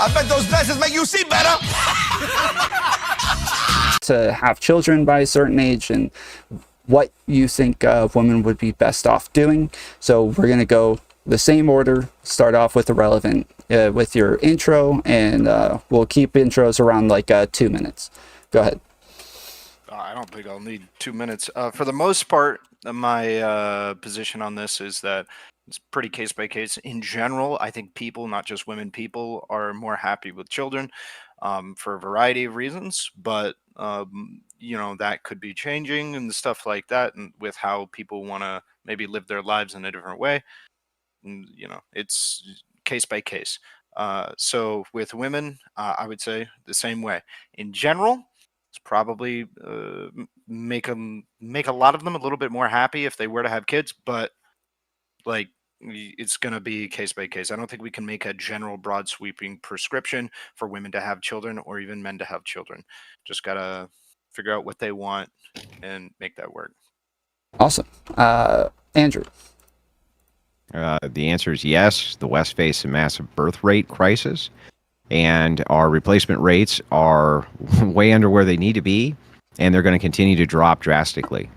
I bet those glasses make you see better. To have children by a certain age and what you think women would be best off doing. So we're going to go the same order, start off with the relevant with your intro, and we'll keep intros around like 2 minutes. Go ahead. I don't think I'll need 2 minutes. For the most part, my position on this is that it's pretty case by case. In general, I think people, not just women, people are more happy with children for a variety of reasons. But, that could be changing and stuff like that, and with how people want to maybe live their lives in a different way. And, it's case by case. So with women, I would say the same way. In general, it's probably make a lot of them a little bit more happy if they were to have kids, but like it's going to be case by case. I don't think we can make a general broad sweeping prescription for women to have children or even men to have children. Just got to figure out what they want and make that work. Awesome. Andrew. The answer is yes. The West faces a massive birth rate crisis, and our replacement rates are way under where they need to be, and they're going to continue to drop drastically.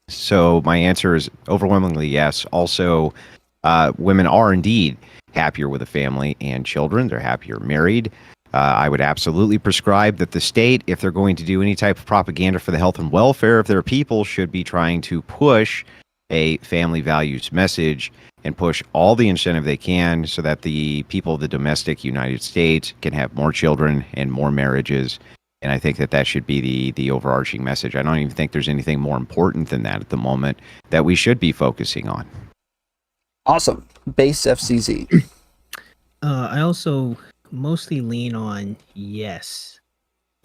So my answer is overwhelmingly yes. Also, women are indeed happier with a family and children. They're happier married. I would absolutely prescribe that the state, if they're going to do any type of propaganda for the health and welfare of their people, should be trying to push a family values message and push all the incentive they can so that the people of the domestic United States can have more children and more marriages. And I think that should be the overarching message. I don't even think there's anything more important than that at the moment that we should be focusing on. Awesome. Base FCZ. I also mostly lean on yes.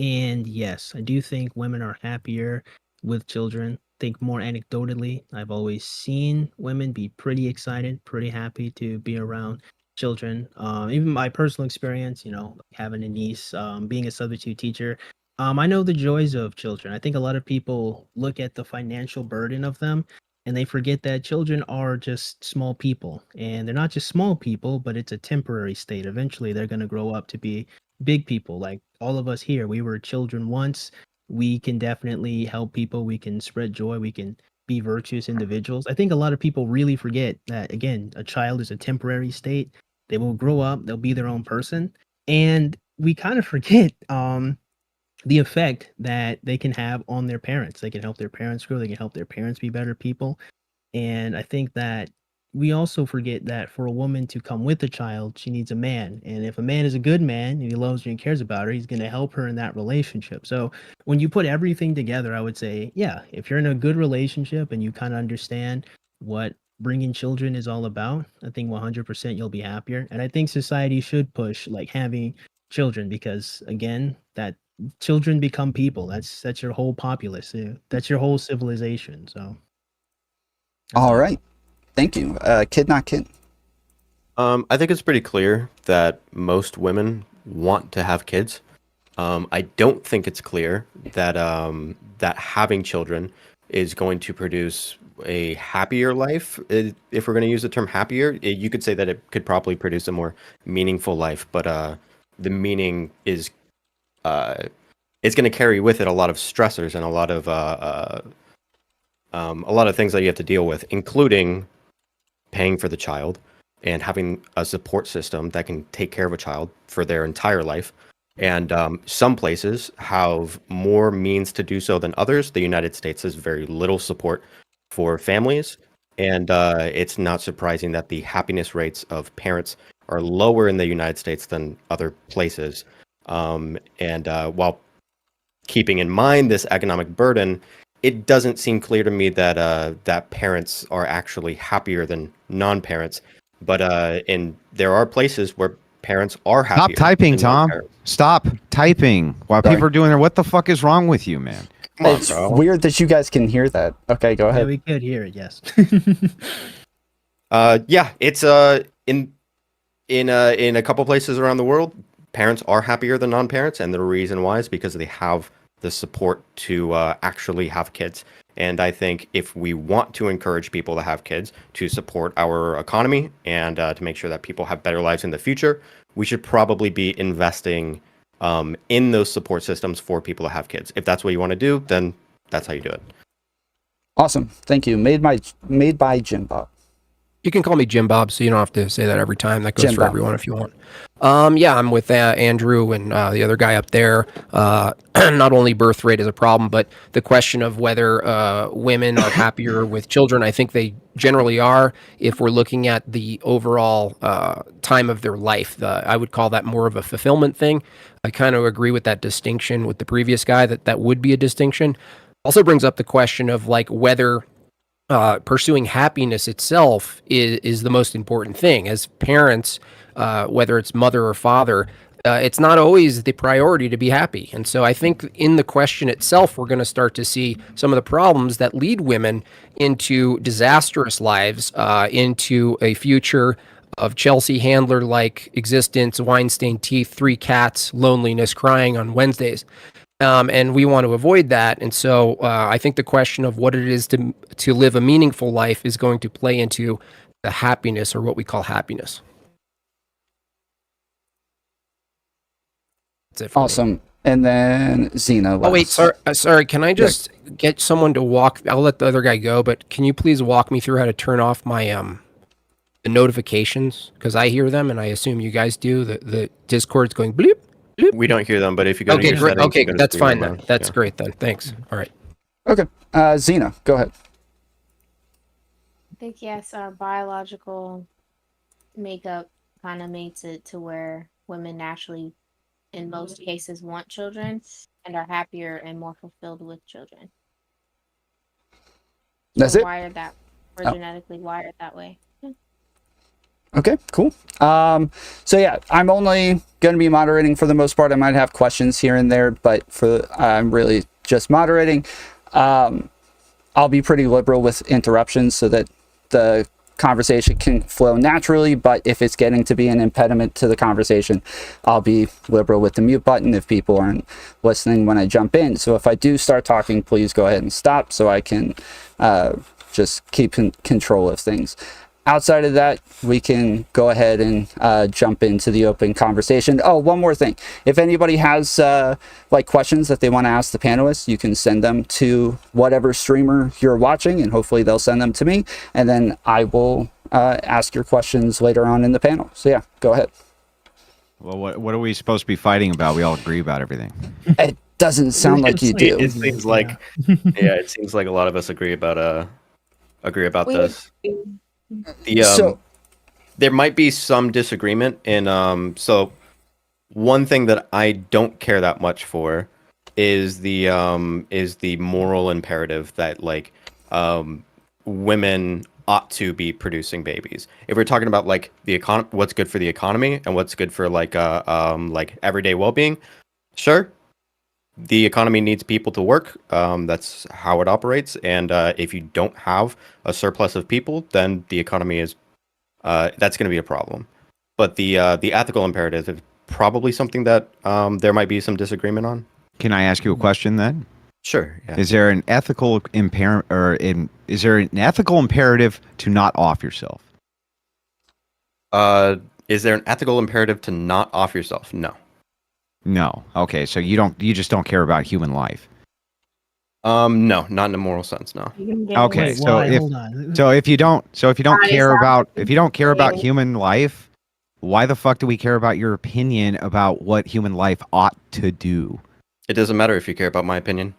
And yes, I do think women are happier with children. Think more anecdotally, I've always seen women be pretty excited, pretty happy to be around children. Even my personal experience, having a niece, being a substitute teacher, I know the joys of children. I think a lot of people look at the financial burden of them and they forget that children are just small people, and they're not just small people, but it's a temporary state. Eventually they're going to grow up to be big people. Like all of us here, we were children once. We can definitely help people. We can spread joy. We can be virtuous individuals. I think a lot of people really forget that, again, a child is a temporary state. They will grow up. They'll be their own person. And we kind of forget the effect that they can have on their parents. They can help their parents grow. They can help their parents be better people. And I think that we also forget that for a woman to come with a child, she needs a man. And if a man is a good man and he loves her and cares about her, he's going to help her in that relationship. So when you put everything together, I would say, yeah, if you're in a good relationship and you kind of understand what bringing children is all about, I think 100% you'll be happier. And I think society should push like having children because, again, that children become people. That's your whole populace. That's your whole civilization. So. All right. Thank you. Kid Not Kid. I think it's pretty clear that most women want to have kids. I don't think it's clear that that having children is going to produce a happier life. If we're going to use the term happier, you could say that it could probably produce a more meaningful life, but the meaning is it's going to carry with it a lot of stressors and a lot of things that you have to deal with, including paying for the child and having a support system that can take care of a child for their entire life. And some places have more means to do so than others. The United States has very little support for families. And it's not surprising that the happiness rates of parents are lower in the United States than other places. While keeping in mind this economic burden, it doesn't seem clear to me that that parents are actually happier than non-parents. But there are places where parents are happier. Stop typing, than Tom. non-parents. Stop typing while Sorry. people are doing their. What the fuck is wrong with you, man? Come on, It's bro. weird that you guys can hear that. Okay, go Yeah, ahead. we could hear it, yes. Yeah, it's in a couple places around the world, parents are happier than non-parents, and the reason why is because they have the support to actually have kids. And I think if we want to encourage people to have kids to support our economy and to make sure that people have better lives in the future, we should probably be investing in those support systems for people to have kids. If that's what you want to do, then that's how you do it. Awesome. Thank you. Made by JimBob. You can call me Jim Bob, so you don't have to say that every time. That goes Jim for Bob. everyone if you want. Yeah, I'm with Andrew and the other guy up there. Not only birth rate is a problem, but the question of whether women are happier with children, I think they generally are. If we're looking at the overall time of their life, I would call that more of a fulfillment thing. I kind of agree with that distinction with the previous guy, that would be a distinction. Also brings up the question of like whether pursuing happiness itself is the most important thing. As parents, whether it's mother or father, it's not always the priority to be happy. And so I think in the question itself, we're going to start to see some of the problems that lead women into disastrous lives, into a future of Chelsea Handler-like existence, wine-stained teeth, 3 cats, loneliness, crying on Wednesdays. And we want to avoid that. And so I think the question of what it is to live a meaningful life is going to play into the happiness, or what we call happiness. That's it for me. Awesome. And then Xena. Oh, wait, sorry. Can I just get someone to walk? I'll let the other guy go, but can you please walk me through how to turn off my the notifications? Because I hear them, and I assume you guys do. The Discord's going bleep. We don't hear them, but if you go to your great. settings, Okay, go to that's screen fine mode. then. That's Yeah. great then. Thanks. All right. Okay. Xena, go ahead. I think yes, our biological makeup kind of makes it to where women naturally, in most cases, want children and are happier and more fulfilled with children. That's We're it? wired that. We're genetically wired that way. Okay, cool. So yeah, I'm only going to be moderating for the most part. I might have questions here and there, but I'm really just moderating. I'll be pretty liberal with interruptions so that the conversation can flow naturally, but if it's getting to be an impediment to the conversation, I'll be liberal with the mute button if people aren't listening when I jump in. So if I do start talking, please go ahead and stop so I can just keep control of things. Outside of that, we can go ahead and jump into the open conversation. Oh, one more thing. If anybody has like questions that they want to ask the panelists, you can send them to whatever streamer you're watching, and hopefully they'll send them to me, and then I will ask your questions later on in the panel. So yeah, go ahead. Well, what are we supposed to be fighting about? We all agree about everything. It doesn't sound like you do. It seems like, yeah, it seems like a lot of us agree about this. There might be some disagreement in so one thing that I don't care that much for is the moral imperative that like women ought to be producing babies. If we're talking about like the what's good for the economy and what's good for like everyday well-being, sure. The economy needs people to work. That's how it operates. And if you don't have a surplus of people, then the economy is that's going to be a problem. But the ethical imperative is probably something that there might be some disagreement on. Can I ask you a question then? Sure. Yeah. Is there an ethical is there an ethical imperative to not off yourself? Is there an ethical imperative to not off yourself? No. No. Okay, so you just don't care about human life. No, not in a moral sense, no. Okay, Wait, so why? if Hold on. if you don't care about Yeah. human life, why the fuck do we care about your opinion about what human life ought to do? It doesn't matter if you care about my opinion.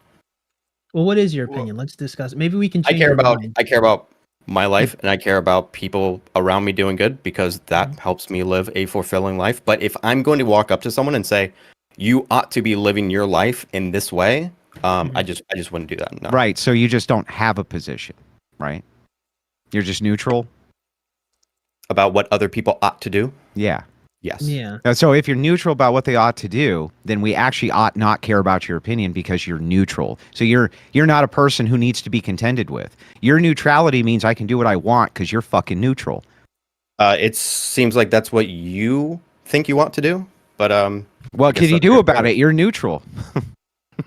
Well, what is your opinion? Let's discuss. Maybe we can I change care our about mind. I care about my life and I care about people around me doing good because that helps me live a fulfilling life. But if I'm going to walk up to someone and say, you ought to be living your life in this way, I just wouldn't do that. No. Right, so you just don't have a position, right? You're just neutral? About what other people ought to do? Yeah. Yes. Yeah. So if you're neutral about what they ought to do, then we actually ought not care about your opinion because you're neutral. So you're not a person who needs to be contended with. Your neutrality means I can do what I want because you're fucking neutral. It seems like that's what you think you ought to do, but what can you do about it? You're neutral.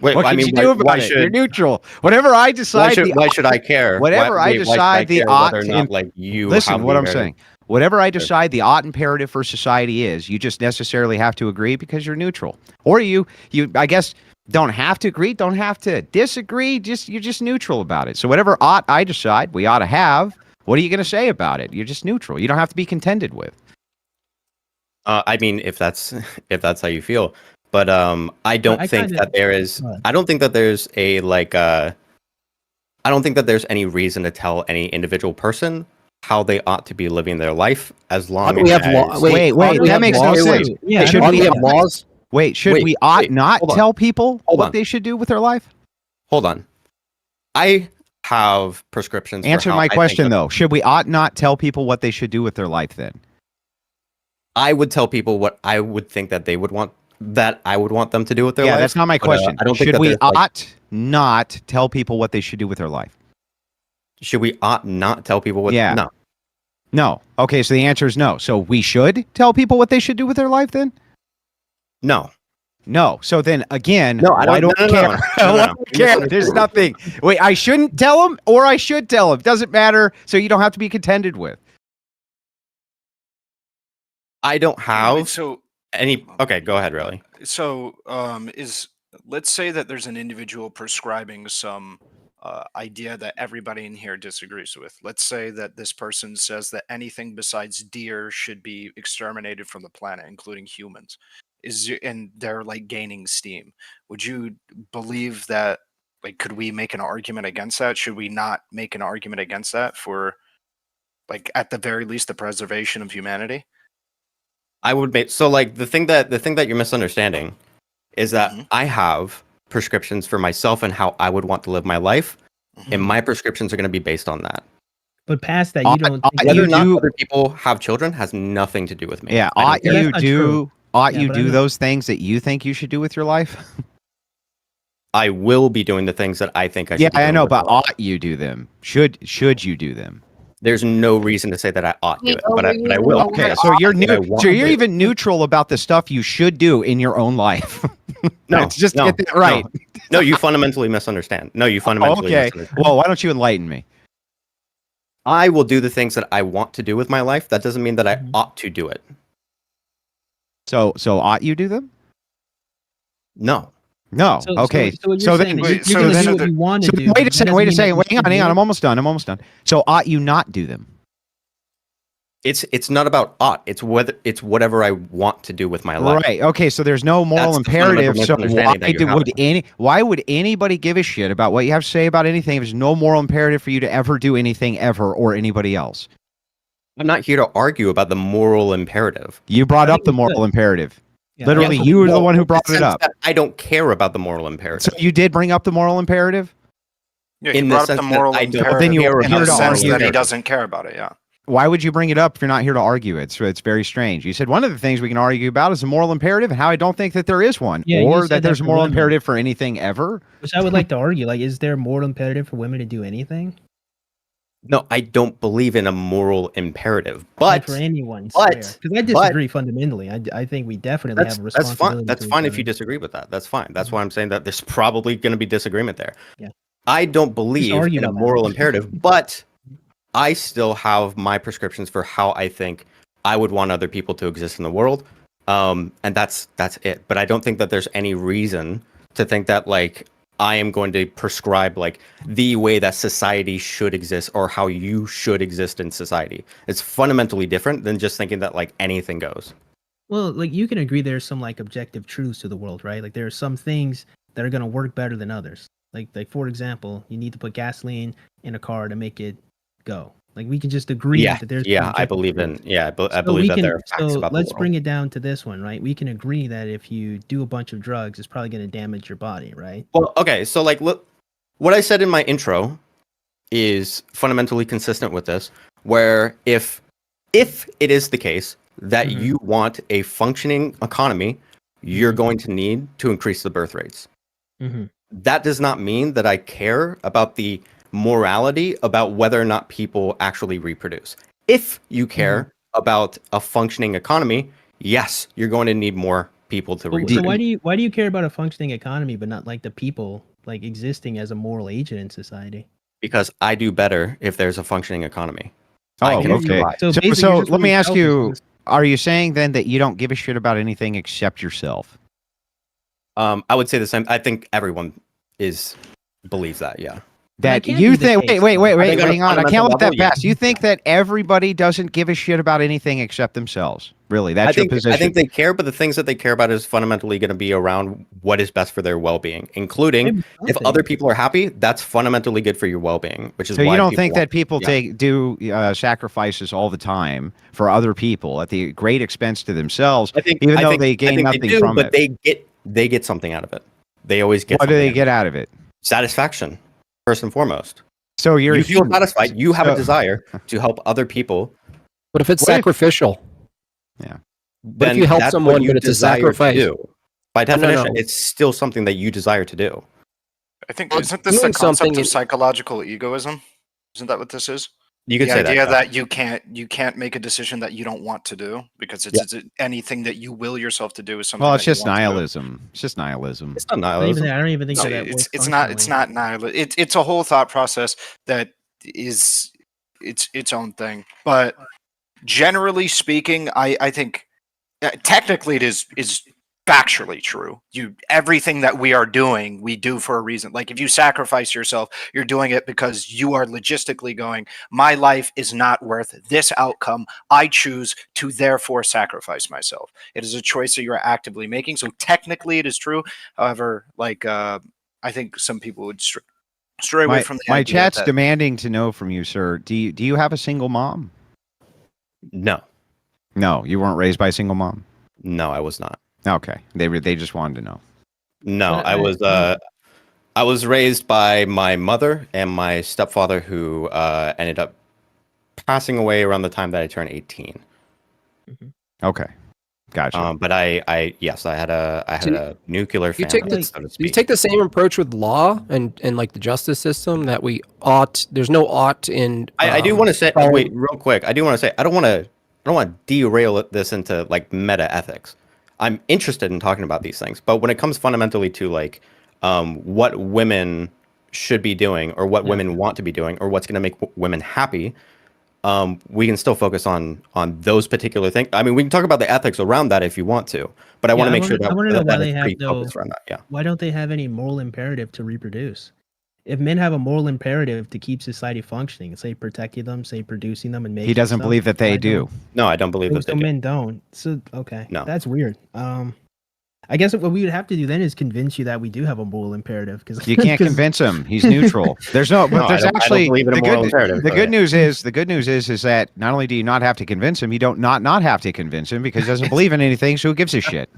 Wait, what I can mean, you do about why it? should You're neutral. Whatever I decide, why should I care? Whatever I why should decide, the care ought whether or to not like you. listen. how What I'm you saying. Whatever I decide the ought imperative for society is, you just necessarily have to agree because you're neutral. Or you I guess don't have to agree, don't have to disagree, you're just neutral about it. So whatever ought I decide we ought to have, what are you going to say about it? You're just neutral. You don't have to be contended with. I mean, if that's how you feel, but I don't think that there is. I don't think that there's a I don't think that there's any reason to tell any individual person how they ought to be living their life as long as we have wait, that makes no sense. Yeah, Should we have laws? Wait, should we ought not tell people what they should do with their life? Hold on. I have prescriptions. Answer my question though. Should we ought not tell people what they should do with their life then? I would tell people what I would think that they would want, that I would want them to do with their life. Yeah, that's not my question. I don't think should we ought not tell people what they should do with their life? Should we ought not tell people what? Yeah. No. No. Okay, so the answer is no. So we should tell people what they should do with their life then? No. No. So then again, no, I don't care. I don't care. There's nothing. Wait, I shouldn't tell them or I should tell them. Doesn't matter. So you don't have to be contended with. I don't have so any. Okay, go ahead, Riley. So let's say that there's an individual prescribing some idea that everybody in here disagrees with. Let's say that this person says that anything besides deer should be exterminated from the planet, including humans. And they're like gaining steam. Would you believe that? Like, could we make an argument against that? Should we not make an argument against that for, like, at the very least, the preservation of humanity? I would make so like the thing that you're misunderstanding is that I have prescriptions for myself and how I would want to live my life, and my prescriptions are going to be based on that. But past that, you don't. Whether or not other people have children has nothing to do with me. Yeah, ought you do those things that you think you should do with your life? I will be doing the things that I think I should. Yeah, I know, but ought you do them? Should you do them? There's no reason to say that I ought to do it, but I will. Okay, so you're even neutral about the stuff you should do in your own life. No, just get that right. No, you fundamentally misunderstand. No, you fundamentally misunderstand. Well, why don't you enlighten me? I will do the things that I want to do with my life. That doesn't mean that I ought to do it. So ought you do them? No. No. Okay. So then, you're going to do what you want to do. Wait a second. Hang on. I'm almost done. So ought you not do them? It's not about ought. It's whatever I want to do with my life. Right. Okay. So there's no moral imperative. So why would anybody give a shit about what you have to say about anything if there's no moral imperative for you to ever do anything ever or anybody else? I'm not here to argue about the moral imperative. You brought up the moral imperative. Yeah. Literally, you were the one who brought it up. I don't care about the moral imperative. So you did bring up the moral imperative? Yeah, in the sense the moral imperative. Then you're in the sense that he doesn't care about it, yeah. Why would you bring it up if you're not here to argue it? It's very strange. You said one of the things we can argue about is the moral imperative and how I don't think that there is one, or that there's a moral imperative for anything ever. Which I would like to argue. Like, is there a moral imperative for women to do anything? No, I don't believe in a moral imperative, but for anyone, because I disagree fundamentally. I think we definitely have a responsibility. That's fine if you disagree with that. That's fine. That's why I'm saying that there's probably going to be disagreement there. Yeah. I don't believe in a moral imperative, but I still have my prescriptions for how I think I would want other people to exist in the world, and that's it. But I don't think that there's any reason to think that like I am going to prescribe like the way that society should exist or how you should exist in society. It's fundamentally different than just thinking that like anything goes. Well, like you can agree there's some like objective truths to the world, right? Like there are some things that are going to work better than others. Like for example, you need to put gasoline in a car to make it go. Like we can just agree that there's I believe in I believe that there are facts about let's the world. bring it down to this one, right? We can agree that if you do a bunch of drugs, it's probably going to damage your body, right? Well, okay, so like look, what I said in my intro is fundamentally consistent with this, where if it is the case that you want a functioning economy, you're going to need to increase the birth rates. That does not mean that I care about the morality about whether or not people actually reproduce. If you care about a functioning economy, yes, you're going to need more people to reproduce. So why do you care about a functioning economy but not like the people like existing as a moral agent in society? Because I do better if there's a functioning economy. Oh, can okay. survive. So So, basically, so you're just let me really ask selfish in you: this- are you saying then that you don't give a shit about anything except yourself? I would say the same. I think everyone believes that. Yeah. That can't you be the think? case, Wait, though. I think on a hang on! I fundamental can't let level, that yeah. pass. You think that everybody doesn't give a shit about anything except themselves? Really? That's your position? I think they care, but the things that they care about is fundamentally going to be around what is best for their well-being, including Maybe if something. other people are happy, that's fundamentally good for your well-being, which is So why you don't people think want- that people yeah. do sacrifices all the time for other people at the great expense to themselves, even though they gain nothing from but it? they get something out of it. They always get. What do something they out of get it. out of it? Satisfaction, first and foremost. So you're You feel human. satisfied. You have a So- desire to help other people. But if it's What if- sacrificial, Then if you help that's someone, what you but it's a desire to sacrifice? do. By No, no, definition, no. it's still something that you desire to do. I think Well, isn't this the doing concept something of in- psychological egoism? Isn't that what this is? You could The say idea that. that you can't make a decision that you don't want to do because Yeah. it's anything that you will yourself to do is something. Well, it's that you just want to do. nihilism. It's just nihilism. It's not I nihilism. don't even think No, that that works it's functionally. not nihil. It's a whole thought process that is its own thing. But generally speaking, I think technically it is factually true. Everything that we are doing, we do for a reason. Like if you sacrifice yourself, you're doing it because you are logistically going, my life is not worth this outcome. I choose to therefore sacrifice myself. It is a choice that you are actively making. So technically it is true. However, like I think some people would stray away from the My idea chat's that demanding to know from you, sir. Do you have a single mom? No, No, you weren't raised by a single mom. no, I was not. Okay, they just wanted to know. No, But I was raised by my mother and my stepfather, who ended up passing away around the time that I turned 18. Okay, gotcha. But yes, I had a nuclear you family, take the- so to you speak. take the same approach with law and like the justice system that we ought. There's no ought in. I do want to say, following- wait, real quick. I do want to say, I don't want to derail this into like meta ethics. I'm interested in talking about these things, but when it comes fundamentally to like what women should be doing, or what women want to be doing, or what's going to make women happy, we can still focus on those particular things. I mean, we can talk about the ethics around that if you want to, but I want to make sure that I want to know why that they is have pretty no. focused around that. Yeah. Why don't they have any moral imperative to reproduce? If men have a moral imperative to keep society functioning, say protecting them, say producing them, and making He doesn't stuff, believe that they why do. don't- No, I don't believe that So they do. men don't. So okay, No. that's weird. I guess what we would have to do then is convince you that we do have a moral imperative, because You can't convince him. He's neutral. There's no, but No, there's I don't actually believe in a the moral good. imperative, The but- good news is that not only do you not have to convince him, you don't not have to convince him because he doesn't believe in anything. So who gives a shit?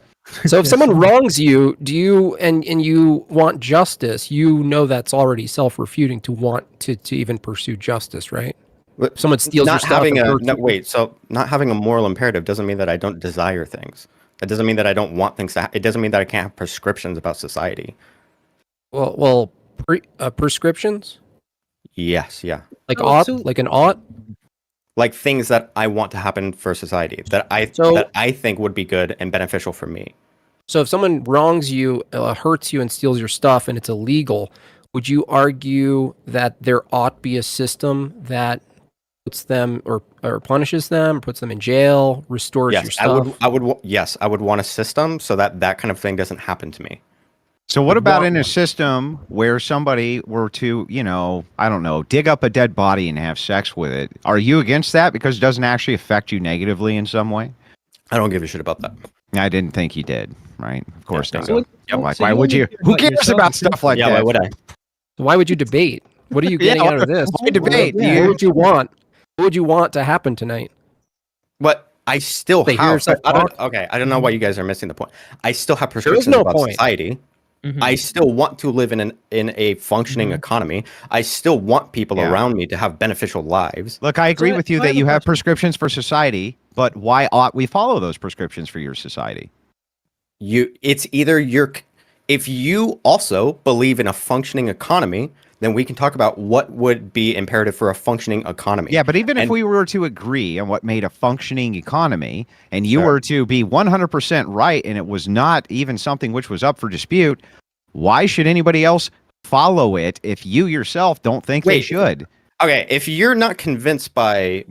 So if someone wrongs you, do you and you want justice? You know that's already self-refuting to want to even pursue justice, right? But Someone steals your not stuff. having and a hurts no, you. wait. So not having a moral imperative doesn't mean that I don't desire things. It doesn't mean that I don't want things it doesn't mean that I can't have prescriptions about society. Well, prescriptions Yes, yeah. like Oh, ought, so- like an ought. Like things that I want to happen for society that So- that I think would be good and beneficial for me. So if someone wrongs you, hurts you, and steals your stuff, and it's illegal, would you argue that there ought be a system that puts them or punishes them, puts them in jail, restores your Yes, stuff? I would want a system so that that kind of thing doesn't happen to me. So what about want in a one. system where somebody were to, I don't know, dig up a dead body and have sex with it? Are you against that because it doesn't actually affect you negatively in some way? I don't give a shit about that. I didn't think you did, right? Of course not. so- I'm like, so why you would only you? care Who about cares yourself about and stuff like Yeah, that? why would I? Why would you debate? What are you getting out of this? Why debate? Yeah. What would you want? What would you want to happen tonight? But I still They hear have. yourself I don't. talk? Okay, I don't know why you guys are missing the point. I still have There is prescriptions no about point. society. Mhm. I still want to live in a functioning Mhm. economy. I still want people Yeah. around me to have beneficial lives. Look, I agree So with you I have that a you have question. prescriptions for society, but why ought we follow those prescriptions for your society? It's either if you also believe in a functioning economy, then we can talk about what would be imperative for a functioning economy. Yeah, but even if And- we were to agree on what made a functioning economy, and you Sure. were to be 100% right, and it was not even something which was up for dispute, why should anybody else follow it if you yourself don't think they Wait. should? Okay, if you're not convinced by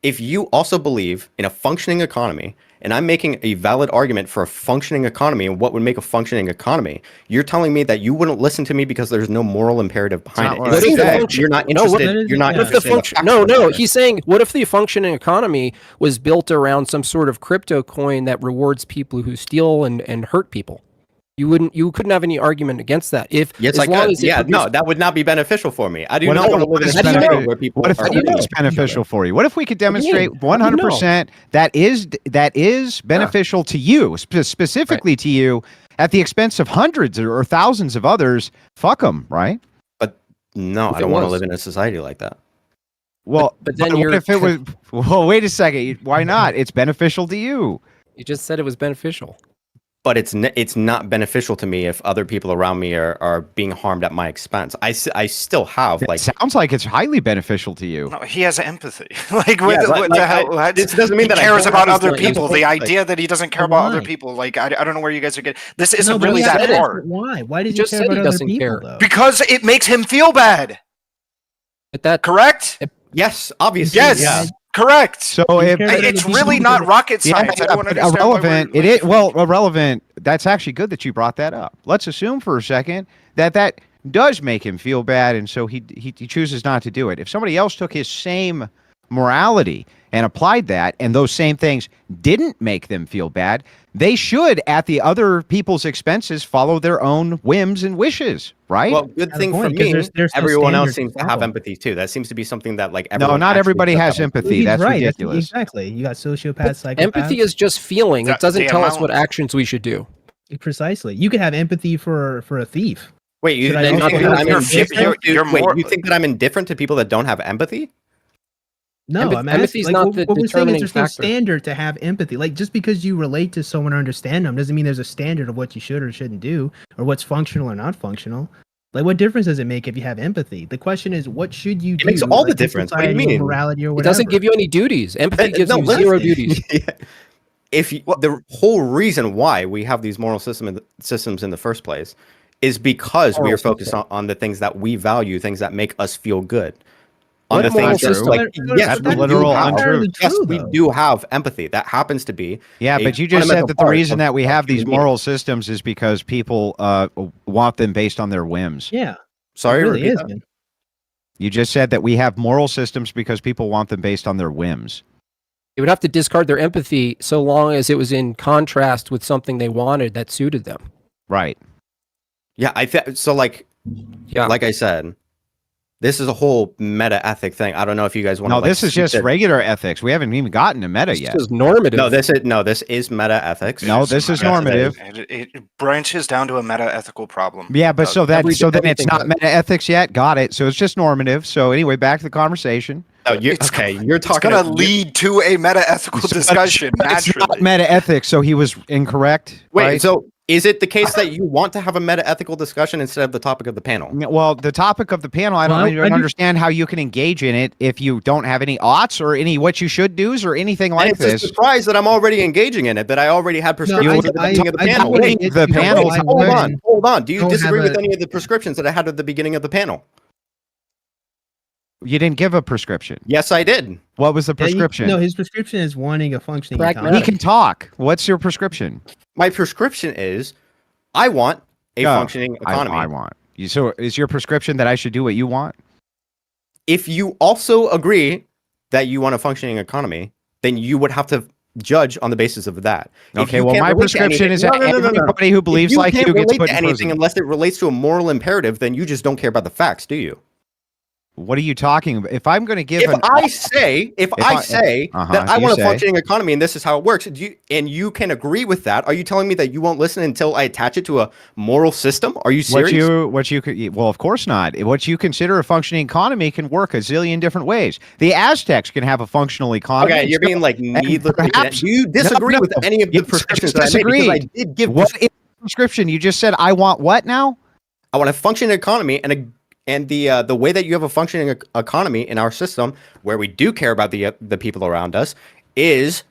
if you also believe in a functioning economy, and I'm making a valid argument for a functioning economy and what would make a functioning economy, you're telling me that you wouldn't listen to me because there's no moral imperative behind it. not what It I seems said. that you're not No, what- interested. You're not what if the interested in the facts of the matter. he's saying, what if the functioning economy was built around some sort of crypto coin that rewards people who steal and hurt people? You couldn't have any argument against that. If Yes, as I long could. as it Yeah, produced- no, that would not be beneficial for me. I do What not if want to it live in a was society beneficial? where people What if are it know? is beneficial for you? What if we could do you mean? demonstrate How do you know? 100% that is beneficial to you, specifically to you, at the expense of hundreds or thousands of others? Fuck them, right? But no, If I it don't want to was. live in a society like that. Well, but then what you're- if it was? Well, wait a second. Why not? It's beneficial to you. You just said it was beneficial. But it's not beneficial to me if other people around me are being harmed at my expense. I still have It sounds like it's highly beneficial to you. No, he has empathy. Like, what but, the like, hell? What? this doesn't mean he that I cares don't about have other these people. things, The like- idea that he doesn't care But about other why? people, like, I don't know where you guys are getting. This No, isn't but really he that said it. hard. Why? Why does he just care said he about other doesn't people care. though? Because it makes him feel bad. But that Correct? Yes, obviously. Yes. Yeah. Correct. So You if care about It's other people really because not rocket yeah, science. I don't but understand why irrelevant. we're, It is irrelevant. That's actually good that you brought that up. Let's assume for a second that does make him feel bad, and so he chooses not to do it. If somebody else took his same morality and applied that, and those same things didn't make them feel bad, they should, at the other people's expenses, follow their own whims and wishes, right? Well, good Got a thing for point, 'cause me. there's no Everyone else standard seems to to have follow. empathy too. That seems to be something that like no, everyone. not actually everybody does has have empathy. He's That's right. ridiculous. Exactly. You got sociopaths, psychopaths. empathy is just feeling. It doesn't The tell us amount- what actions we should do. Precisely. You could have empathy for a thief. Wait, you Should I think also that have I'm your indifferent? you're Wait, more- you think that I'm indifferent to people that don't have empathy? No, I'm Empathy's asking, not what, the what we're saying is determining there's no factor. standard to have empathy. Like, just because you relate to someone or understand them doesn't mean there's a standard of what you should or shouldn't do, or what's functional or not functional. Like, what difference does it make if you have empathy? The question is, what should you do? makes all the like, in difference. What do you society or mean? morality or It whatever. doesn't give you any duties. Empathy gives No, you listen. zero duties. Yeah. If you, the whole reason why we have these moral systems in the first place is because we Moral are focused on the things that we value, things that make us feel good. On What the moral things that, system? like, No, yes, That's we do literal have- untruth. Yes, True, we though. do have empathy. That happens to be. Yeah, a but you just said fundamental that the part reason of- that we of have these human being. moral systems is because people want them based on their whims. Yeah, Sorry, it really repeat is, that? man. You just said that we have moral systems because people want them based on their whims. They would have to discard their empathy so long as it was in contrast with something they wanted that suited them. Right. Yeah, so. Like Yeah. like I said, this is a whole meta ethic thing. I don't know if you guys want. No, to, this is just regular ethics. We haven't even gotten to meta It's yet. just normative. This is meta ethics. No, this is normative. It branches down to a meta ethical problem. Yeah, but so then it's everything not does. meta ethics yet. Got it. So it's just normative. So anyway, back to the conversation. Oh, you're It's talking. going to lead to a meta ethical discussion But it's naturally. not meta ethics, so he was incorrect. Wait, right? so is it the case that you want to have a meta ethical discussion instead of the topic of the panel? Well, the topic of the panel, I don't Well, even I do- understand how you can engage in it if you don't have any oughts or any what you should do's or anything And like it's a this. surprise that I'm already engaging in it, that I already had prescriptions at the beginning of the panel. wait, the panel- Wait, hold on. Do you don't disagree have with a- any of the prescriptions that I had at the beginning of the panel? You didn't give a prescription. Yes, I did. What was the Yeah, prescription? no, his prescription is wanting a functioning Pragmatic. He economy. can talk. What's your prescription? My prescription is I want a No, functioning economy. I want. So is your prescription that I should do what you want? If you also agree that you want a functioning economy, then you would have to judge on the basis of that. If Okay, you well, can't my relate to prescription anything- is that everybody who believes If like can't you gets relate put to in anything prison. unless it relates to a moral imperative, then you just don't care about the facts, do you? What are you talking about? If I'm going to give If an I say I- that I you want a say. functioning economy and this is how it works, and you can agree with that, are you telling me that you won't listen until I attach it to a moral system? Are you serious? what you could well, of course not. What you consider a functioning economy can work a zillion different ways. The Aztecs can have a functional economy. Okay, you're being like needlessly. perhaps- Do you disagree No, with no. any of the You prescriptions just that I made? Because I disagreed. did give. What is the prescription? You just said I want what now? I want a functioning economy and the way that you have a functioning economy in our system, where we do care about the people around us, is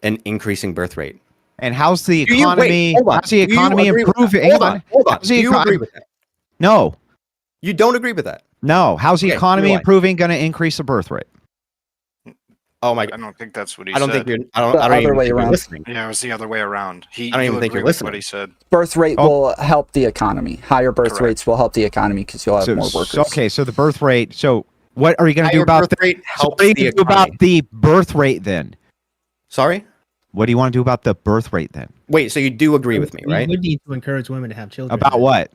an increasing birth rate. And how's the Do you- wait, economy? hold on. How's the Do you economy agree with that? improving? Hold on. How's Do the you econ- agree with that? No. You don't agree with that? No. How's the Okay, economy you're right. improving going to increase the birth rate? Oh my I god. don't think that's what he I don't said. think you're. The I don't other even way think you're around. listening. Yeah, it was the other way around. I don't even think agree you're with what listening. he said. Birth rate Oh. will help the economy. Higher birth Correct. rates will help the economy because you'll have more workers. Okay, so the birth rate. So what are you going to do Higher about birth rate so helps what are you the gonna do about economy. the birth rate then? Sorry. What do you want to do about the birth rate then? Wait. So you do agree with me, We right? would need to encourage women to have children. About what?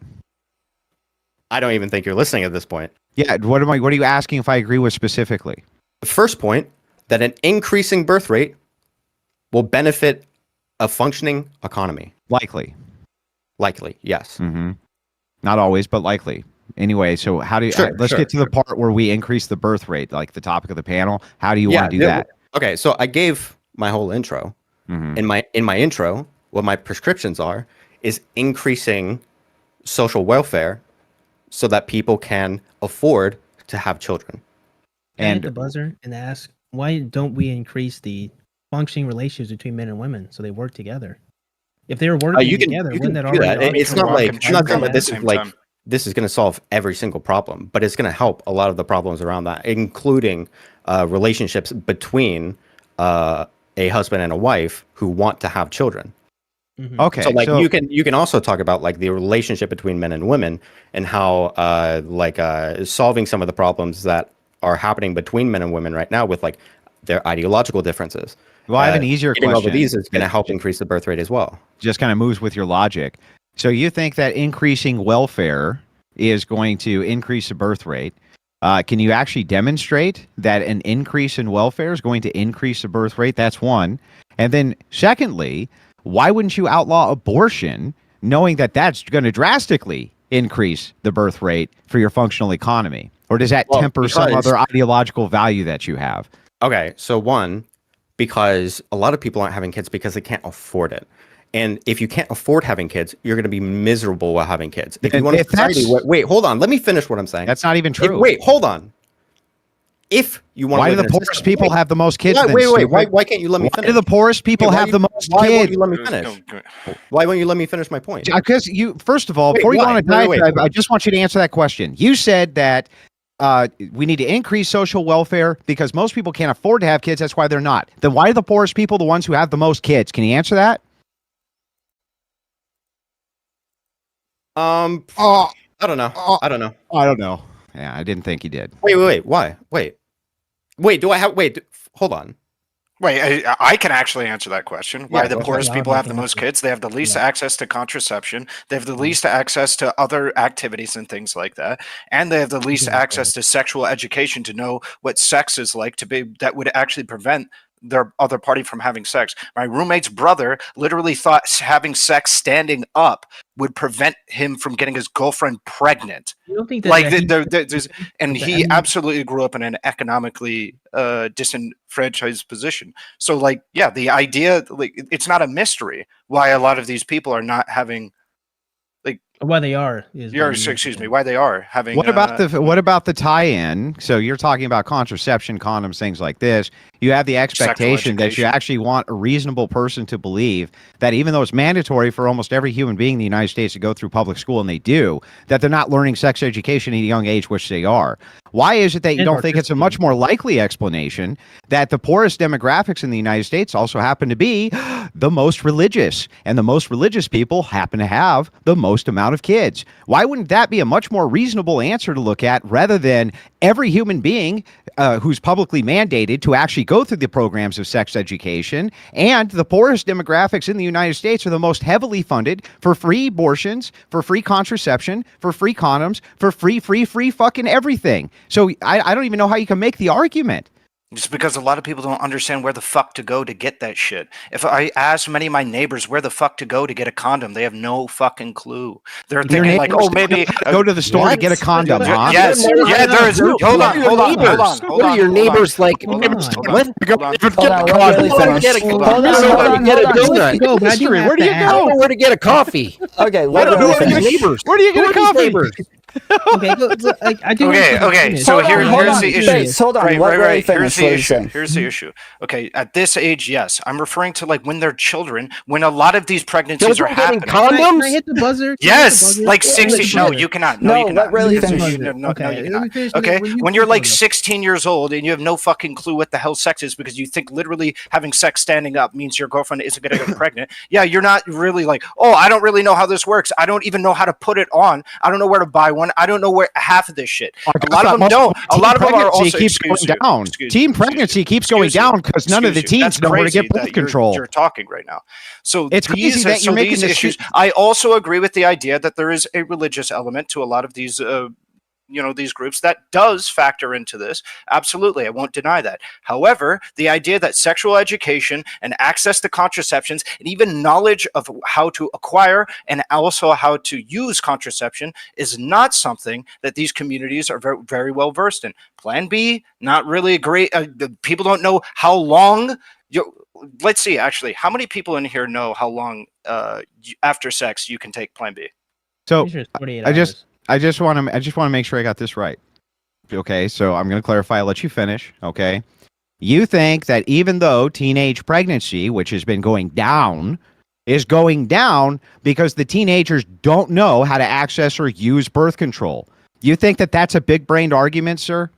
I don't even think you're listening at this point. Yeah, what are you asking if I agree with specifically? The first point, that an increasing birth rate will benefit a functioning economy. Likely. Likely, yes. Mm-hmm. Not always, but likely. Anyway, so how do you, Sure, let's sure, get to the part where we increase the birth rate, like the topic of the panel. How do you want to do that? Okay, so I gave my whole intro. Mhm. In my intro, what my prescriptions are is increasing social welfare so that people can afford to have children. Can I hit And the buzzer and ask, why don't we increase the functioning relationships between men and women so they work together? If they were working You can together, do wouldn't that that. already? It's not like I'm not saying that this is like this is going to solve every single problem, but it's going to help a lot of the problems around that, including relationships between a husband and a wife who want to have children. Mhm. okay, So like you can also talk about like the relationship between men and women and how solving some of the problems that are happening between men and women right now with like their ideological differences. well, I have an easier Getting over question. these is going to help increase the birth rate as well. Just kind of moves with your logic. So you think that increasing welfare is going to increase the birth rate? Can you actually demonstrate that an increase in welfare is going to increase the birth rate? That's one. And then secondly, why wouldn't you outlaw abortion knowing that that's going to drastically increase the birth rate for your functional economy? Or does that Well, temper some because- other ideological value that you have? Okay, so one, because a lot of people aren't having kids because they can't afford it. And if you can't afford having kids, you're going to be miserable while having kids. If you want a If that's- society, wait, hold on. Let me finish what I'm saying. That's not even true. Wait, hold on. If you want, Why to do live the in a poorest system- people wait, have the most kids? Why, then, wait, stupid? why can't you let me Why finish? do the poorest people Why have you- the most Why won't kids? you let me finish? Why won't you let me finish my point? Because you, first of all, Wait, before you go why? on a Wait, diatribe, I just want you to answer that question. You said that we need to increase social welfare because most people can't afford to have kids. That's why they're not. Then why are the poorest people the ones who have the most kids? Can you answer that? I don't know. I don't know. I don't know. Yeah, I didn't think you did. Wait. Why? Wait. Do I have? Wait. Hold on. Wait, I can actually answer that question. Why Yeah, the go ahead. poorest Yeah, people I'd have like the to most answer. kids? They have the least Yeah. access to contraception. They have the least access to other activities and things like that, and they have the least Yeah, access to sexual education to know what sex is like. That would actually prevent their other party from having sex. My roommate's brother literally thought having sex standing up would prevent him from getting his girlfriend pregnant. You don't think that Like there's and Okay, he I mean- absolutely grew up in an economically disenfranchised position. So like, yeah, the idea, like, it's not a mystery why a lot of these people are not having why they are is what you excuse me, mentioned. why they are having What about the tie-in? So you're talking about contraception, condoms, things like this. You have the expectation that you education. actually want a reasonable person to believe that even though it's mandatory for almost every human being in the United States to go through public school, and they do, that they're not learning sex education at a young age, which they are. Why is it that you And don't think it's a much more likely explanation that the poorest demographics in the United States also happen to be the most religious, and the most religious people happen to have the most amount of kids? Why wouldn't that be a much more reasonable answer to look at rather than every human being who's publicly mandated to actually go through the programs of sex education, and the poorest demographics in the United States are the most heavily funded for free abortions, for free contraception, for free condoms, for free fucking everything. So I don't even know how you can make the argument. Just because a lot of people don't understand where the fuck to go to get that shit. If I ask many of my neighbors where the fuck to go to get a condom, they have no fucking clue. They're Your thinking like, neighbors oh, maybe go to the store to get a condom, huh? Yes, yeah, there is. Hold on. What are your neighbors like? Hold on. What? Hold on, let Willie finish. Get a- Hold hold on, on, hold hold on, on, get a hold on. donut. Go, but I do Where have do to you I ask. don't know where to get a coffee. Okay, Where let do Willie you finish. Neighbors. Where do you get Who a are these coffee? neighbors? Okay, I do. Okay. So Hold on, here's the issue. Face, hold on. Right. Let Ray Here's finish the what he's issue. saying. Here's the issue. Okay, at this age, yes, I'm referring to like when they're children, when a lot of these pregnancies Children are getting happening. Can I condoms? hit the buzzer? Yes, like Yeah, 60. hit the No, buzzer. you cannot. No, No, you cannot. let Ray Hit the finish. buzzer. No, you Let me cannot. finish Okay, when you when you're click like on them. 16 years old and you have no fucking clue what the hell sex is because you think literally having sex standing up means your girlfriend isn't going to get pregnant. Yeah, you're not really like, oh, I don't really know how this works. I don't even know how to put it on. I don't know where to buy one. I don't know where half of this shit. A lot of them don't. A lot of them are also keeps going down. Teen pregnancy keeps going down because none of the teens know where to get birth control. You're talking right now. So it's crazy that you're making these this issues. I also agree with the idea that there is a religious element to a lot of these these groups that does factor into this. Absolutely, I won't deny that. However, the idea that sexual education and access to contraceptions and even knowledge of how to acquire and also how to use contraception is not something that these communities are very, very well versed in. Plan B, not really great. People don't know how long. Let's see, actually, how many people in here know how long after sex you can take Plan B? So Pretty sure it's 48 I just want to make sure I got this right. Okay, so I'm going to clarify. I'll let you finish. Okay, you think that even though teenage pregnancy, which has been going down, is going down because the teenagers don't know how to access or use birth control. You think that that's a big-brained argument, sir?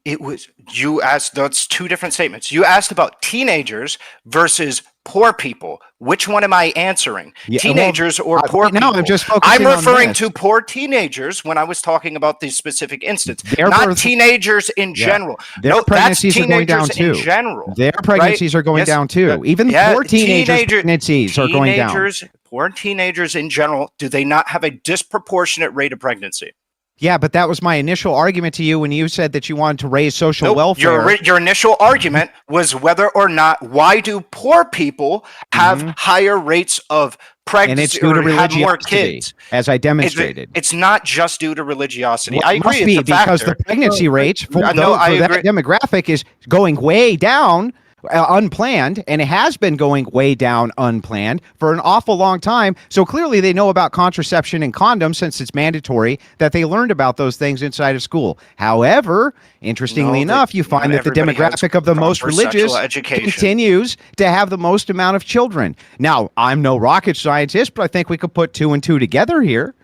It was, you asked, that's two different statements. You asked about teenagers versus poor people. Which one am I answering? Yeah, Teenagers or poor people? No, I'm just focusing I'm referring on to poor teenagers when I was talking about the specific instance, Their not birth- teenagers in general. Their No, that's pregnancies are going down teenagers too. in general. Their pregnancies are going Yes, down too. Even poor teenagers' pregnancies are going down. Poor teenagers in general, do they not have a disproportionate rate of pregnancy? Yeah, but that was my initial argument to you when you said that you wanted to raise social welfare. Your initial argument was whether or not, why do poor people have higher rates of pregnancy and it's due to or have more religiosity, kids? as I demonstrated. It's not just due to religiosity. Well, I it agree. must be It's a because factor. the pregnancy rates for, No, those, I for that agree. demographic is going way down. Unplanned, and it has been going way down unplanned for an awful long time. So clearly they know about contraception and condoms since it's mandatory that they learned about those things inside of school. However, interestingly enough, you find that the demographic of the most religious continues to have the most amount of children. Now, I'm no rocket scientist, but I think we could put 2 and 2 together here.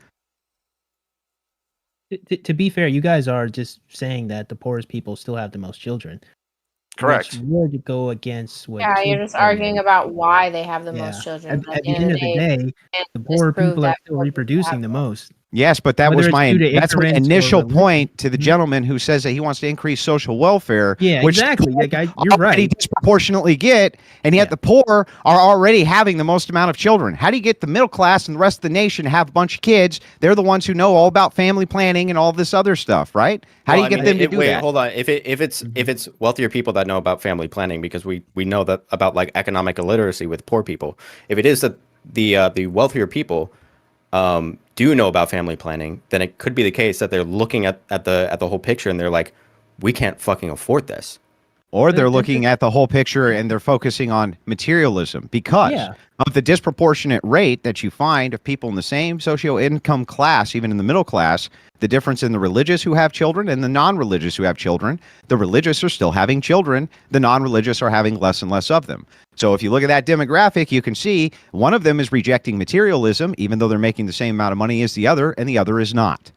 To be fair, you guys are just saying that the poorest people still have the most children. Correct. Which would go against what. Yeah, you're just arguing about why they have the most children. At the end of the day, the poor people are still reproducing the most. Yes, but that Whether was it's my due to ignorance initial or point to the gentleman who says that he wants to increase social welfare. Yeah, which exactly. the Like, poor you're already right. disproportionately get, and yet the poor are already having the most amount of children. How do you get the middle class and the rest of the nation to have a bunch of kids? They're the ones who know all about family planning and all this other stuff, right? How do you get them to do that? Hold on. If it's wealthier people that know about family planning, because we know that about like economic illiteracy with poor people. If it is that the wealthier people do know about family planning, then it could be the case that they're looking at the whole picture and they're like, we can't fucking afford this. Or they're looking at the whole picture and they're focusing on materialism because of the disproportionate rate that you find of people in the same socio-income class, even in the middle class, the difference in the religious who have children and the non-religious who have children. The religious are still having children. The non-religious are having less and less of them. So if you look at that demographic, you can see one of them is rejecting materialism, even though they're making the same amount of money as the other, and the other is not.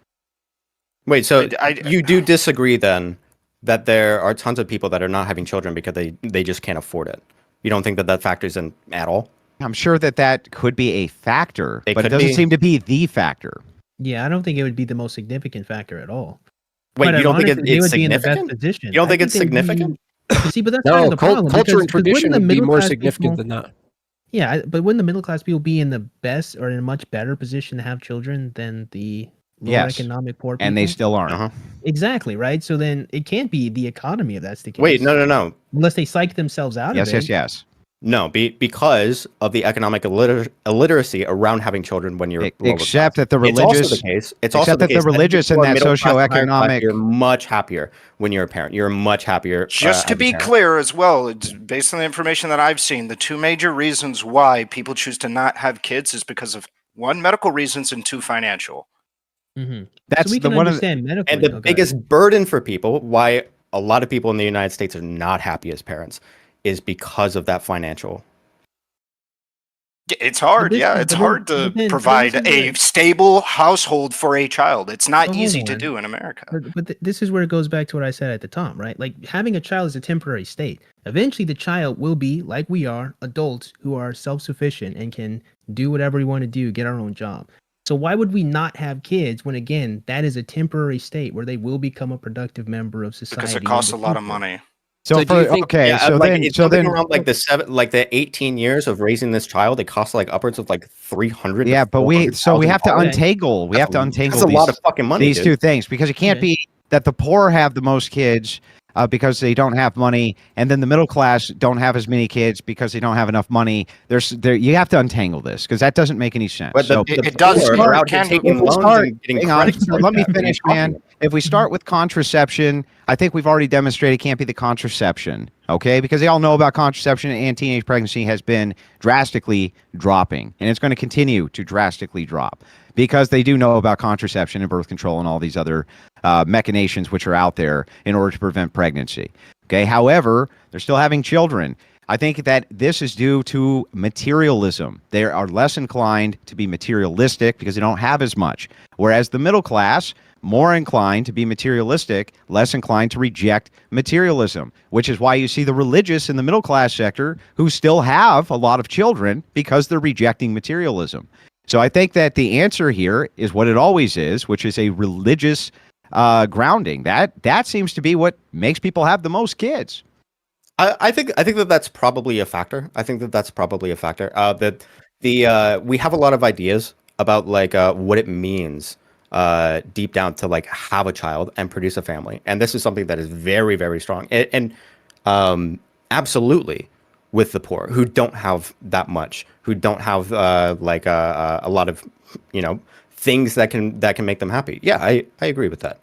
Wait, so you do disagree then that there are tons of people that are not having children because they just can't afford it? You don't think that factors in at all? I'm sure that could be a factor, but it could doesn't be. seem to be the factor. Yeah, I don't think it would be the most significant factor at all. Wait, But you don't think ironically, they it's would be in the best significant? position. You don't think I it's they would be- significant? See, but that's kind of No, the problem. culture and because wouldn't tradition the would be middle more class significant people- than that. Yeah, but wouldn't the middle class people be in the best or in a much better position to have children than the lower Yes. economic poor people? And they still aren't. Exactly, right? So then it can't be the economy if that's the case. Wait, no. Unless they psych themselves out of it. Yes. No, because of the economic illiteracy around having children when you're lower Except class. that the religious, It's also the case. It's also except the that case the religious and people that middle class and higher class, socioeconomic. you're much happier when you're a parent. You're much happier. Just to as a be parent. clear as well, it's based on the information that I've seen, the two major reasons why people choose to not have kids is because of 1, medical reasons, and 2, financial. Mm-hmm. That's so we the can one of the, understand medically. And the okay. biggest burden for people, why a lot of people in the United States are not happy as parents, is because of that financial. It's hard. this- Yeah, it's hard to but this provide is a where- stable household for a child. It's not But hold easy to on. do in America. But this is where it goes back to what I said at the top, right? Like having a child is a temporary state. Eventually, the child will be like we are, adults who are self-sufficient and can do whatever we want to do, get our own job. So why would we not have kids when, again, that is a temporary state where they will become a productive member of society? Because it in costs the a lot of future? money. so So do you for think- okay, Yeah, so like then it's so something then around like the 18 years of raising this child. It costs like upwards of like 300. yeah, but we have to $400,000. untangle. We have to untangle That's a lot these, of fucking money. these Dude. two things because it can't Okay. be that the poor have the most kids because they don't have money, and then the middle class don't have as many kids because they don't have enough money. You have to untangle this because that doesn't make any sense. But So It does poor start- are out here can- taking if we loans start- and getting hang on, credit card let me debt. What are you finish, talking man. about? If we start with contraception, I think we've already demonstrated it can't be the contraception, okay? Because they all know about contraception and teenage pregnancy has been drastically dropping, and it's going to continue to drastically drop because they do know about contraception and birth control and all these other machinations which are out there in order to prevent pregnancy. Okay. However, they're still having children. I think that this is due to materialism. They are less inclined to be materialistic because they don't have as much. Whereas the middle class, more inclined to be materialistic, less inclined to reject materialism, which is why you see the religious in the middle class sector who still have a lot of children because they're rejecting materialism. So I think that the answer here is what it always is, which is a religious grounding. That seems to be what makes people have the most kids. I think that that's probably a factor. I think that that's probably a factor. That we have a lot of ideas about like what it means deep down to like have a child and produce a family, and this is something that is very, very strong and absolutely with the poor who don't have that much, who don't have like a lot of things that can make them happy. Yeah, I agree with that.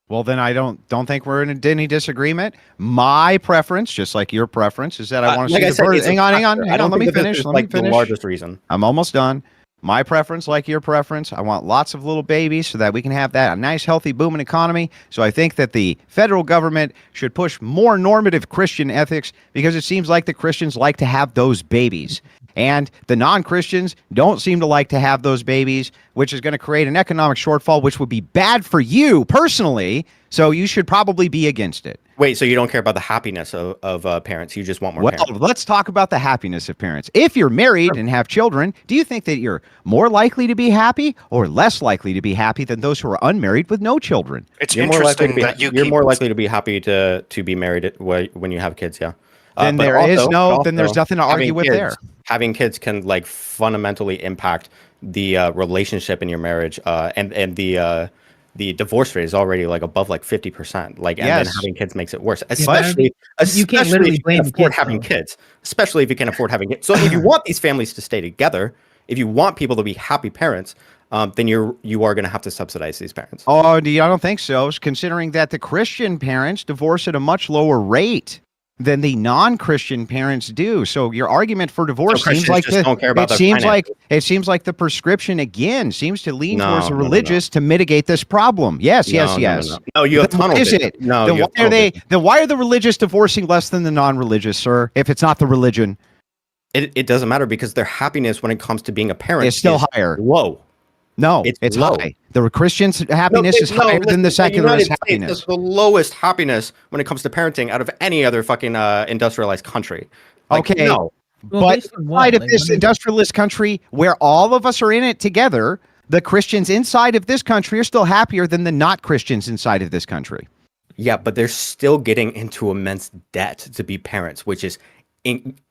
Well, then I don't think we're in any disagreement. My preference, just like your preference, is that I want to like see I the said, birth. it's a Hang on. factor. I don't Let me think that finish. this is, Let like, me finish. the largest reason. I'm almost done. My preference, like your preference, I want lots of little babies so that we can have that a nice, healthy, booming economy. So I think that the federal government should push more normative Christian ethics because it seems like the Christians like to have those babies. And the non-Christians don't seem to like to have those babies, which is going to create an economic shortfall, which would be bad for you personally. So you should probably be against it. Wait, so you don't care about the happiness of parents? You just want more Well, parents? let's talk about the happiness of parents. If you're married and have children, do you think that you're more likely to be happy or less likely to be happy than those who are unmarried with no children? It's You're more likely to interesting be, that you you're keep more likely to be happy to be married when you have kids. Yeah. Then But then there's nothing to argue having with kids, there. Having kids can like fundamentally impact the relationship in your marriage, and the divorce rate is already like above like 50%. Like, and then Yes. having kids makes it worse, but especially you can't literally if you blame can the afford kids, having though. kids, especially if you can afford having kids. So if you want these families to stay together, if you want people to be happy parents, then you are going to have to subsidize these parents. Oh, I don't think so, considering that the Christian parents divorce at a much lower rate than the non-Christian parents do. So your argument for divorce So seems Christians like just don't care about their it seems like the prescription again seems to lean No, towards the no, no, no. religious to mitigate this problem. Yes, yes. No, you have Then why tunnel is vision. it? No, then you have why are tunnel vision. then why are the religious divorcing less than the non-religious, sir? If it's not the religion, It doesn't matter because their happiness when it comes to being a parent it's still is higher. low. No, It's it's low. high. The Christians' happiness is higher than the listen, secularist United States happiness. has the lowest happiness when it comes to parenting out of any other fucking industrialized country. Like, Okay. no. Well, But based on what? inside of Like, this what is- industrialist country where all of us are in it together, the Christians inside of this country are still happier than the not Christians inside of this country. Yeah, but they're still getting into immense debt to be parents, which is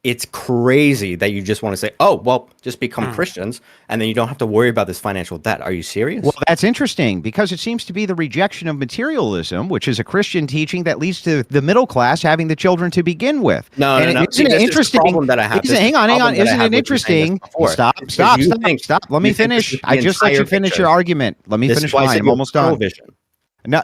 it's crazy that you just want to say, oh, well, just become Christians, and then you don't have to worry about this financial debt. Are you serious? Well, that's interesting because it seems to be the rejection of materialism, which is a Christian teaching that leads to the middle class having the children to begin with. No. And See, isn't it this is the interesting? problem that I have. This is Hang the on. problem that I Isn't have it with you saying interesting? this before. Stop. Because you think- Let me you think this finish. is the I just let you entire finish picture. your argument. Let me This finish is why I mine. said I'm you have almost tunnel done. vision.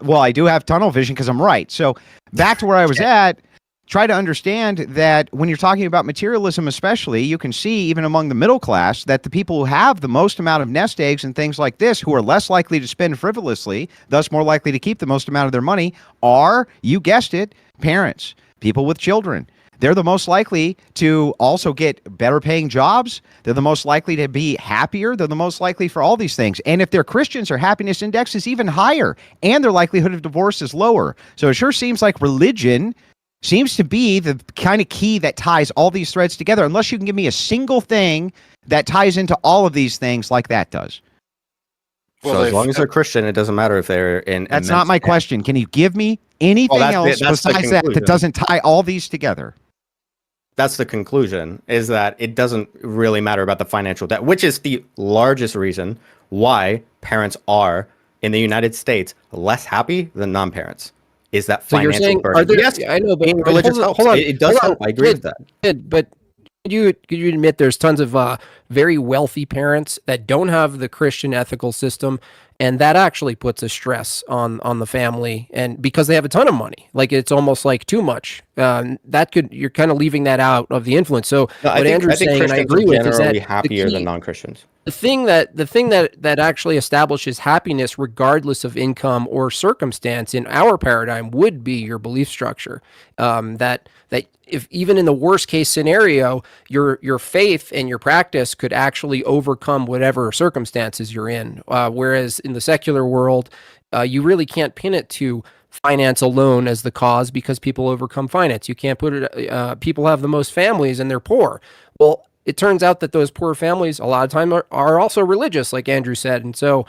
Well, I do have tunnel vision because I'm right. So back to where I was at. try to understand that when you're talking about materialism, especially, you can see even among the middle class that the people who have the most amount of nest eggs and things like this, who are less likely to spend frivolously, thus more likely to keep the most amount of their money, are, you guessed it, parents, people with children. They're the most likely to also get better paying jobs. They're the most likely to be happier. They're the most likely for all these things. And if they're Christians, their happiness index is even higher and their likelihood of divorce is lower. So it sure seems like religion seems to be the kind of key that ties all these threads together, unless you can give me a single thing that ties into all of these things like that does. Well, so as long as they're Christian, it doesn't matter if they're in. That's not my question. Can you give me anything else besides that doesn't tie all these together? That's the conclusion, is that it doesn't really matter about the financial debt, which is the largest reason why parents are, in the United States, less happy than non-parents. Is that financial burden? Yes, I know, but religious helps. Hold on, it does help. I agree with that. But could you admit there's tons of very wealthy parents that don't have the Christian ethical system, and that actually puts a stress on the family, and because they have a ton of money, like it's almost like too much. You're kind of leaving that out of the influence. So no, what Andrew's saying, and I agree with, is that happier than non-Christians. The thing that actually establishes happiness regardless of income or circumstance in our paradigm would be your belief structure. That if even in the worst case scenario, your faith and your practice could actually overcome whatever circumstances you're in. Whereas in the secular world, you really can't pin it to finance alone as the cause, because people overcome finance. You can't put it, people have the most families and they're poor. Well, it turns out that those poor families a lot of time are also religious, like Andrew said. And so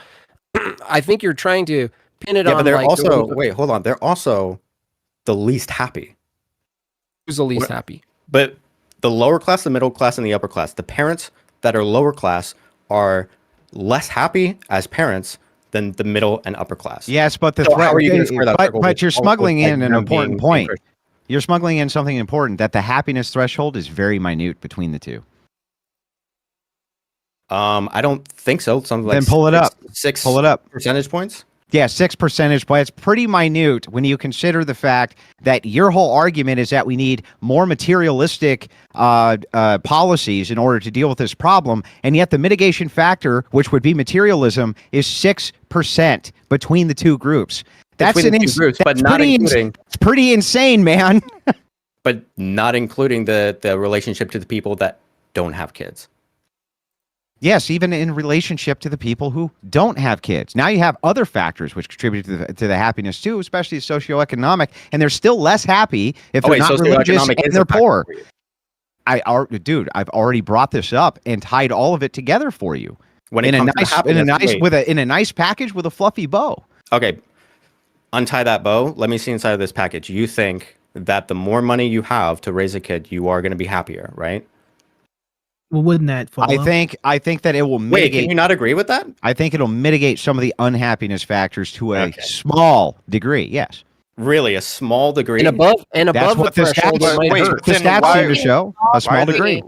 I think you're trying to pin it on. But they're also, wait, hold on. They're also the least happy. Who's the least happy? But the lower class, the middle class, and the upper class, the parents that are lower class are less happy as parents than the middle and upper class. Yes, but but you're smuggling in an important point. You're smuggling in something important, that the happiness threshold is very minute between the two. I don't think so. Something like then pull it up. Pull it up. Percentage points? Yeah, 6 percentage points. It's pretty minute when you consider the fact that your whole argument is that we need more materialistic policies in order to deal with this problem, and yet the mitigation factor, which would be materialism, is 6% between the two groups. That's it's pretty insane, man. But not including the relationship to the people that don't have kids. Yes, even in relationship to the people who don't have kids. Now you have other factors which contribute to the happiness too, especially socioeconomic, and they're still less happy if they're not religious and they're poor. Dude, I've already brought this up and tied all of it together for you in a nice package with a fluffy bow. Okay, untie that bow. Let me see inside of this package. You think that the more money you have to raise a kid, you are going to be happier, right? Well, wouldn't that follow? I think that it will mitigate. Wait, can you not agree with that? I think it'll mitigate some of the unhappiness factors to a small degree. Yes. Really, a small degree. And above That's what the stats seem to show. A small degree.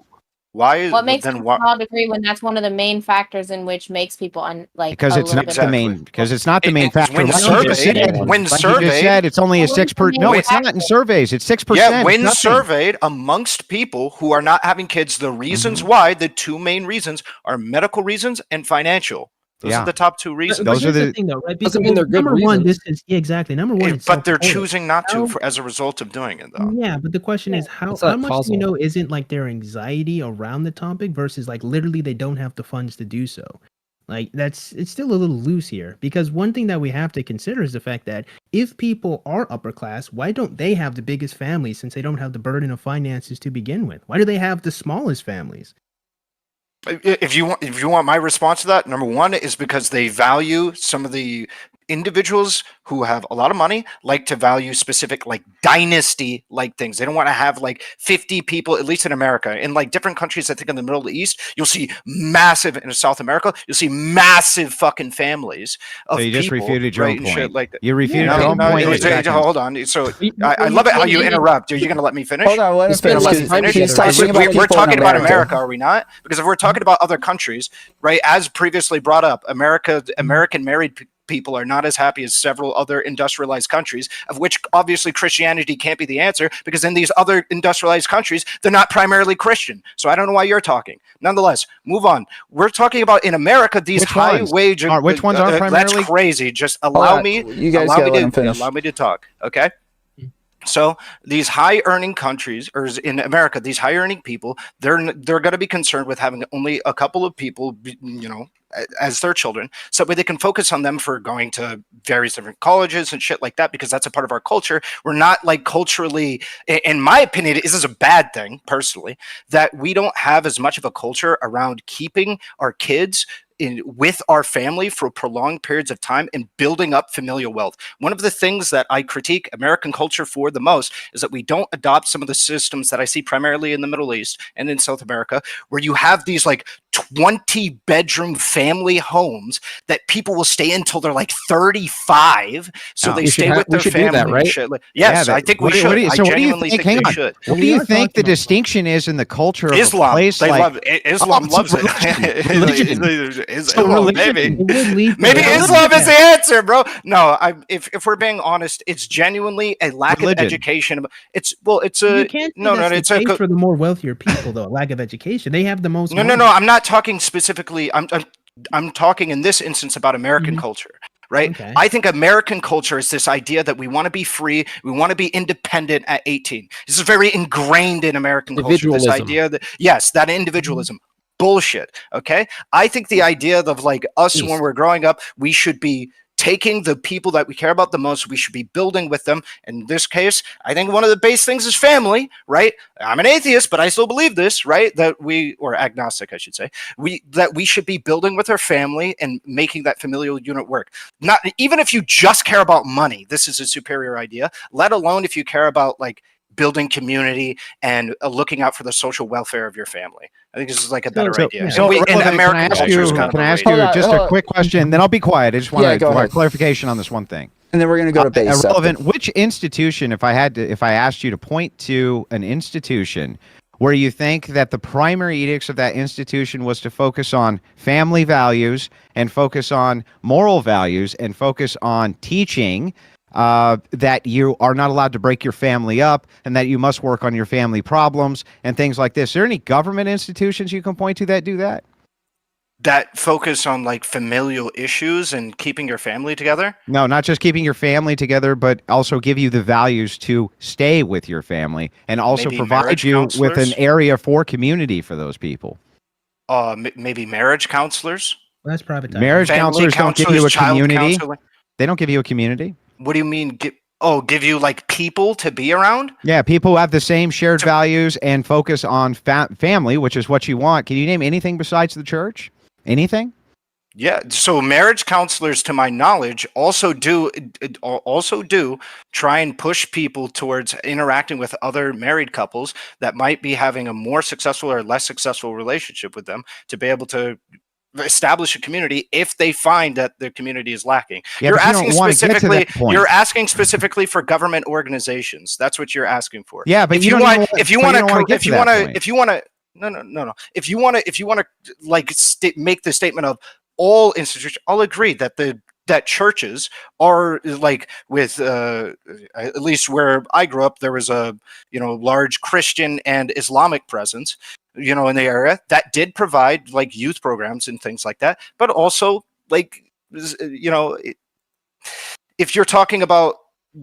What makes it a small degree when that's one of the main factors in which makes people because it's not the main factor. When surveyed, it's only a 6%. No, it's not in surveys. It's 6%. Yeah, when surveyed amongst people who are not having kids, the reasons why, the two main reasons are medical reasons and financial. Those are the top two reasons. Those are the thing, though, right? Because they're good number one, this is exactly number one. But they're choosing not to as a result of doing it, though. Yeah, but the question is how much do you know isn't like their anxiety around the topic versus like literally they don't have the funds to do so. Like it's still a little loose here, because one thing that we have to consider is the fact that if people are upper class, why don't they have the biggest families since they don't have the burden of finances to begin with? Why do they have the smallest families? If you want my response to that, number one is because they value some of the individuals who have a lot of money like to value specific like dynasty like things. They don't want to have like 50 people, at least in America. In like different countries, I think in the Middle East, you'll see massive, in South America, you'll see massive fucking families of people. So you just refuted your own point. Like that. You refuted your own point. Hold on. So I love it how you interrupt. Are you going to let me finish? Hold on, let us finish. We're talking about America, are we not? Because if we're talking about other countries, right, as previously brought up, American married people are not as happy as several other industrialized countries, of which obviously Christianity can't be the answer, because in these other industrialized countries, they're not primarily Christian. So I don't know why you're talking. Nonetheless, move on. We're talking about in America, these high wage. Which ones aren't primarily? That's crazy. Just allow me. You guys gotta let him finish. Allow me to talk. Okay. So these high earning countries, or in America, these high earning people, they're going to be concerned with having only a couple of people, as their children, so that they can focus on them for going to various different colleges and shit like that, because that's a part of our culture. We're not like culturally, in my opinion, this is a bad thing personally, that we don't have as much of a culture around keeping our kids with our family for prolonged periods of time and building up familial wealth. One of the things that I critique American culture for the most is that we don't adopt some of the systems that I see primarily in the Middle East and in South America, where you have these like 20-bedroom family homes that people will stay until they're like 35. So they stay with their family. That, right? Yes, I think we should. I genuinely think we should. What do you think the distinction is in the culture of Islam? a place They like love Islam loves it. religion? Maybe Islam is the answer, bro. No, if we're being honest, it's genuinely a lack of education. It's a You can't say no. that's It's the case for the more wealthier people, though. Lack of education. They have the most. No. I'm not talking specifically. I'm talking in this instance about American culture. Right. Okay. I think American culture is this idea that we want to be free. We want to be independent at 18. This is very ingrained in American culture. This idea that, yes, that individualism. Bullshit. Okay. I think the idea of like us when we're growing up, we should be taking the people that we care about the most. We should be building with them. In this case, I think one of the base things is family, right? I'm an atheist, but I still believe this, right? Or agnostic, I should say, that we should be building with our family and making that familial unit work. Not even if you just care about money, this is a superior idea, let alone if you care about like building community and looking out for the social welfare of your family. I think this is like a better idea. So, can I ask you just a quick question? Then I'll be quiet. I just want clarification on this one thing. And then we're going to go to base. Irrelevant. Which institution, if I asked you to point to an institution where you think that the primary edicts of that institution was to focus on family values and focus on moral values and focus on teaching that you are not allowed to break your family up and that you must work on your family problems and things like this. Are there any government institutions you can point to that do that? That focus on like familial issues and keeping your family together? No, not just keeping your family together, but also give you the values to stay with your family and also maybe provide you with an area for community for those people. Maybe marriage counselors? Well, that's private time. Marriage counselors don't give you a community. They don't give you a community. What do you mean? Give you like people to be around? Yeah, people who have the same shared values and focus on family, which is what you want. Can you name anything besides the church? Anything? Yeah, so marriage counselors, to my knowledge, also do try and push people towards interacting with other married couples that might be having a more successful or less successful relationship with them to be able to establish a community if they find that their community is lacking. Yeah, you're asking specifically for government organizations. That's what you're asking for. Yeah, but if you want to like make the statement of all institutions, I'll agree that churches are like with at least where I grew up, there was a large Christian and Islamic presence in the area that did provide like youth programs and things like that, but also like if you're talking about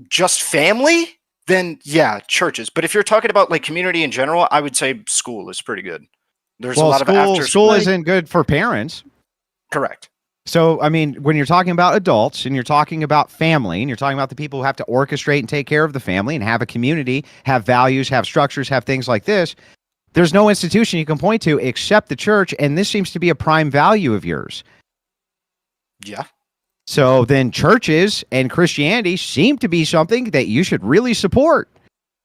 just family, then yeah, churches. But if you're talking about like community in general, I would say school is pretty good. There's a lot of after school isn't good for parents. Correct. So, I mean, when you're talking about adults and you're talking about family and you're talking about the people who have to orchestrate and take care of the family and have a community, have values, have structures, have things like this, there's no institution you can point to except the church, and this seems to be a prime value of yours. Yeah. So then churches and Christianity seem to be something that you should really support.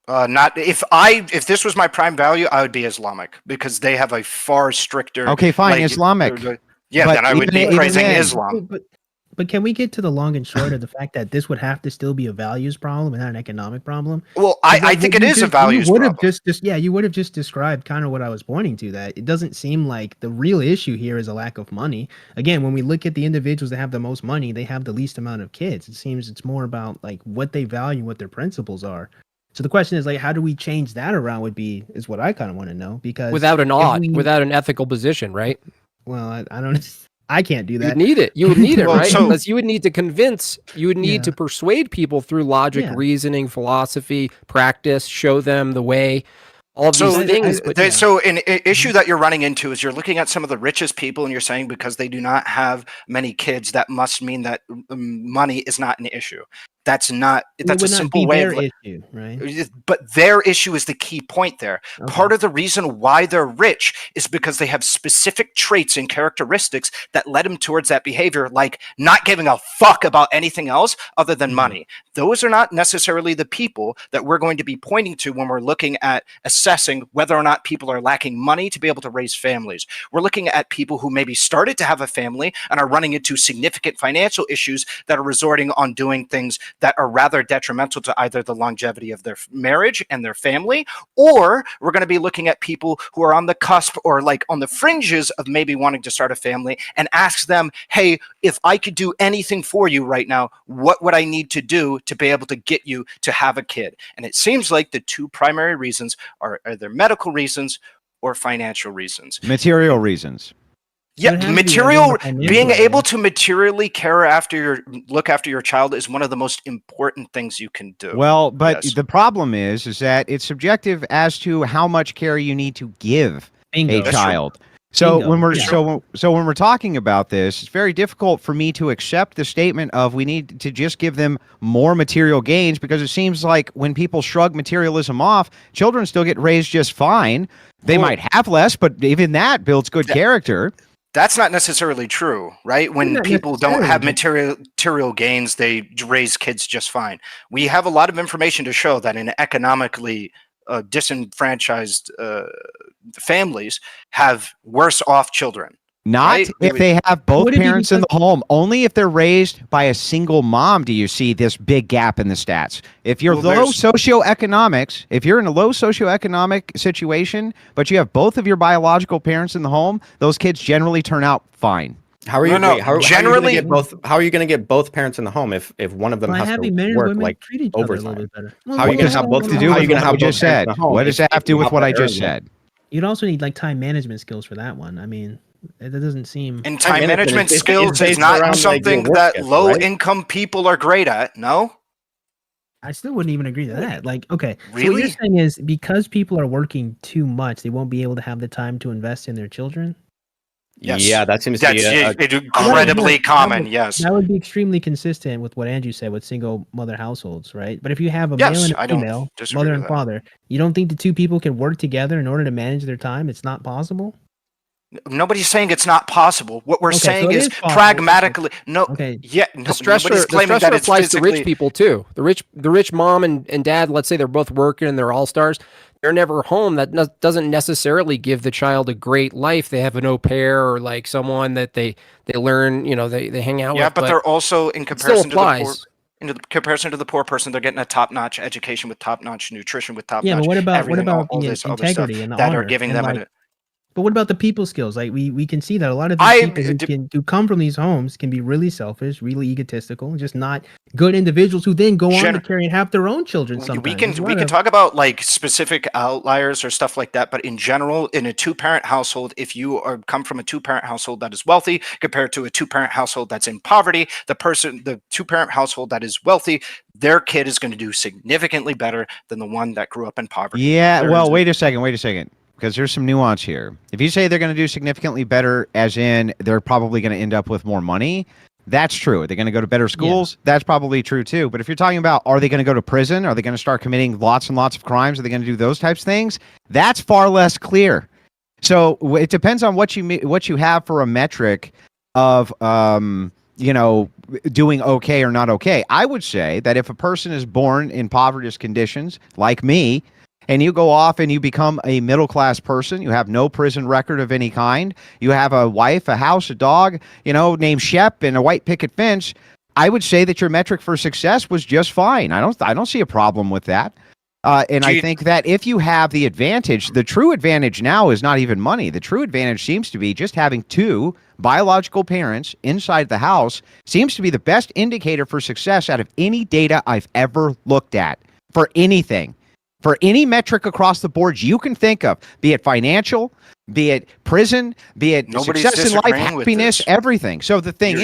Not if this was my prime value, I would be Islamic because they have a far stricter. Okay, fine, Islamic. Yeah, then I would be praising Islam. But can we get to the long and short of the fact that this would have to still be a values problem and not an economic problem? Well, I think it is a values you would have problem. you would have just described kind of what I was pointing to, that it doesn't seem like the real issue here is a lack of money. Again, when we look at the individuals that have the most money, they have the least amount of kids. It seems it's more about like what they value, what their principles are. So the question is like, how do we change that around is what I kind of want to know, because without an ethical position, right? Well, I don't I can't do that. You'd need it. You would need it, Well, right? so- Because you would need to convince, you would need to persuade people through logic, Yeah. reasoning, philosophy, practice, show them the way, all of So, these things. But so an issue that you're running into is you're looking at some of the richest people and you're saying because they do not have many kids, that must mean that money is not an issue. That's not. That's a simple way of. Issue, right? But their issue is the key point there. Okay. Part of the reason why they're rich is because they have specific traits and characteristics that led them towards that behavior, like not giving a fuck about anything else other than money. Those are not necessarily the people that we're going to be pointing to when we're looking at assessing whether or not people are lacking money to be able to raise families. We're looking at people who maybe started to have a family and are running into significant financial issues that are resorting on doing things that are rather detrimental to either the longevity of their marriage and their family, or we're going to be looking at people who are on the cusp or like on the fringes of maybe wanting to start a family and ask them, hey, if I could do anything for you right now, what would I need to do to be able to get you to have a kid? And it seems like the two primary reasons are either medical reasons or financial reasons. Material reasons. Yeah, It has to be material, other than being financial, able right? to materially look after your child is one of the most important things you can do. Well, but Yes. the problem is that it's subjective as to how much care you need to give Bingo. a That's true. child. So Bingo. when we're Yeah. so when we're talking about this, it's very difficult for me to accept the statement of we need to just give them more material gains, because it seems like when people shrug materialism off, children still get raised just fine. They Well- might have less, but even that builds good character. That's not necessarily true, right? When Not people don't have necessarily, material gains, they raise kids just fine. We have a lot of information to show that in economically disenfranchised families have worse off children. Not Right? if they have both Would it be parents in the because- home. Only if they're raised by a single mom do you see this big gap in the stats. If you're Well, low there's- socioeconomics, if you're in a low socioeconomic situation, but you have both of your biological parents in the home, those kids generally turn out fine. How are you? No, wait, how generally- are you gonna get both? How are you going to get both parents in the home if one of them By has to having men and work women like treat each other a overtime? little bit better. How are you going to Because have both? to How do are with you going to what have I both just parents said? in the home What does if- that have if to do you with what I that just area? said? You'd also need like time management skills for that one. I mean, that doesn't seem. And Time time management management is skills is based not around, like, your something work that schedule, low right? income people are great at. No? I still wouldn't even agree to that. Like, okay, so what Really? you're saying is because people are working too much, they won't be able to have the time to invest in their children. Yes. Yeah, that seems to That's be incredibly That common. would- Yes. That would be extremely consistent with what Andrew said with single mother households, right? But if you have a Yes, male and I a don't female, disagree mother with and that. father, you don't think the two people can work together in order to manage their time? It's not possible. Nobody's saying it's not possible. What we're Okay, saying so it is is possible. pragmatically. No. Okay. Yeah. No, the stressor, nobody's the claiming that stressor it's applies to rich physically. people too. The rich mom and dad, let's say they're both working and they're all stars. They're never home. That doesn't necessarily give the child a great life. They have an au pair or like someone that they learn, they hang out Yeah, with. but they're also in it still comparison to the poor. applies. In comparison to the poor person, they're getting a top-notch education with top-notch nutrition with top-notch. Yeah, but what about everything, all the this other stuff integrity and the that honor are giving and, them like, but what about the people skills? Like we can see that a lot of these I- people who come from these homes can be really selfish, really egotistical, just not good individuals who then go on Gen- to carry and have their own children. Sometimes we can There's a we lot can of- talk about like specific outliers or stuff like that, but in general, in a two-parent household, if you come from a two-parent household that is wealthy compared to a two-parent household that's in poverty, the two-parent household that is wealthy, their kid is going to do significantly better than the one that grew up in poverty. Yeah, There well, is- wait a second, because there's some nuance here. If you say they're going to do significantly better, as in they're probably going to end up with more money, that's true. Are they going to go to better schools? That's probably true too. But if you're talking about, are they going to go to prison? Are they going to start committing lots and lots of crimes? Are they going to do those types of things? That's far less clear. So it depends on what you have for a metric of doing okay or not okay. I would say that if a person is born in impoverished conditions, like me, and you go off and you become a middle-class person, you have no prison record of any kind, you have a wife, a house, a dog, named Shep and a white picket fence, I would say that your metric for success was just fine. I don't see a problem with that. And I think that if you have the advantage, the true advantage now is not even money. The true advantage seems to be just having two biological parents inside the house seems to be the best indicator for success out of any data I've ever looked at for anything. For any metric across the board you can think of, be it financial, be it prison, be it success in life, happiness, everything. So the thing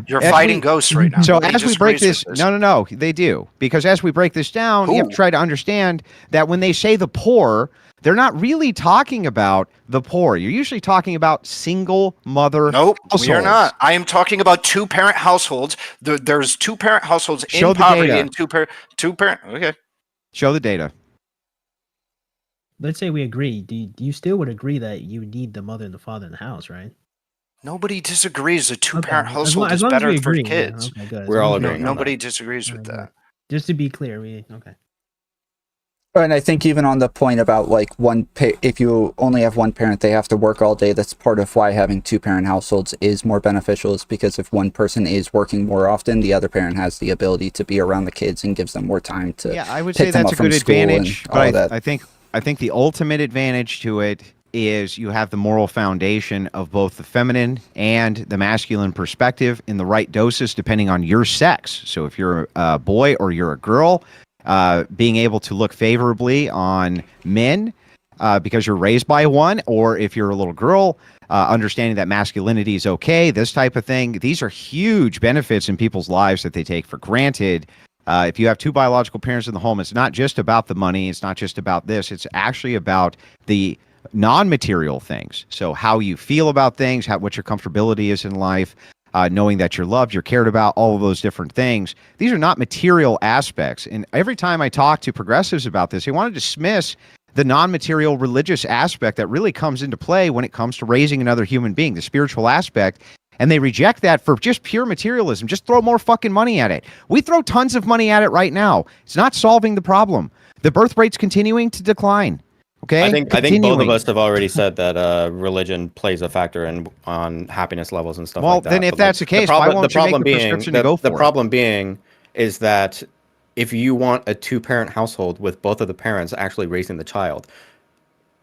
you're fighting ghosts right now. So as we break this, no, they do. Because as we break this down, you have to try to understand that when they say the poor, they're not really talking about the poor. You're usually talking about single mother households. We are not. I am talking about two-parent households. There's two-parent households in poverty and two-parent. Okay. Show the data. Let's say we agree. Do you still would agree that you need the mother and the father in the house, right? Nobody disagrees. A two-parent household is better for kids. Yeah, okay, We're all agreeing. Nobody disagrees with that. Just to be clear, okay. And I think even on the point about like if you only have one parent, they have to work all day. That's part of why having two-parent households is more beneficial, is because if one person is working more often, the other parent has the ability to be around the kids and gives them more time to. Yeah, I would say that's a good advantage. But I think the ultimate advantage to it is you have the moral foundation of both the feminine and the masculine perspective in the right doses depending on your sex. So if you're a boy or you're a girl, being able to look favorably on men because you're raised by one, or if you're a little girl, understanding that masculinity is okay, this type of thing. These are huge benefits in people's lives that they take for granted. If you have two biological parents in the home, it's not just about the money. It's not just about this. It's actually about the non-material things. So how you feel about things, what your comfortability is in life, knowing that you're loved, you're cared about, all of those different things. These are not material aspects. And every time I talk to progressives about this, they want to dismiss the non-material religious aspect that really comes into play when it comes to raising another human being, the spiritual aspect. And they reject that for just pure materialism. Just throw more fucking money at it. We throw tons of money at it right now. It's not solving the problem. The birth rate's continuing to decline. Okay. I think both of us have already said that religion plays a factor on happiness levels and stuff like that. Well, then if that's the case, why won't you make the prescription to go for it? The problem being is that if you want a two-parent household with both of the parents actually raising the child,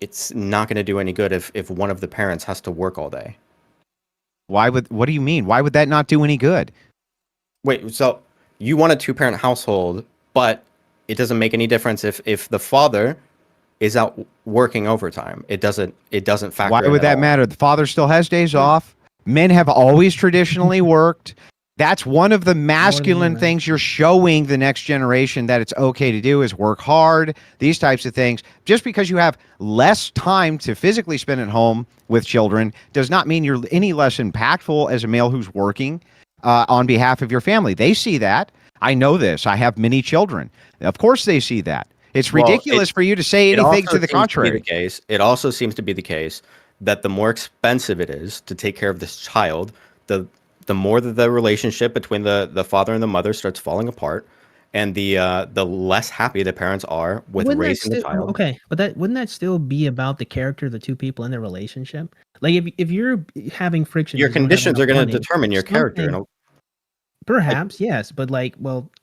it's not going to do any good if one of the parents has to work all day. What do you mean? Why would that not do any good? Wait, so you want a two-parent household, but it doesn't make any difference if the father is out working overtime. It doesn't factor. Why would that matter? The father still has days off. Men have always traditionally worked. That's one of the masculine things you're showing the next generation that it's okay to do, is work hard, these types of things. Just because you have less time to physically spend at home with children does not mean you're any less impactful as a male who's working on behalf of your family. They see that. I know this. I have many children. Of course they see that. It's ridiculous for you to say anything to the contrary. It also seems to be the case that the more expensive it is to take care of this child, the more that the relationship between the father and the mother starts falling apart, and the less happy the parents are with raising the child. Okay, but wouldn't that still be about the character of the two people in their relationship? Like if you're having friction, your conditions are going to determine your character. Perhaps, yes, but not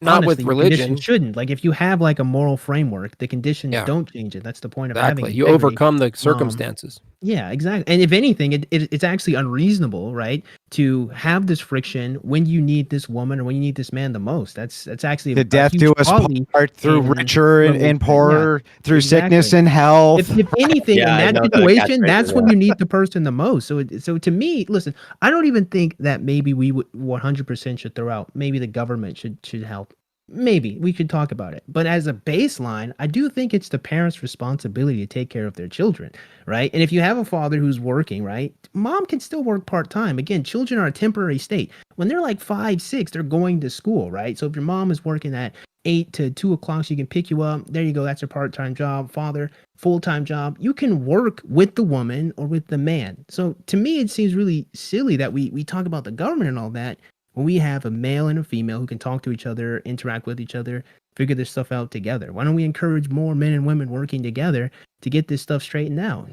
honestly, with religion. Conditions shouldn't. Like if you have like a moral framework, the conditions don't change it. That's the point of having you overcome the circumstances. Yeah, exactly. And if anything, it's actually unreasonable, right, to have this friction when you need this woman or when you need this man the most. That's actually the death do us part through richer and poorer, through sickness and health. If anything, in that situation, that's when you need the person the most. So to me, listen, I don't even think that maybe we would 100% should throw out. Maybe the government should help. Maybe we could talk about it. But as a baseline, I do think it's the parents' responsibility to take care of their children, right? And if you have a father who's working, right, mom can still work part-time. Again, children are a temporary state. When they're like 5, 6, they're going to school, right? So if your mom is working at 8 to 2 o'clock, she can pick you up. There you go. That's a part-time job. Father, full-time job. You can work with the woman or with the man. So to me, it seems really silly that we talk about the government and all that, when we have a male and a female who can talk to each other, interact with each other, figure this stuff out together? Why don't we encourage more men and women working together to get this stuff straightened out?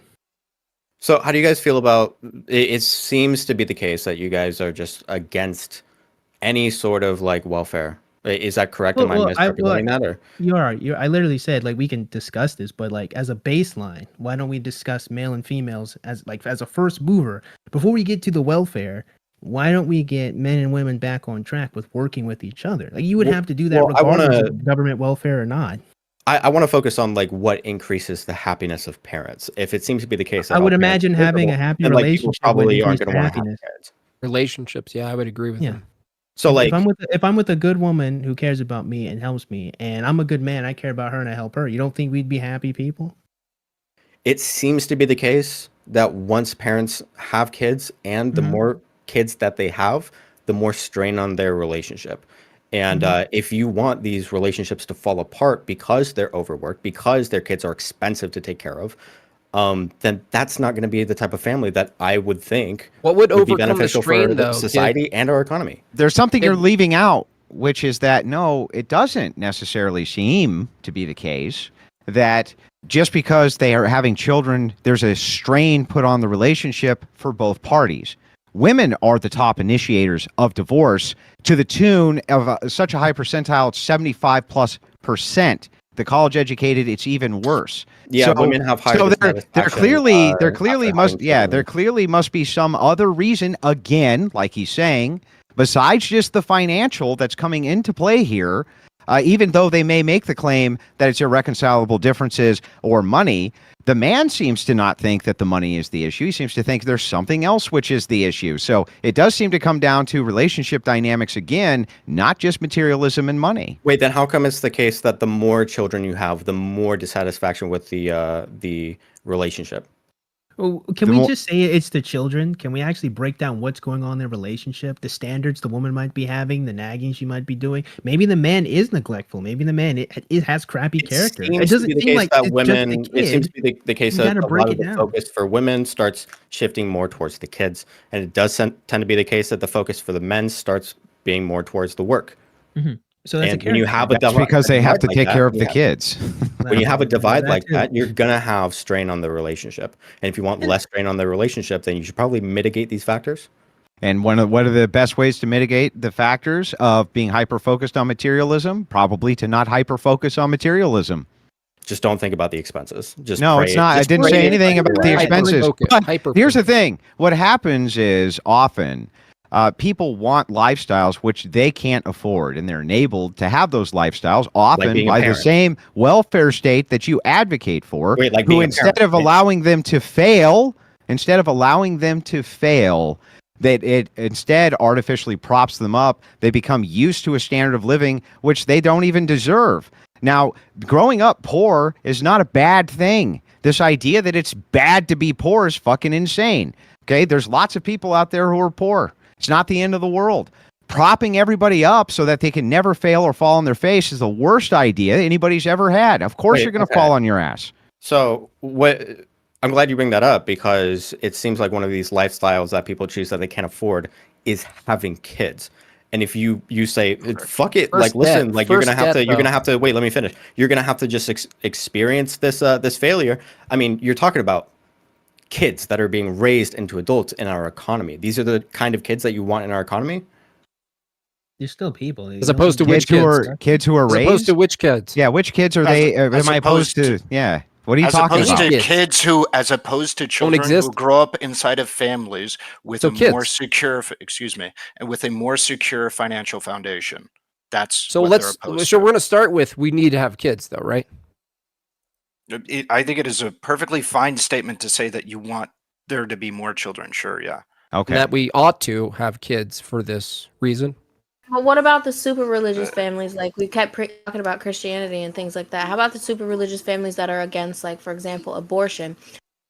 So how do you guys feel about it seems to be the case that you guys are just against any sort of like welfare. Is that correct? Am I misrepresenting that or? You are. I literally said like we can discuss this, but like as a baseline, why don't we discuss male and females as a first mover before we get to the welfare? Why don't we get men and women back on track with working with each other? Like you would have to do that regardless of government welfare or not. I want to focus on like what increases the happiness of parents. If it seems to be the case, that I would all parents imagine are having a miserable, happy then, like, people relationship probably would aren't increase going to want to have happiness. kids. Relationships, yeah, I would agree with Yeah. them. So like, if I'm with a good woman who cares about me and helps me, and I'm a good man, I care about her and I help her. You don't think we'd be happy people? it seems to be the case that once parents have kids, and the more kids that they have, the more strain on their relationship. And if you want these relationships to fall apart because they're overworked, because their kids are expensive to take care of, then that's not going to be the type of family that I would think What would be overcome the beneficial strain, for though? society and our economy. There's something you're leaving out, which is that no, it doesn't necessarily seem to be the case that just because they are having children, there's a strain put on the relationship for both parties. Women are the top initiators of divorce to the tune of such a high percentile, it's 75+%. The college educated, it's even worse. Yeah, so, women have higher so there dissatisfaction, there clearly must be some other reason, again, like he's saying, besides just the financial that's coming into play here. Even though they may make the claim that it's irreconcilable differences or money, the man seems to not think that the money is the issue. He seems to think there's something else which is the issue. So it does seem to come down to relationship dynamics again, not just materialism and money. Wait, then how come it's the case that the more children you have, the more dissatisfaction with the relationship? Oh, can we just say it's the children? Can we actually break down what's going on in their relationship, the standards the woman might be having, the nagging she might be doing? Maybe the man is neglectful. Maybe the man it has crappy character. It doesn't seem like it's women. just the kid. It seems to be the case that a lot of the focus for women starts shifting more towards the kids, and it does tend to be the case that the focus for the men starts being more towards the work. So that's and when you have that's because they have to take care of the kids. When you have a divide like that, you're gonna have strain on the relationship. And if you want less strain on the relationship, then you should probably mitigate these factors. And what are the best ways to mitigate the factors of being hyper-focused on materialism? Probably to not hyper-focus on materialism. Just don't think about the expenses. No, it's not. I didn't say anything about the expenses. But here's the thing. What happens is often people want lifestyles which they can't afford, and they're enabled to have those lifestyles often by the same welfare state that you advocate for, who instead of allowing them to fail, that it instead artificially props them up. They become used to a standard of living which they don't even deserve. Now, growing up poor is not a bad thing. This idea that it's bad to be poor is fucking insane. Okay, there's lots of people out there who are poor. It's not the end of the world. Propping everybody up so that they can never fail or fall on their face is the worst idea anybody's ever had. Of course you're going to fall on your ass. So I'm glad you bring that up, because it seems like one of these lifestyles that people choose that they can't afford is having kids. And if you say fuck it, like listen, like you're gonna have to wait. Let me finish. You're gonna have to just experience this failure. I mean, you're talking about kids that are being raised into adults in our economy. These are the kind of kids that you want in our economy. They're still people. As opposed to which kids? Kids who are raised? As opposed to which kids? Yeah, which kids are they? Am I opposed to? Yeah. What are you talking about? As opposed to kids who, as opposed to children who grow up inside of families with more secure, and with a more secure financial foundation. That's so. We're going to start with we need to have kids, though, right? I think it is a perfectly fine statement to say that you want there to be more children. Sure, yeah. Okay. And that we ought to have kids for this reason. Well, what about the super religious families? Like we kept talking about Christianity and things like that. How about the super religious families that are against, like, for example, abortion?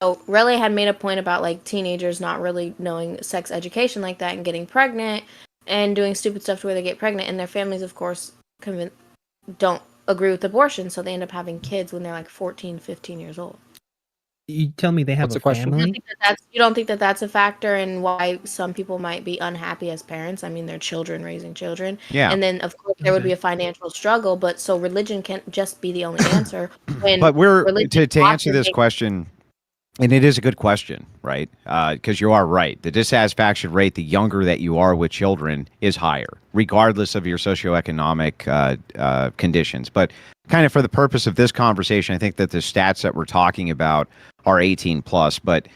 So Relay had made a point about like teenagers not really knowing sex education like that and getting pregnant and doing stupid stuff to where they get pregnant, and their families, of course, don't agree with abortion, so they end up having kids when they're like 14, 15 years old. You tell me they have What's a the question? family. You don't think that that's a factor in why some people might be unhappy as parents? I mean, they're children raising children. Yeah. And then, of course, there would Okay. be a financial struggle. But so religion can't just be the only answer. When But we're religion to answer often this makes question, and it is a good question, right? Because you are right. The dissatisfaction rate, the younger that you are with children, is higher, regardless of your socioeconomic conditions. But kind of for the purpose of this conversation, I think that the stats that we're talking about are 18 plus, but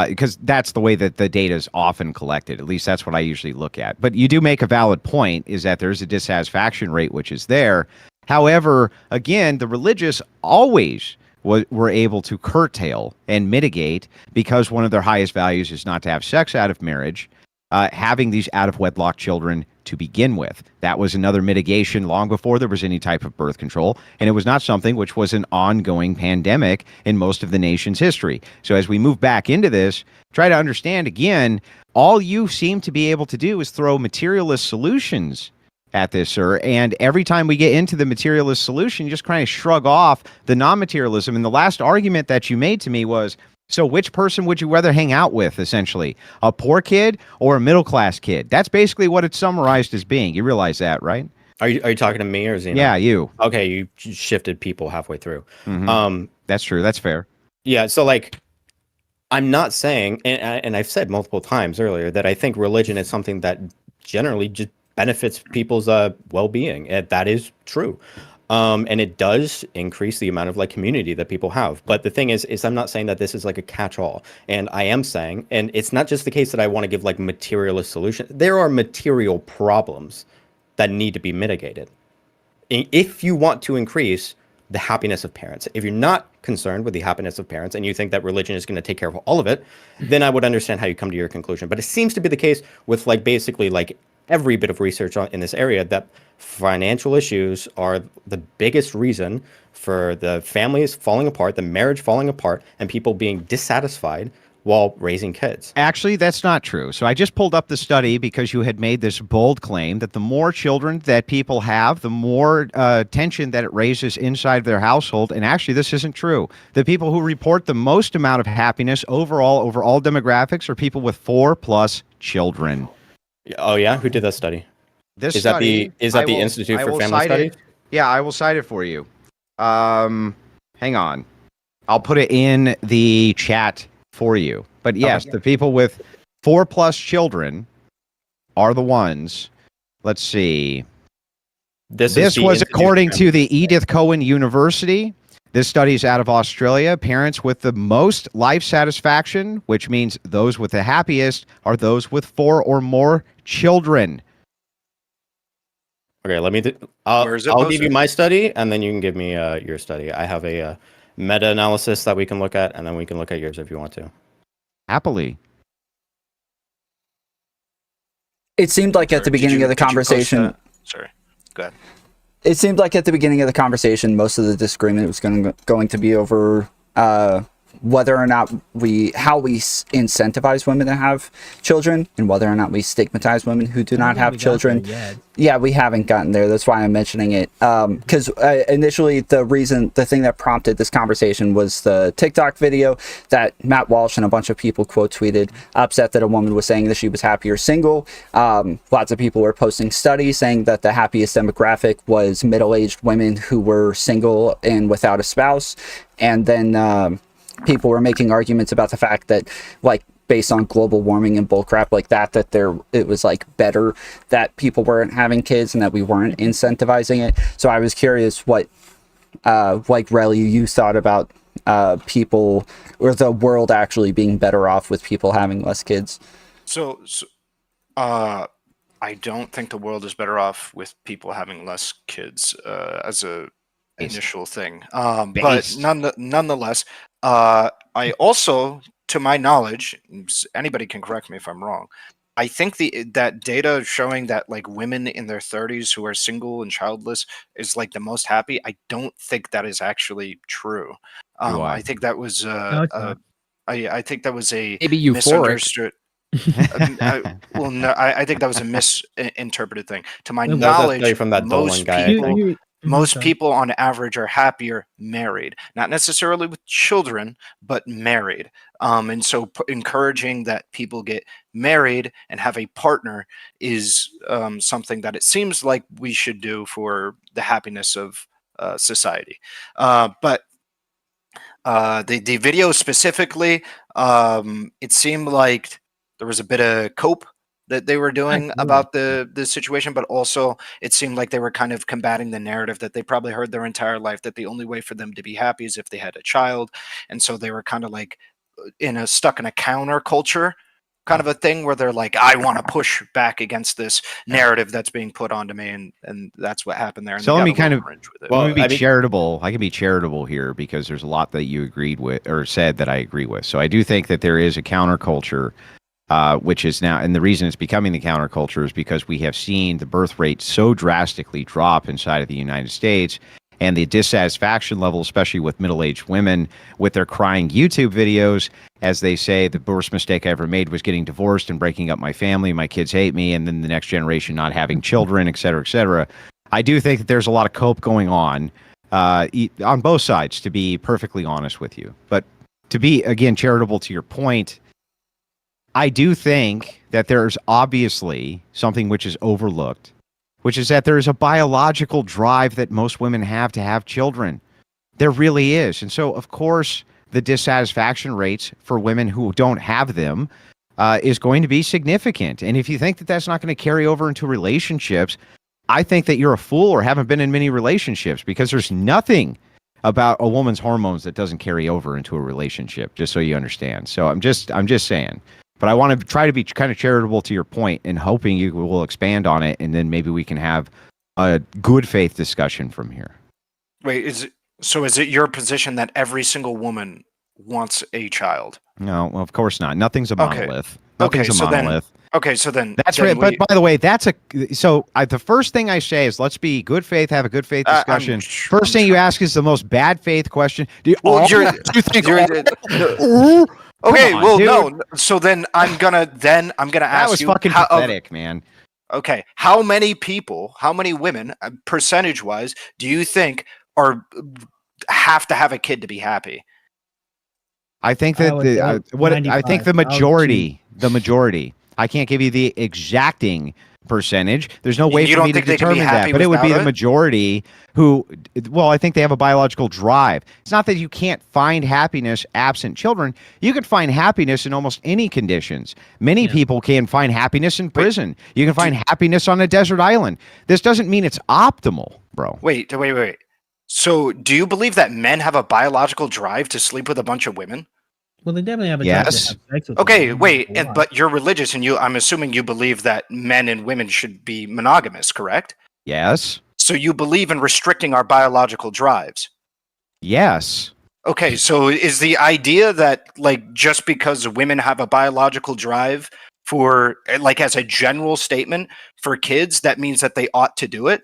because that's the way that the data is often collected. At least that's what I usually look at. But you do make a valid point, is that there's a dissatisfaction rate, which is there. However, again, the religious always were able to curtail and mitigate, because one of their highest values is not to have sex out of marriage, having these out of wedlock children to begin with. That was another mitigation long before there was any type of birth control, and it was not something which was an ongoing pandemic in most of the nation's history. So as we move back into this, try to understand again, all you seem to be able to do is throw materialist solutions at this, sir. And every time we get into the materialist solution, you just kind of shrug off the non-materialism. And the last argument that you made to me was, so which person would you rather hang out with, essentially? A poor kid or a middle-class kid? That's basically what it's summarized as being. You realize that, right? Are you talking to me or Zena? Yeah, you. Okay, you shifted people halfway through. Mhm. That's true. That's fair. Yeah, so like, I'm not saying, and I've said multiple times earlier, that I think religion is something that generally just benefits people's well-being. And that is true. And it does increase the amount of like community that people have. But the thing is I'm not saying that this is like a catch-all. And I am saying, and it's not just the case that I want to give like materialist solutions. There are material problems that need to be mitigated if you want to increase the happiness of parents. If you're not concerned with the happiness of parents and you think that religion is going to take care of all of it, then I would understand how you come to your conclusion. But it seems to be the case with like basically like every bit of research in this area that financial issues are the biggest reason for the families falling apart, the marriage falling apart, and people being dissatisfied while raising kids. Actually, that's not true. So I just pulled up the study because you had made this bold claim that the more children that people have, the more tension that it raises inside their household. And actually, this isn't true. The people who report the most amount of happiness overall over all demographics are people with 4+ children. Oh yeah, who did that study? This is study, that the Institute for Family Studies? Yeah, I will cite it for you. Hang on. I'll put it in the chat for you. But yes, the people with 4+ children are the ones. Let's see. This was according to the Edith Cowan University. This study is out of Australia. Parents with the most life satisfaction, which means those with the happiest, are those with 4 or more children. Okay, let me. I'll give you my study, and then you can give me your study. I have a meta-analysis that we can look at, and then we can look at yours if you want to. Happily. It seemed like at the beginning of the conversation. Sorry, go ahead. It seemed like at the beginning of the conversation, most of the disagreement was going to be over whether or not how we incentivize women to have children, and whether or not we stigmatize women who do not have children. Yeah, we haven't gotten there. That's why I'm mentioning it. Because initially, the thing that prompted this conversation was the TikTok video that Matt Walsh and a bunch of people quote tweeted, upset that a woman was saying that she was happier single. Lots of people were posting studies saying that the happiest demographic was middle-aged women who were single and without a spouse. And then people were making arguments about the fact that, like, based on global warming and bullcrap like that it was like better that people weren't having kids and that we weren't incentivizing it. So I was curious what, like Relly, you thought about people or the world actually being better off with people having less kids. So I don't think the world is better off with people having less kids as a initial thing. But nonetheless, I also, to my knowledge, anybody can correct me if I'm wrong, I think that data showing that like women in their 30s who are single and childless is like the most happy, I don't think that is actually true. I think that was I think that was a maybe euphoric. Misunderstood. I think that was a misinterpreted thing. To my knowledge, from that most guy, people. Most sorry. people on average are happier married, not necessarily with children, but married. And so encouraging that people get married and have a partner is something that it seems like we should do for the happiness of society. But the video specifically, it seemed like there was a bit of cope that they were doing about the situation, but also it seemed like they were kind of combating the narrative that they probably heard their entire life, that the only way for them to be happy is if they had a child. And so they were kind of like stuck in a counter culture kind of a thing where they're like, I want to push back against this narrative that's being put onto me, and that's what happened there. And So let me kind of Well, let me be I mean- charitable. I can be charitable here because there's a lot that you agreed with or said that I agree with. So I do think that there is a counterculture, which is now, and the reason it's becoming the counterculture is because we have seen the birth rate so drastically drop inside of the United States. And the dissatisfaction level, especially with middle-aged women, with their crying YouTube videos, as they say, the worst mistake I ever made was getting divorced and breaking up my family. My kids hate me, and then the next generation not having children, et cetera, et cetera. I do think that there's a lot of cope going on both sides, to be perfectly honest with you. But to be, again, charitable to your point, I do think that there's obviously something which is overlooked, which is that there is a biological drive that most women have to have children. There really is. And so, of course, the dissatisfaction rates for women who don't have them is going to be significant. And if you think that that's not going to carry over into relationships, I think that you're a fool or haven't been in many relationships, because there's nothing about a woman's hormones that doesn't carry over into a relationship, just so you understand. So I'm just saying. But I want to try to be kind of charitable to your point and hoping you will expand on it, and then maybe we can have a good faith discussion from here. Wait, is it your position that every single woman wants a child? No, well, of course not. Nothing's a Okay. monolith. Okay, Nothing's a monolith. So then That's then right. But by the way, the first thing I say is let's be good faith, have a good faith discussion. First thing you ask is the most bad faith question. Do you, Well, you think okay, on, well, dude. no. So then I'm gonna that ask was you fucking pathetic, man. Okay, how many people, how many women, percentage-wise, do you think have to have a kid to be happy? I think that I think the 95, majority. I can't give you the exacting percentage. There's no way You for don't me to think they can be determine that, happy but it would be without the it? majority who, well, I think they have a biological drive. It's not that you can't find happiness absent children. You can find happiness in almost any conditions. Many people can find happiness in prison. You can find happiness on a desert island. This doesn't mean it's optimal, bro. Wait. So do you believe that men have a biological drive to sleep with a bunch of women? Well, they definitely have a drive to Yes. have sex with Okay, them. wait, A lot. but you're religious, and I'm assuming you believe that men and women should be monogamous, correct? Yes. So you believe in restricting our biological drives. Yes. Okay, so is the idea that, like, just because women have a biological drive for, like, as a general statement for kids, that means that they ought to do it?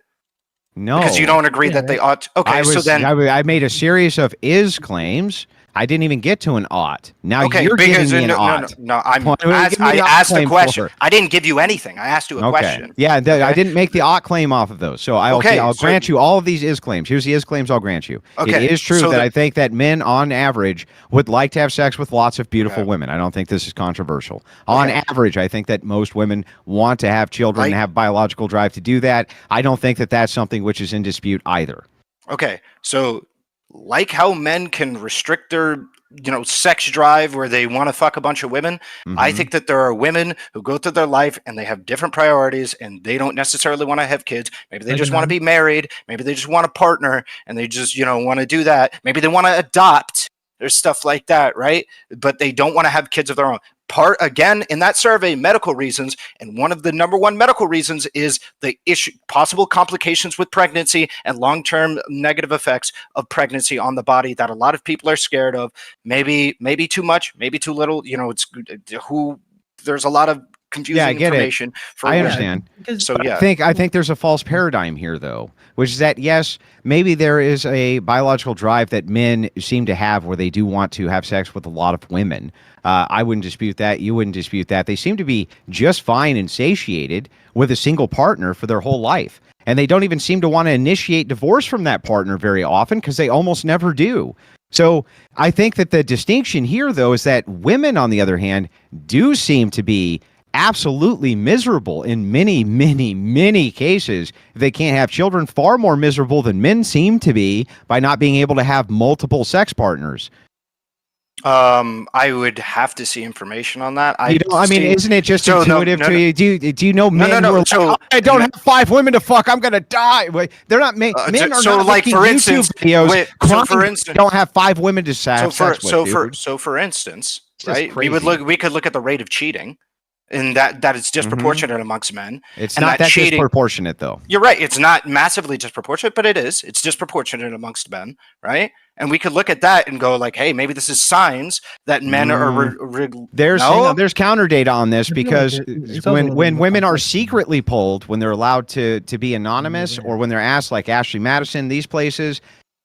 No. Because you don't agree Yeah, that they ought to. Okay, so then. I made a series of is claims. I didn't even get to an ought. Now Okay, you're because giving me an no, ought. I'm. Well, give me I the ought asked a claim question. for. I didn't give you anything. I asked you a question. Yeah, I Okay? didn't make the ought claim off of those. So I'll Okay, grant you all of these is claims. Here's the is claims I'll grant you. Okay, It is true so that I think that men on average would like to have sex with lots of beautiful Okay. women. I don't think this is controversial. On Okay. average, I think that most women want to have children and Like- have biological drive to do that. I don't think that that's something which is in dispute either. Okay, so like how men can restrict their, sex drive where they want to fuck a bunch of women, I Mhm. think that there are women who go through their life and they have different priorities and they don't necessarily want to have kids. Maybe they Like just a want to man. be married. Maybe they just want a partner and they just, want to do that. Maybe they want to adopt. There's stuff like that, right? But they don't want to have kids of their own. Part again in that survey, medical reasons, and one of the number one medical reasons is the issue, possible complications with pregnancy and long-term negative effects of pregnancy on the body that a lot of people are scared of. Maybe too much, maybe too little. There's a lot of confusing I get it. information for I women. understand. So But yeah, I think there's a false paradigm here, though, which is that yes, maybe there is a biological drive that men seem to have where they do want to have sex with a lot of women. I wouldn't dispute that. You wouldn't dispute that. They seem to be just fine and satiated with a single partner for their whole life. And they don't even seem to want to initiate divorce from that partner very often because they almost never do. So I think that the distinction here, though, is that women, on the other hand, do seem to be absolutely miserable in many, many, many cases. If they can't have children, far more miserable than men seem to be by not being able to have multiple sex partners. I would have to see information on that. Isn't it just intuitive to you? Do you know men who are So, like, I don't have 5 women to fuck, I'm gonna die? Wait, they're not men are so not like making for YouTube instance, videos crying for they instance, don't have 5 women to have sex with. for instance, just right? crazy. We could look at the rate of cheating, and that is disproportionate amongst men. It's and not that cheating, disproportionate, though. You're right. It's not massively disproportionate, but it is. It's disproportionate amongst men, right? And we could look at that and go like, hey, maybe this is signs that men are. There's counter data on this I feel like because it's also a little when more women are complex than that. secretly polled, when they're allowed to be anonymous, or when they're asked, like Ashley Madison, these places,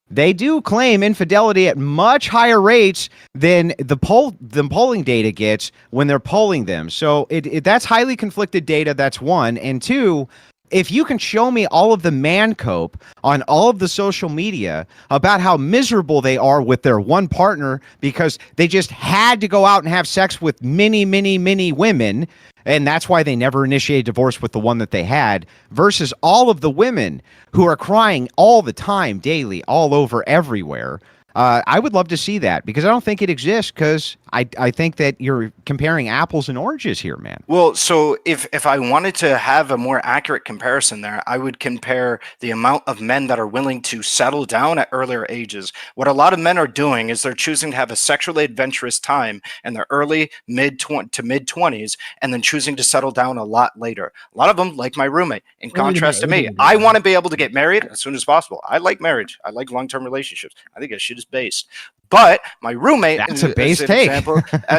they do claim infidelity at much higher rates than the polling data gets when they're polling them. So that's highly conflicted data. That's one. And two, if you can show me all of the man cope on all of the social media about how miserable they are with their one partner because they just had to go out and have sex with many, many, many women, and that's why they never initiated divorce with the one that they had, versus all of the women who are crying all the time, daily, all over, everywhere. I would love to see that because I don't think it exists because I think that you're comparing apples and oranges here, man. Well, so if I wanted to have a more accurate comparison there, I would compare the amount of men that are willing to settle down at earlier ages. What a lot of men are doing is they're choosing to have a sexually adventurous time in their early to mid 20s and then choosing to settle down a lot later. A lot of them, like my roommate, in contrast to me, I want to be able to get married as soon as possible. I like marriage. I like long-term relationships. I think that shit is based. But my roommate, That's a base take.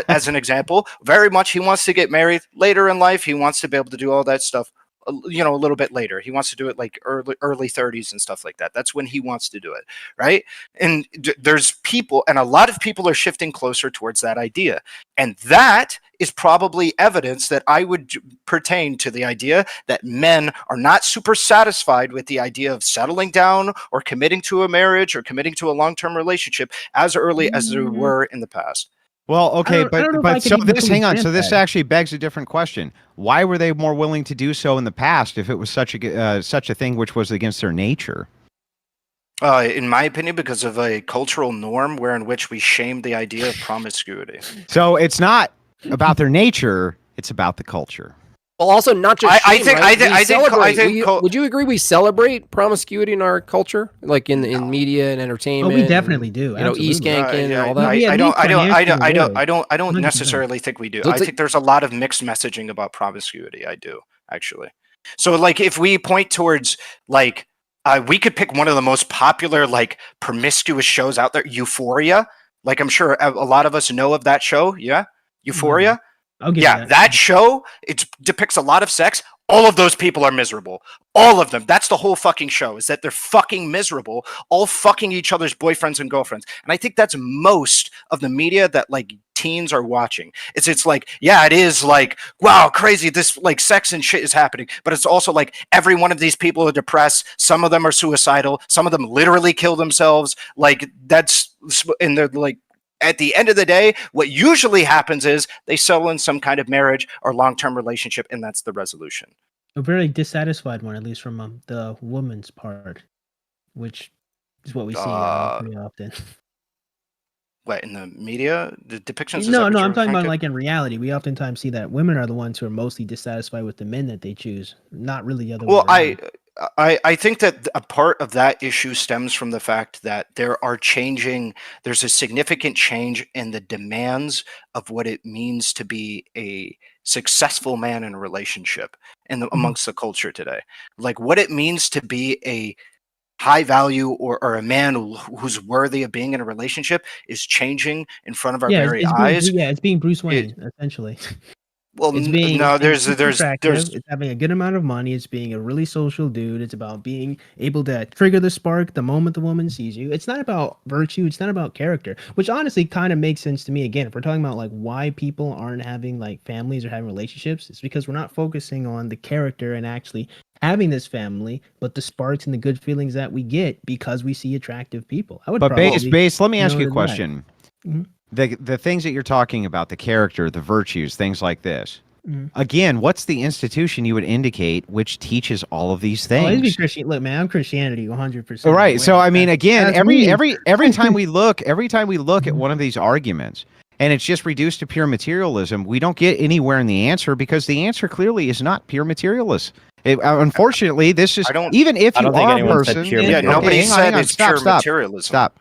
as an example, very much he wants to get married later in life. He wants to be able to do all that stuff, a little bit later. He wants to do it like early 30s and stuff like that. That's when he wants to do it, right? And there's people, and a lot of people are shifting closer towards that idea. And that is probably evidence that I would pertain to the idea that men are not super satisfied with the idea of settling down or committing to a marriage or committing to a long-term relationship as early as they were in the past. Well, okay, I don't know if I but can so even this, fully hang on. grant So this that. actually begs a different question. Why were they more willing to do so in the past if it was such a thing which was against their nature? In my opinion, because of a cultural norm in which we shame the idea of promiscuity. So it's not about their nature; it's about the culture. Well, also not just I shame, think- right? I think Would you agree we celebrate promiscuity in our culture, like in media and entertainment? Oh, we definitely do. You know, e-skanking and all that. I don't 100%. necessarily think we do. So I it's think there's a lot of mixed messaging about promiscuity. I do, actually. So like if we point towards like we could pick one of the most popular like promiscuous shows out there, Euphoria. Like I'm sure a lot of us know of that show. Yeah, Euphoria. I'll give Yeah, you that show, it depicts a lot of sex. All of those people are miserable. All of them. That's the whole fucking show, is that they're fucking miserable, all fucking each other's boyfriends and girlfriends. And I think that's most of the media that like teens are watching. It's like, yeah, it is like, wow, crazy, this like sex and shit is happening. But it's also like every one of these people are depressed. Some of them are suicidal. Some of them literally kill themselves. Like and they're like, at the end of the day, what usually happens is they settle in some kind of marriage or long-term relationship, and that's the resolution. a very dissatisfied one, at least from the woman's part, which is what we see pretty often. What, in the media, the depictions? No, I'm talking about like in reality. We oftentimes see that women are the ones who are mostly dissatisfied with the men that they choose, not really the other way around. I think that a part of that issue stems from the fact that there's a significant change in the demands of what it means to be a successful man in a relationship amongst the culture today. Like what it means to be a high value or a man who's worthy of being in a relationship is changing in front of our very eyes. It's being Bruce Wayne, essentially. Well, It's being no, it's attractive. It's having a good amount of money. It's being a really social dude. It's about being able to trigger the spark the moment the woman sees you. It's not about virtue. It's not about character, which honestly kind of makes sense to me. Again, if we're talking about like why people aren't having like families or having relationships, it's because we're not focusing on the character and actually having this family, but the sparks and the good feelings that we get because we see attractive people. I would But probably base, let me ask you a note that. question. Mhm. The things that you're talking about, the character, the virtues, things like this. Mhm. Again, what's the institution you would indicate which teaches all of these Oh, it'd be things? Christian. Look, man, I'm Christianity 100%. All right. So I mean, again, That's every me. every time we look at one of these arguments, and it's just reduced to pure materialism, we don't get anywhere in the answer because the answer clearly is not pure materialist. Unfortunately, this is I don't- even if I you don't think are a anyone said person. pure Yeah, materialism. nobody hang on, said hang on, it's stop, pure stop, materialism. Stop.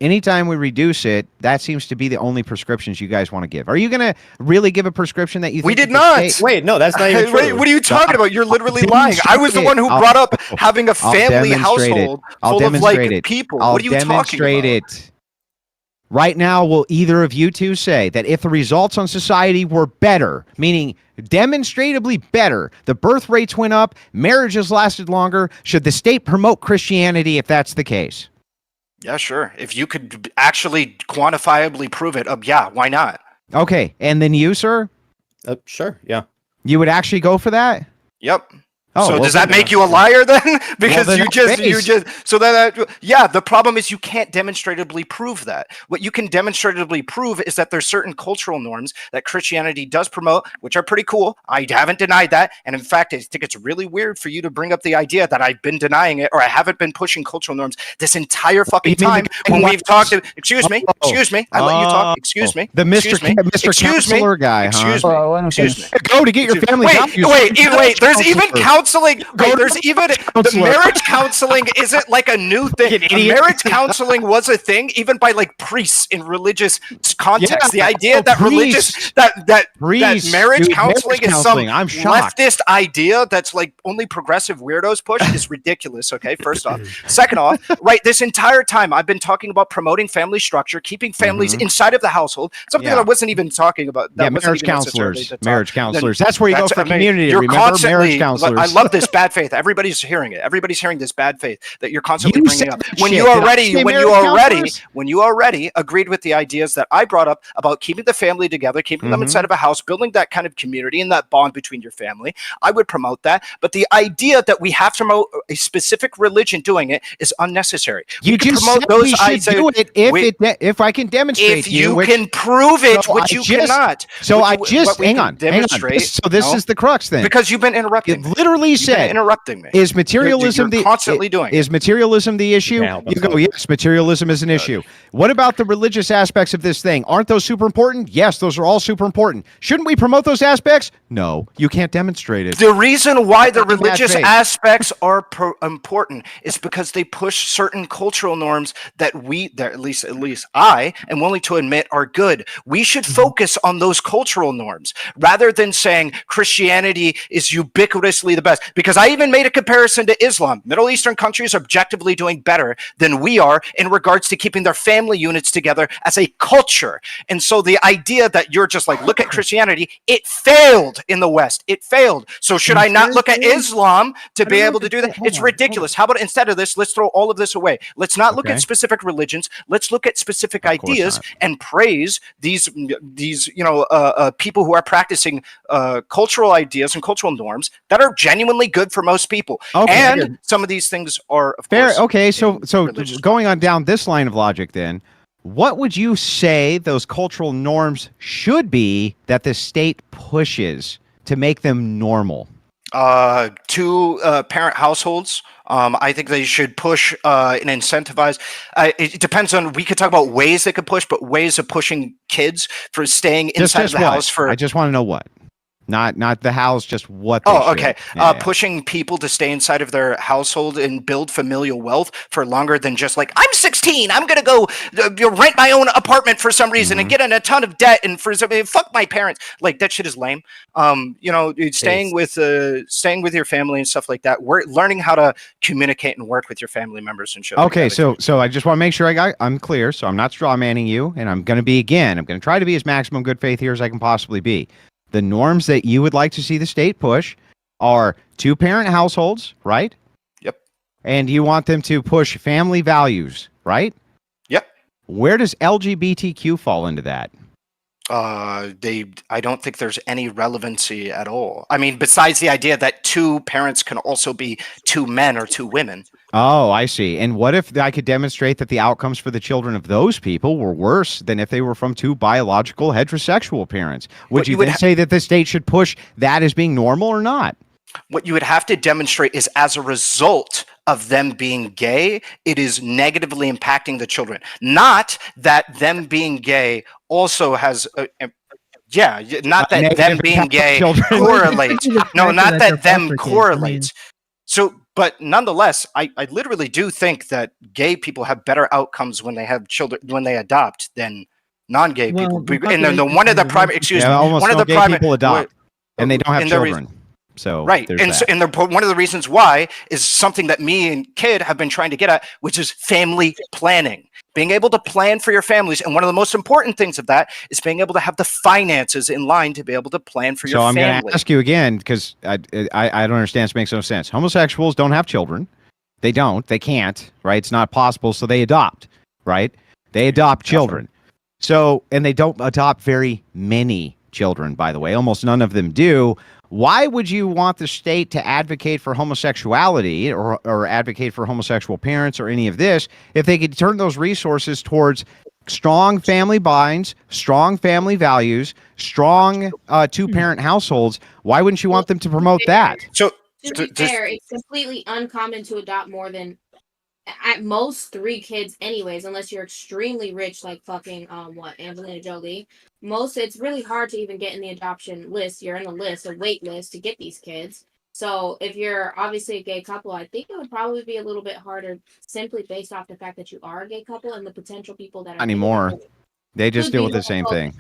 Anytime we reduce it, that seems to be the only prescriptions you guys want to give. Are you going to really give a prescription that you think We did that the not. state- Wait, no, that's not even true. Wait, what are you talking about? You're literally I'll lying. I was the demonstrate one who it. brought up having a I'll family demonstrate it. household I'll full of demonstrate like it. people. I'll What are you talking demonstrate about? it. Right now, will either of you two say that if the results on society were better, meaning demonstrably better, the birth rates went up, marriages lasted longer, should the state promote Christianity if that's the case? Yeah, sure. If you could actually quantifiably prove it, yeah, why not? Okay, and then you, sir? Sure, yeah. You would actually go for that? Yep. Oh, so well, does that then- make you a liar then? Because then you that's just based. so that yeah, the problem is you can't demonstratively prove that. What you can demonstratively prove is that there's certain cultural norms that Christianity does promote, which are pretty cool. I haven't denied that, and in fact, I think it's really weird for you to bring up the idea that I've been denying it or I haven't been pushing cultural norms this entire fucking You mean time the- when we've talked. Excuse me, I let you talk. Excuse me, The Mr. Excuse me. Mr. Excuse me. Counselor guy, Excuse huh? me. Well, let him Excuse finish. me. Go to get your family values. Wait. There's even counseling. Wait, there's even the counselor. marriage counseling isn't like a new thing. Fucking idiot. Marriage counseling was a thing even by like priests in religious context. Yeah, The idea oh, that religious priests. that Priests, marriage dude, counseling marriage is counseling, some I'm shocked. leftist idea that's like only progressive weirdos push is ridiculous. Okay, first off. Second off, right, this entire time I've been talking about promoting family structure, keeping families inside of the household. Something that I wasn't even talking about. That Yeah, wasn't marriage even necessarily counselors. the top. Marriage counselors. That's where you go That's- for I mean, community. you're Remember, marriage constantly- counselors. I love this bad faith. Everybody's hearing it. Everybody's hearing this bad faith that you're constantly You bringing said up. that When shit. you Did I already, say when you marriage already, counselors? when you already agreed with the ideas that I brought up about keeping the family together, keeping them inside of a house, building that kind of community and that bond between your family, I would promote that. But the idea that we have to promote a specific religion doing it is unnecessary. You We can just promote said those we should ideas do it if we- if I can demonstrate if to you, you which, can prove it, So which I you just- cannot. so Which I what just we hang can on. demonstrate. So this No? is the crux then. Because you've been interrupting It me. literally You've been said, interrupting me. is materialism You're the constantly doing is materialism the issue? Can't help You go, himself. yes, materialism is an issue. What about the religious aspects of this thing? Aren't those super important? Yes, those are all super important. Shouldn't we promote those aspects? No, you can't demonstrate it. The reason why the That's in bad religious faith. aspects are important is because they push certain cultural norms that at least I am willing to admit are good. We should focus on those cultural norms rather than saying Christianity is ubiquitously the best. Because I even made a comparison to Islam. Middle Eastern countries are objectively doing better than we are in regards to keeping their family units together as a culture. And so the idea that you're just like, look at Christianity, it failed in the West. It failed. So should I not look at Islam to be able to do that? It's ridiculous. How about instead of this, let's throw all of this away. Let's not look Okay. at specific religions. Let's look at specific Of course ideas not. and praise these people who are practicing cultural ideas and cultural norms that are genuinely good for most people. Okay. And some of these things are, of Fair. course, Okay, so in religious going on down this line of logic, then, what would you say those cultural norms should be that the state pushes to make them normal? Two parent households. I think they should push and incentivize. It depends on. We could talk about ways they could push, but ways of pushing kids for staying inside of the what? house for. I just want to know what. Not the house, just what. They Oh, should. okay. Yeah, yeah. Pushing people to stay inside of their household and build familial wealth for longer than just like, I'm 16, I'm going to go rent my own apartment for some reason and get in a ton of debt and fuck my parents. Like, that shit is lame. Staying with your family and stuff like that. We're learning how to communicate and work with your family members and shit. like Okay, that. so I just want to make sure I'm clear. So I'm not straw manning you, and I'm going to try to be as maximum good faith here as I can possibly be. the norms that you would like to see the state push are 2-parent households, right? Yep. And you want them to push family values, right? Yep. Where does LGBTQ fall into that? I don't think there's any relevancy at all. I mean, besides the idea that 2 parents can also be 2 men or 2 women. Oh, I see. And what if I could demonstrate that the outcomes for the children of those people were worse than if they were from 2 biological heterosexual parents? Would you then say that the state should push that as being normal or not? What you would have to demonstrate is, as a result of them being gay, it is negatively impacting the children. Not that them being gay also has not that them being gay correlates. No, not that them correlates. So, but nonetheless, I literally do think that gay people have better outcomes when they have children, when they adopt, than non-gay people. And then one of the primary, one of the primary people adopt, and they don't have children. So right, and one of the reasons why is something that me and Kid have been trying to get at, which is family planning. Being able to plan for your families, and one of the most important things of that is being able to have the finances in line to be able to plan for your family. So I'm going to ask you again, because I don't understand. This makes no sense. Homosexuals don't have children. They don't. They can't. Right? It's not possible. So they adopt. Right? They adopt children. So, and they don't adopt very many children, by the way. Almost none of them do. Why would you want the state to advocate for homosexuality or advocate for homosexual parents or any of this if they could turn those resources towards strong family binds, strong family values, strong 2-parent households? Why wouldn't you want them to promote that? So, to be fair, it's completely uncommon to adopt more than at most 3 kids anyways, unless you're extremely rich like fucking Angelina Jolie. It's really hard to even get in the adoption list. You're in a wait list to get these kids. So if you're obviously a gay couple, I think it would probably be a little bit harder simply based off the fact that you are a gay couple and the potential people that are anymore. They just deal with the same thing.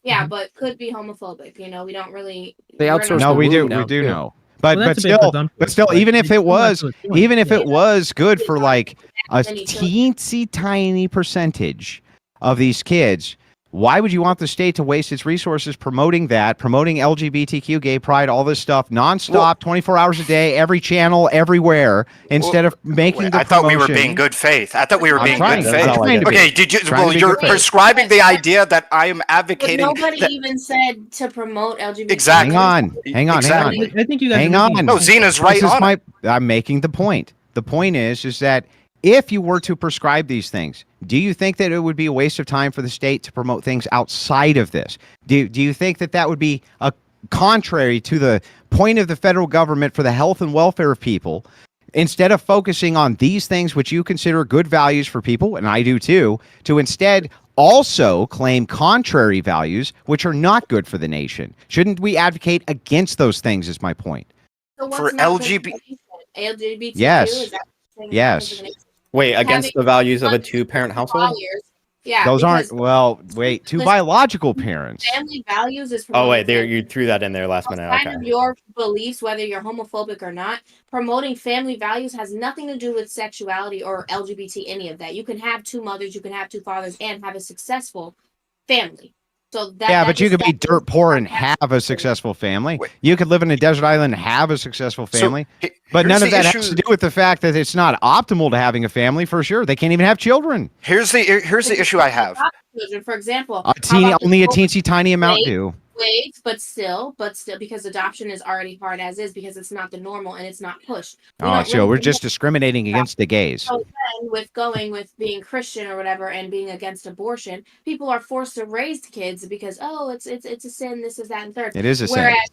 Yeah, but could be homophobic. We don't really. They outsource. No, we do know. But still, even if it was good for like a teensy tiny percentage of these kids, why would you want the state to waste its resources promoting LGBTQ, gay pride, all this stuff nonstop, 24 hours a day, every channel, everywhere, instead of making the I thought we were being good faith. Okay, you're prescribing the idea that I am advocating. But nobody even said to promote LGBT. Exactly. Hang on. I think you guys hang on. No, Zena's right on it. I'm making the point. The point is that if you were to prescribe these things, do you think that it would be a waste of time for the state to promote things outside of this? Do you think that would be contrary to the point of the federal government for the health and welfare of people, instead of focusing on these things which you consider good values for people, and I do too, to instead also claim contrary values which are not good for the nation? Shouldn't we advocate against those things, is my point. So for LGBT? Yes. Yes. Wait, against the values of a 2-parent household? Yeah. Those aren't, two biological parents. Family values is. Oh wait, you threw that in there last minute. Okay. Of your beliefs, whether you're homophobic or not, promoting family values has nothing to do with sexuality or LGBT, any of that. You can have 2 mothers, you can have 2 fathers, and have a successful family. So but you could be dirt poor and have a successful family. You could live in a desert island and have a successful family. But none of that has to do with the fact that it's not optimal to having a family, for sure. They can't even have children. Here's the issue I have. Children, for example, only a teensy tiny amount do. But still, because adoption is already hard as is, because it's not the normal and it's not pushed. So we're just discriminating against the gays. So then, with being Christian or whatever and being against abortion, people are forced to raise kids because it's a sin. This is that and third. It is a sin. Whereas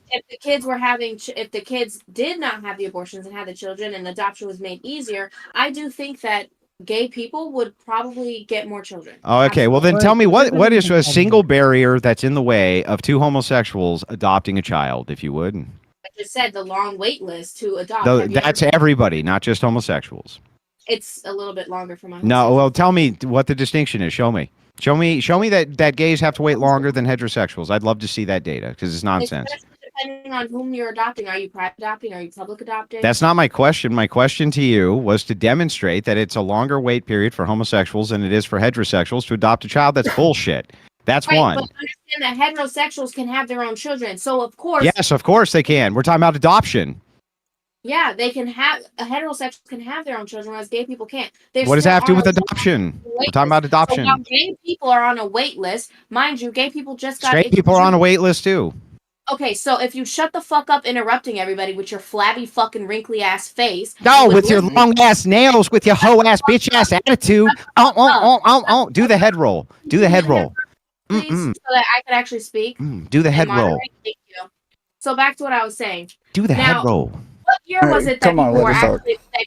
if the kids did not have the abortions and had the children and adoption was made easier, I do think that gay people would probably get more children. Oh, okay. Well, then tell me what is a single barrier that's in the way of 2 homosexuals adopting a child, if you would? I just said the long wait list to adopt. That's everybody, not just homosexuals. It's a little bit longer for my. No, well, tell me what the distinction is. Show me that gays have to wait longer than heterosexuals. I'd love to see that data because it's nonsense. Depending on whom you're adopting. Are you private adopting? Are you public adopting? That's not my question. My question to you was to demonstrate that it's a longer wait period for homosexuals than it is for heterosexuals to adopt a child. That's bullshit. That's Right, one. but understand that heterosexuals can have their own children. So of course, Yes, of course they can. We're talking about adoption. yeah, they can have heterosexuals can have their own children, whereas gay people can't. They're What does that have to do still with on a adoption? We're wait talking about list. So adoption. while gay people are on a wait list, mind you, gay people just got Straight people are on a wait list too. Okay, so if you shut the fuck up interrupting everybody with your flabby fucking wrinkly ass face. No, you would with your listen. long ass nails, with your hoe ass bitch ass attitude. Oh. Do the head roll. Do the head roll. Please, so that I could actually speak. Do the and head roll. moderate. Thank you. So back to what I was saying. Do the head Now, roll. What year was it that Come on, people were let us talk. actually that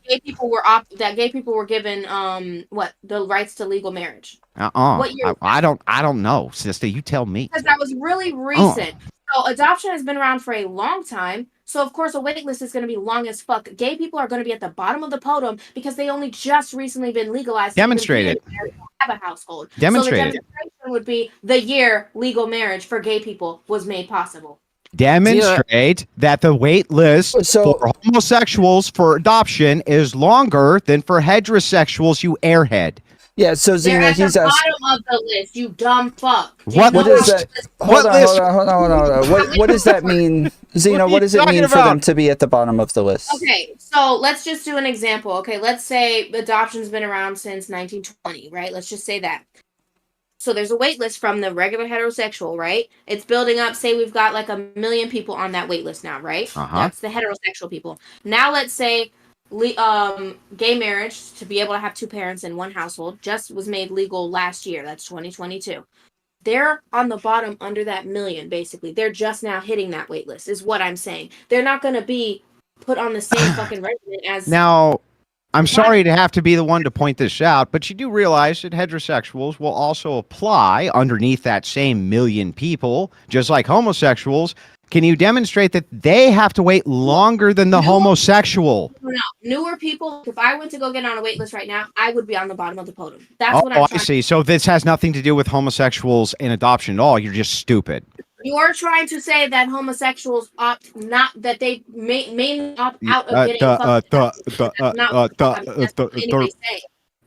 gay people were given the rights to legal marriage? What year? I don't know, sister. You tell me. Because that was really recent. So adoption has been around for a long time. So of course a wait list is going to be long as fuck. Gay people are going to be at the bottom of the podium because they only just recently been legalized. Demonstrate it. Have a household. Demonstrate so the it. demonstration would be the year legal marriage for gay people was made possible. Demonstrate that the wait list for homosexuals for adoption is longer than for heterosexuals, you airhead. Yeah, so They're Xena, at the he's asking. bottom of the list, you dumb fuck. What is that? Hold list? on. What does that mean, Xena? What does it mean for them to be at the bottom of the list? Okay, so let's just do an example. Okay, let's say adoption's been around since 1920, right? Let's just say that. So there's a wait list from the regular heterosexual, right? It's building up. Say we've got like 1 million people on that wait list now, right? That's the heterosexual people. Now let's say gay marriage, to be able to have two parents in one household, just was made legal last year. That's 2022. They're on the bottom under that million, basically. They're just now hitting that wait list, is what I'm saying. They're not going to be put on the same fucking regimen as... Now, I'm sorry to have to be the one to point this out, but you do realize that heterosexuals will also apply underneath that same million people, just like homosexuals. Can you demonstrate that they have to wait longer than the homosexual? No, newer people, if I went to go get on a wait list right now, I would be on the bottom of the podium. That's what I'm I trying see. So this has nothing to do with homosexuals and adoption at all. You're just stupid. You're trying to say that homosexuals opt not, that they mainly opt out of getting fucked.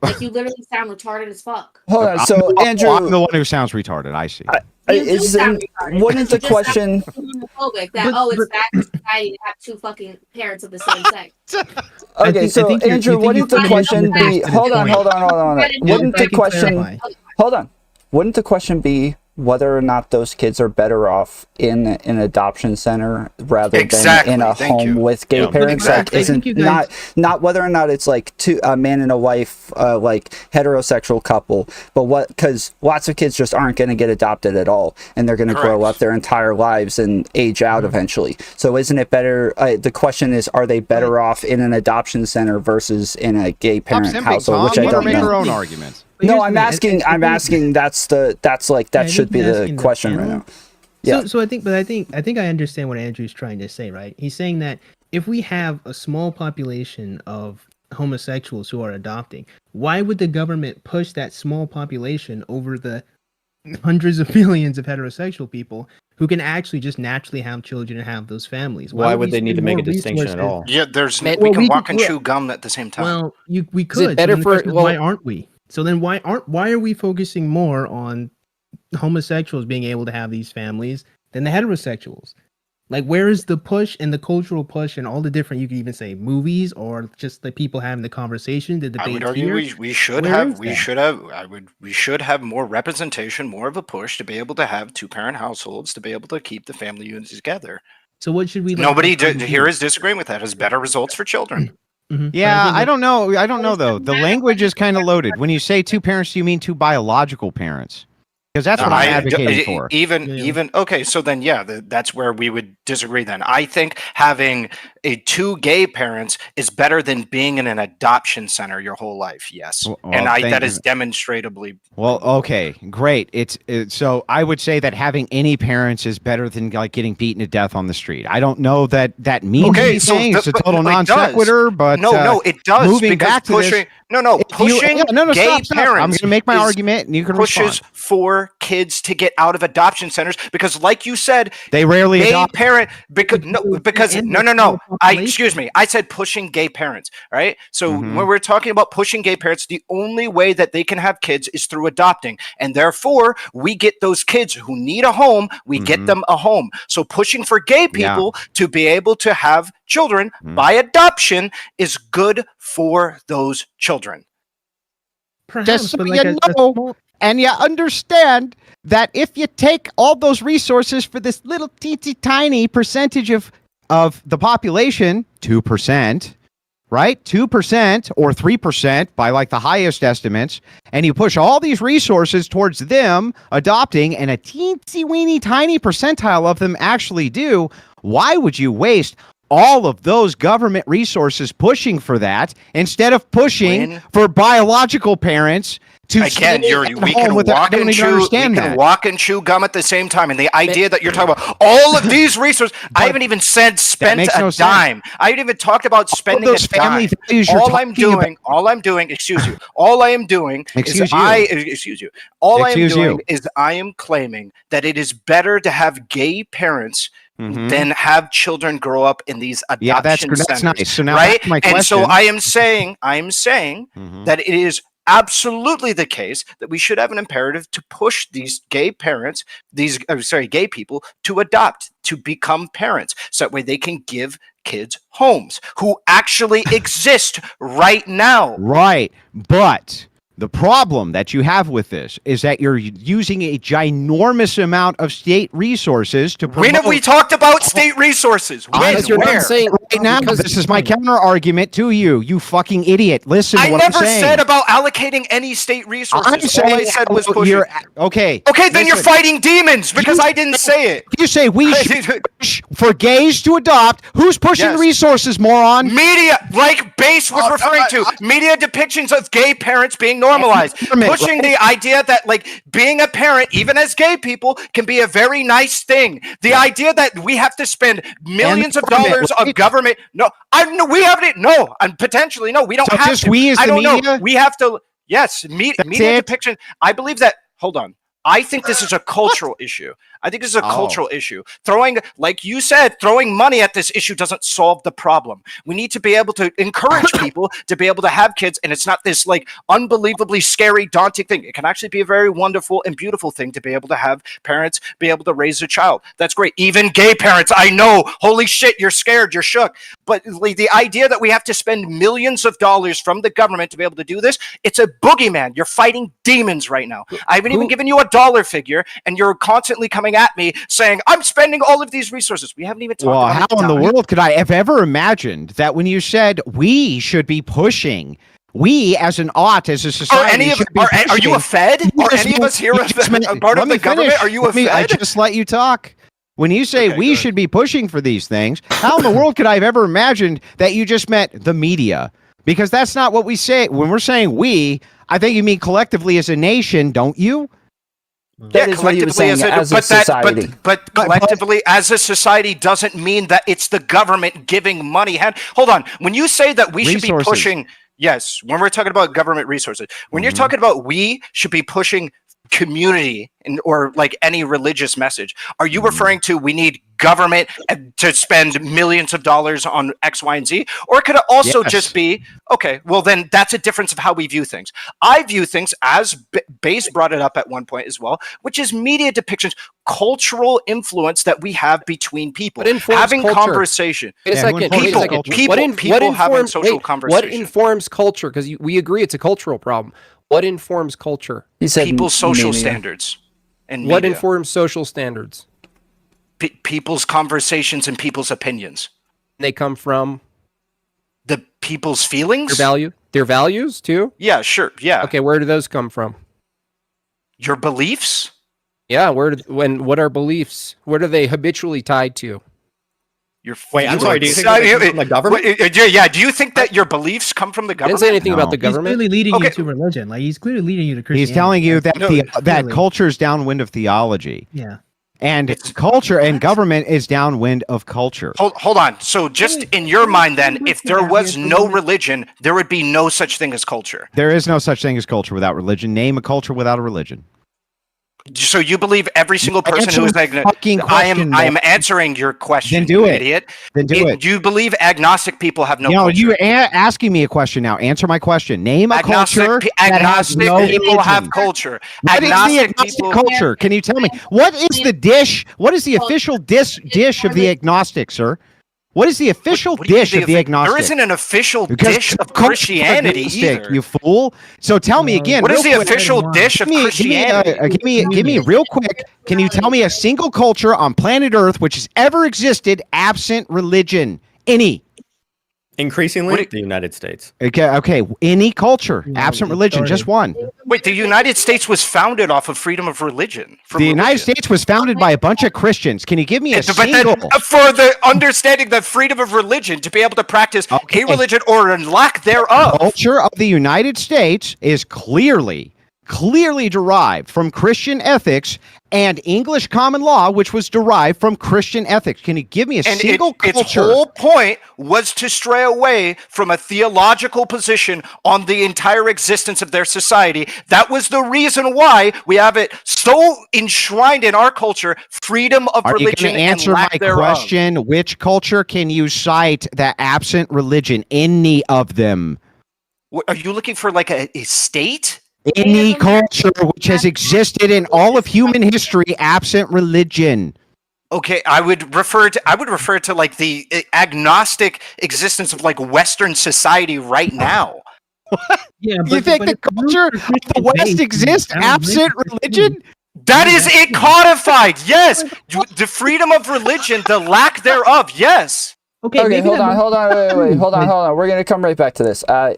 Like, you literally sound retarded as fuck. Hold on. So Andrew, I'm the one who sounds retarded. I see. Wouldn't the question? Homophobic that it's bad for society to have two fucking parents of the same sex. Okay, so Andrew, wouldn't the question be? Hold on. Wouldn't the question? Hold on. Wouldn't the question be whether or not those kids are better off in an adoption center rather than in a home with gay parents? Like, isn't not whether or not it's like a man and a wife, like heterosexual couple, but because lots of kids just aren't going to get adopted at all, and they're going to grow up their entire lives and age out eventually. So isn't it better? The question is, are they better off in an adoption center versus in a gay parent household? Which I don't make know. her own arguments. No, I'm asking. That should be the question right now. Yeah. So I think I understand what Andrew's trying to say, right? He's saying that if we have a small population of homosexuals who are adopting, why would the government push that small population over the hundreds of millions of heterosexual people who can actually just naturally have children and have those families? Why would they need to make a distinction at all? Yeah, we can walk and chew gum at the same time. Well, we could. Why aren't we? So then why are we focusing more on homosexuals being able to have these families than the heterosexuals? Like, where is the push and the cultural push and all the different, you could even say movies or just the people having the conversation, the debate? I would argue we should have more representation, more of a push to be able to have two-parent households, to be able to keep the family units together. So what should we? Nobody here is disagreeing with that. Has better results for children. Mm-hmm. Yeah, I don't know. Though. The language is kind of loaded. When you say two parents, do you mean two biological parents? Because that's what I'm advocating for. Even okay, so then that's where we would disagree then. I think having two gay parents is better than being in an adoption center your whole life. Yes, that is demonstrably. Well, okay, great. It's so I would say that having any parents is better than like getting beaten to death on the street. I don't know that means anything. It's a total non sequitur, but no, it does. Moving back to pushing, pushing gay parents. I'm going to make my argument, and you can pushes for kids to get out of adoption centers because, like you said, they rarely adopt. Parent because no. excuse me. I said pushing gay parents, right? So Mhm. when we're talking about pushing gay parents, the only way that they can have kids is through adopting. And therefore, we get those kids who need a home, we get Mhm. them a home. So pushing for gay Yeah. people to be able to have children Mhm. by adoption is good for those children. Perhaps, Just so but you like a know, small, and you understand that if you take all those resources for this little teensy tiny percentage of the population, 2%, right? 2% or 3% by like the highest estimates, and you push all these resources towards them adopting, and a teensy weeny tiny percentile of them actually do, why would you waste all of those government resources pushing for that instead of pushing When- for biological parents to Again, stay at we home can with their- I walk don't and even chew. We understand can that. walk and chew gum at the same time. And the idea that you're talking about all of these resources, I haven't even said spent makes no a sense. dime. I haven't even talked about spending those a dime. family values you're All I'm talking about- doing, excuse you. All I am doing Excuse is you. excuse you. All I am Excuse doing you. is I am claiming that it is better to have gay parents Mhm. than have children grow up in these adoption Yeah, that's centers. nice. So now right? back to my And so question. I am saying Mhm. that it is absolutely the case that we should have an imperative to push these gay parents, gay people to adopt, to become parents, so that way they can give kids homes who actually exist right now. Right. But the problem that you have with this is that you're using a ginormous amount of state resources to promote. When have we talked about state resources? When? Because you're Where? not saying right now? because- This is my counter argument to you, you fucking idiot. Listen, I what never I'm saying. said about allocating any state resources. I'm saying All I said was pushing. you're okay. Okay, then you're listen. fighting demons because I didn't say it. You say we should push for gays to adopt. Who's pushing Yes. resources, moron? Media, like Base was referring to, media depictions of gay parents being normalized. Pushing the idea that, like, being a parent, even as gay people, can be a very nice thing. The idea that we have to spend millions of dollars of government. No, we haven't. No, and potentially, no, we don't So have just to. we as I the don't know. media? We have to. Yes, media it? depiction. I believe that. Hold on. I think this is a cultural issue. I think this is a cultural issue. Like you said, throwing money at this issue doesn't solve the problem. We need to be able to encourage people to be able to have kids, and it's not this like unbelievably scary, daunting thing. It can actually be a very wonderful and beautiful thing to be able to have parents be able to raise a child. That's great. Even gay parents, I know. Holy shit, you're scared, you're shook. But like, the idea that we have to spend millions of dollars from the government to be able to do this, it's a boogeyman. You're fighting demons right now. I haven't even given you a dollar figure, and you're constantly coming at me saying, I'm spending all of these resources. We haven't even talked Well, about how a in the dime. world could I have ever imagined that when you said we should be pushing, we as an as a society, should be are you a pushing- Fed? Are just any of meant- us here you a just meant- part let of the me government? finish. Are you a I Fed? just let you talk. When you say Okay, we go ahead. should be pushing for these things, how in the world could I have ever imagined that you just meant the media? Because that's not what we say. When we're saying we, I think you mean collectively as a nation, don't you? That is what he was saying, as a society. But collectively as a society doesn't mean that it's the government giving money. Hold on. When you say that we should be Resources. pushing, yes, when we're talking about government resources, when you're Mhm. talking about we should be pushing community or like any religious message, are you referring to we need government to spend millions of dollars on X, Y, and Z? Or could it also Yes. just be, okay, well then that's a difference of how we view things. I view things as Base brought it up at one point as well, which is media depictions, cultural influence that we have between people. What informs Having culture? conversation. Wait a Yeah, second. who Wait a informs second. culture? People having social conversation. What informs culture? Because we agree it's a cultural problem. What informs culture? He said People's social media. standards. And What media. informs social standards? People's conversations and people's opinions. They come from The people's feelings? their values too. Yeah, sure. Yeah. Okay, where do those come from? Your beliefs? Yeah, what are beliefs? What are they habitually tied to? Your Wait, I'm feelings. sorry, do you think that they come from the government? Yeah, do you think that your beliefs come from the I government? didn't say anything about No. the He's government. clearly leading Okay. you to religion. Like he's clearly leading you to Christianity. He's telling you that No, that clearly. culture is downwind of theology, Yeah. and culture and government is downwind of culture. Hold on. So just in your mind then, if there was no religion, there would be no such thing as culture. There is no such thing as culture without religion. Name a culture without a religion. So you believe every single person Answer who is my fucking question, I am then. answering your question. Then do you it. idiot. Then do it. You believe agnostic people have no No, culture? you're asking me a question now. Answer my question. Name a culture that has agnostic no people religion. have culture. What is the Agnostic agnostic people. culture? Can you tell me? What is the dish? What is the official dish of the agnostic, sir? What is the official What do you dish mean of the agnostic? There isn't an official Because dish of culture Christianity agnostic, either. You fool! So tell me again. What is real the quick. official dish of Christianity? Give me real quick. Can you tell me a single culture on planet Earth which has ever existed absent religion? Any? Increasingly, the United States. Okay. Any culture absent religion? Just one. Wait, the United States was founded off of freedom of religion. The United States was founded by a bunch of Christians. Can you give me a single? For the understanding the freedom of religion to be able to practice a religion or lack thereof. The culture of the United States is clearly derived from Christian ethics and English common law, which was derived from Christian ethics. Can you give me a single culture? Its whole point was to stray away from a theological position on the entire existence of their society. That was the reason why we have it so enshrined in our culture, freedom of religion Are you going to answer and lack my thereof. question? Which culture can you cite that absent religion? Any of them? Are you looking for like a state? Any culture which has existed in all of human history absent religion. Okay, I would refer to like the agnostic existence of like Western society right now. Yeah, You think the culture of the West exists absent religion? That is it codified. Yes, the freedom of religion, the lack thereof. Yes. Okay, hold on. We're gonna come right back to this. I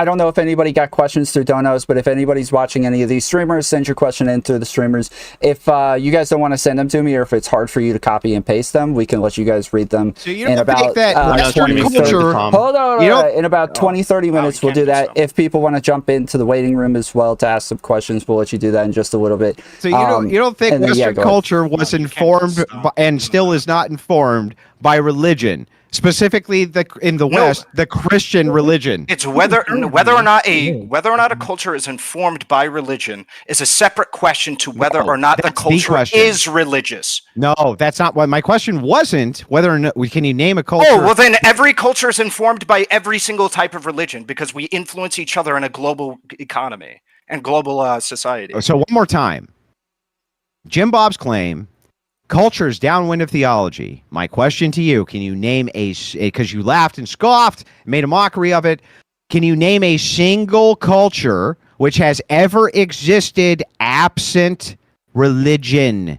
don't know if anybody got questions through donos, but if anybody's watching any of these streamers, send your question in through the streamers. If you guys don't want to send them to me, or if it's hard for you to copy and paste them, we can let you guys read them. So you don't think that Western culture? Hold on. In about 20-30 minutes, we'll do that. If people want to jump into the waiting room as well to ask some questions, we'll let you do that in just a little bit. So you don't think Western culture was informed and still is not informed by religion? Specifically, in the West, the Christian religion. It's whether or not a culture is informed by religion is a separate question to whether or not the culture is religious. No, that's not what my question wasn't. Whether or not can you name a culture? Oh, well then every culture is informed by every single type of religion because we influence each other in a global economy and global society. So one more time, Jimbob's claim. Culture's downwind of theology. My question to you, can you name because you laughed and scoffed, made a mockery of it, can you name a single culture which has ever existed absent religion?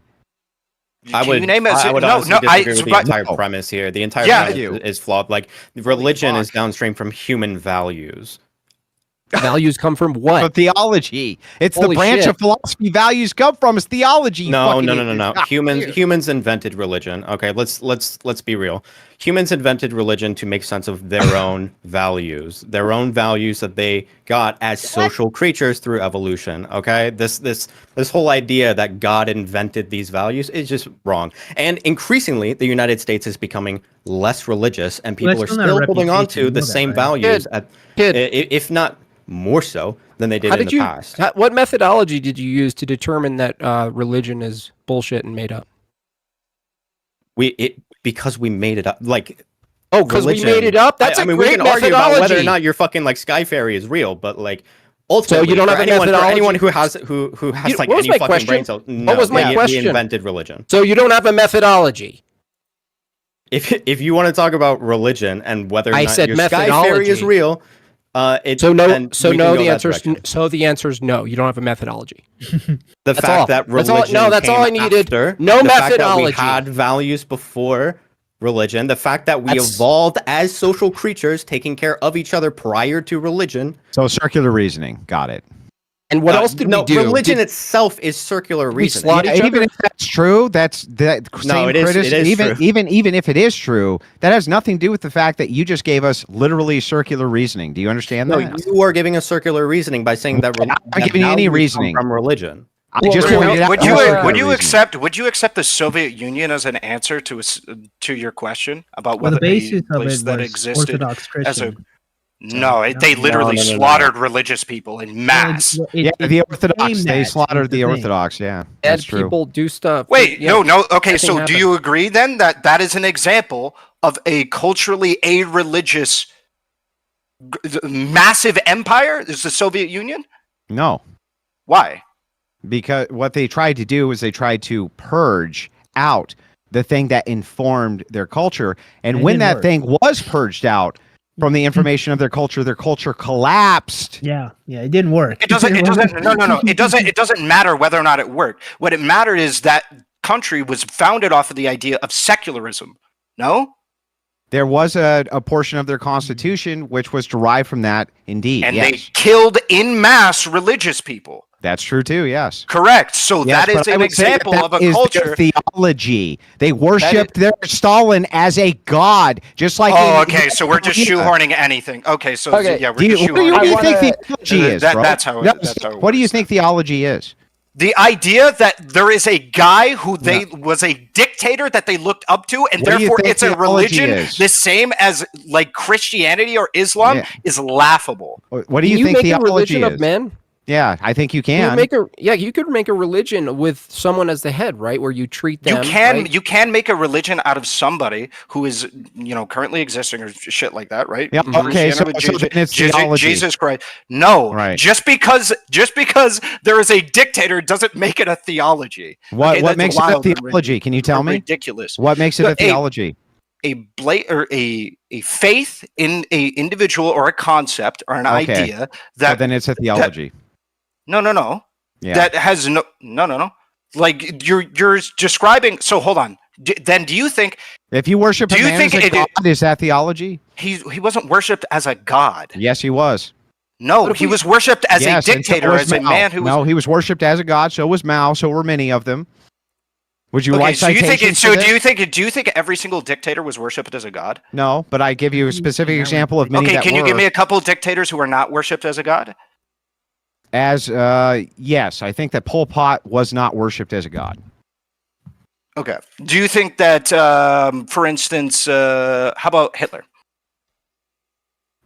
I would honestly disagree with the entire premise here. The entire premise is flawed. Like, religion is downstream from human values. Values come from what? From theology. It's the branch of philosophy values come from is theology. No. Humans invented religion. Okay, let's be real. Humans invented religion to make sense of their own values that they got as social creatures through evolution. Okay, this whole idea that God invented these values is just wrong. And increasingly, the United States is becoming less religious, and people are still holding on to the same values, if not more so than they did in the past. What methodology did you use to determine that religion is bullshit and made up? Because we made it up. Like, because we made it up. That's a great we can methodology. argue about whether or not your fucking like Sky Fairy is real, but like ultimately, so you don't have a methodology. Anyone who has like any fucking brain cells, no, what was my question? We invented religion. So you don't have a methodology. If you want to talk about religion and whether or not your methodology. Sky Fairy is real. The answer is no. You don't have a methodology. That's fact that religion that's all I needed. No methodology. Fact that we had values before religion. The fact that we evolved as social creatures, taking care of each other prior to religion. So circular reasoning. Got it. And what else did we do? Religion itself is circular reasoning. Even if that's true, it is true. Even if it is true, that has nothing to do with the fact that you just gave us literally circular reasoning. Do you understand that? No, you are giving us circular reasoning by saying that I'm not giving you any reasoning from religion. Would you accept the Soviet Union as an answer to your question about whether the basis a place of it that was existed Orthodox Christian. No, they literally no. slaughtered religious people in mass. The Orthodox. They that slaughtered is the the thing. Orthodox. Yeah, Bad that's true. people do stuff. Wait, Yeah, no. Okay, that thing so do happened. you agree then that that is an example of a culturally a-religious massive empire? Is the Soviet Union? No, Why? because what they tried to do was they tried to purge out the thing that informed their culture, and It when didn't that work. thing was purged out from the information of their culture collapsed. Yeah, it didn't work. It doesn't. No. It doesn't. It doesn't matter whether or not it worked. What it mattered is that country was founded off of the idea of secularism. No. There was a portion of their constitution which was derived from that. Indeed, And yes, they killed in mass religious people. that's true too. Yes. Correct. So Yes, that is but I an would say example that of a is their culture. theology. They worshipped their Stalin as a god, just like. Oh, okay. So we're just shoehorning anything. Okay. So Okay, yeah, we're What do just you shoehorning. think theology is, bro? That's how. That's how. What do you think theology is? The idea that there is a guy who was a dictator that they looked up to, and What do you therefore think it's a theology religion is? the same as like Christianity or Islam is laughable. What do Can you think make a theology religion is? of men? Yeah, I think you Can can. you could make a religion with someone as the head, right? Where you treat them. You can make a religion out of somebody who is currently existing or shit like that, right? Yeah, okay, so Christianity, then it's theology. Jesus Christ. No, Right. just because there is a dictator doesn't make it a theology. What Okay, that's makes it a wild and theology? Can you tell me? ridiculous. What makes it So, a theology? A faith in a individual or a concept or an Okay. idea So that then it's a theology. no. Yeah. That has no. Like you're describing. So hold on. Then do you think If you worship a do you man think as a it- god, is that theology? he wasn't worshipped as a god? Yes, he was. No, But if he we- was worshipped as Yes, a and so dictator, was as a Mao. man who was. No, he was worshipped as a god. So was Mao. So were many of them. Would you Okay, like so you think citations so? for this? Do you think every single dictator was worshipped as a god? No, but I give you a specific example of many Okay, that can you were. give me a couple of dictators who are not worshipped as a god? As yes, I think that Pol Pot was not worshipped as a god. Okay. Do you think that, for instance, how about Hitler?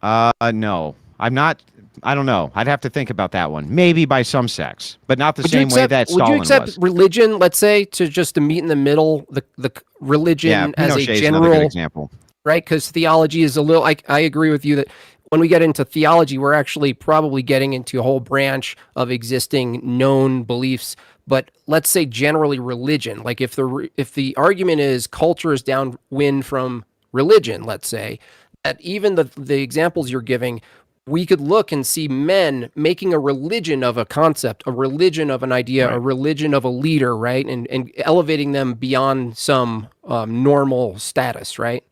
No, I'm not. I don't know. I'd have to think about that one. Maybe by some sects, but not the Would you same way accept, that would you Stalin accept was. religion, let's say, to just to meet in the middle, the religion Yeah, as a Pinochet is another good general, example. right? Because theology is a little. I agree with you that when we get into theology, we're actually probably getting into a whole branch of existing known beliefs. But let's say generally religion, like if the argument is culture is downwind from religion, let's say that even the examples you're giving, we could look and see men making a religion of a concept, a religion of an idea, Right. a religion of a leader, right? And elevating them beyond some normal status, right?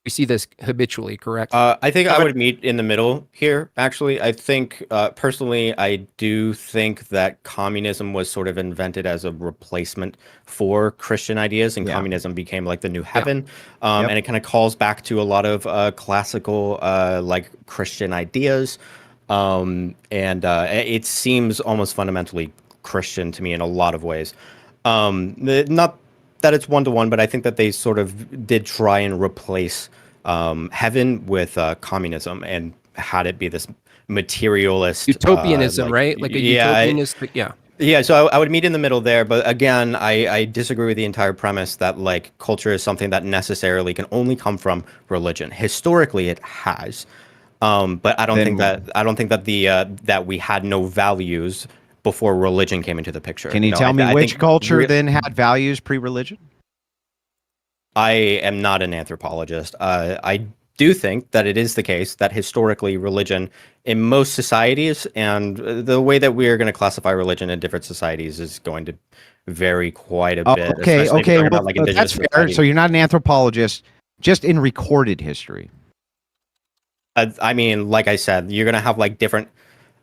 We see this habitually, correct? I think I would meet in the middle here, actually. I think, personally, I do think that communism was sort of invented as a replacement for Christian ideas, and Yeah. communism became like the new heaven. Yep. And it kind of calls back to a lot of classical, like Christian ideas. It seems almost fundamentally Christian to me in a lot of ways. Not that it's one-to-one, but I think that they sort of did try and replace heaven with communism and had it be this materialist Utopianism, right? Like a utopianistic, yeah. Yeah, so I would meet in the middle there, but again, I disagree with the entire premise that like culture is something that necessarily can only come from religion. Historically, it has, but I don't think that we had no values before religion came into the picture. Can you tell me which culture then had values pre-religion? I am not an anthropologist. I do think that it is the case that historically religion in most societies, and the way that we are going to classify religion in different societies is going to vary quite a bit. Okay, especially if you're talking well, about, like, indigenous that's fair. societies. So you're not an anthropologist, just in recorded history. I mean, like I said, you're going to have like different.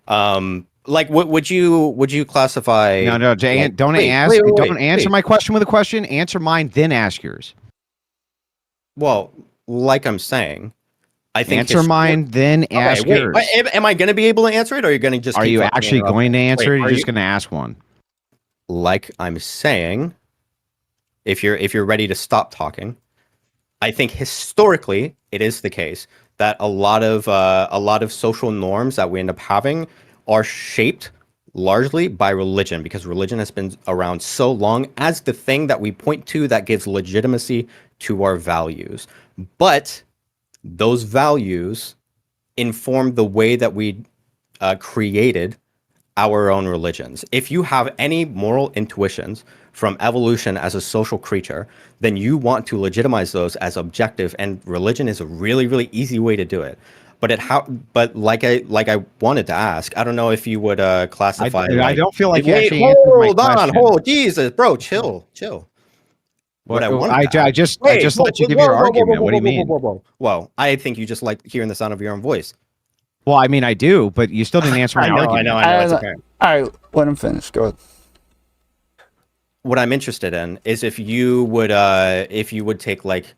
Like, would you classify? No, don't answer my question with a question. Answer mine, then ask yours. Well, like I'm saying, I think Answer mine, then ask yours. Am I going to be able to answer it, or are you going to just? Are keep you fucking actually interrupting? going to answer it? Or Wait, you're are just you- going to ask one. Like I'm saying, if you're ready to stop talking, I think historically it is the case that a lot of social norms that we end up having are shaped largely by religion, because religion has been around so long as the thing that we point to that gives legitimacy to our values. But those values inform the way that we created our own religions. If you have any moral intuitions from evolution as a social creature, then you want to legitimize those as objective, and religion is a really, really easy way to do it. But like I wanted to ask, I don't know if you would classify. I don't feel like you Wait, actually answered my question. hold, Jesus, bro, chill. What I wanted to I just let you give your argument. What do you mean? Well, I think you just like hearing the sound of your own voice. Well, I mean, I do, but you still didn't answer my argument. I know. It's okay. All right, let him finish. Go ahead. What I'm interested in is if you would take like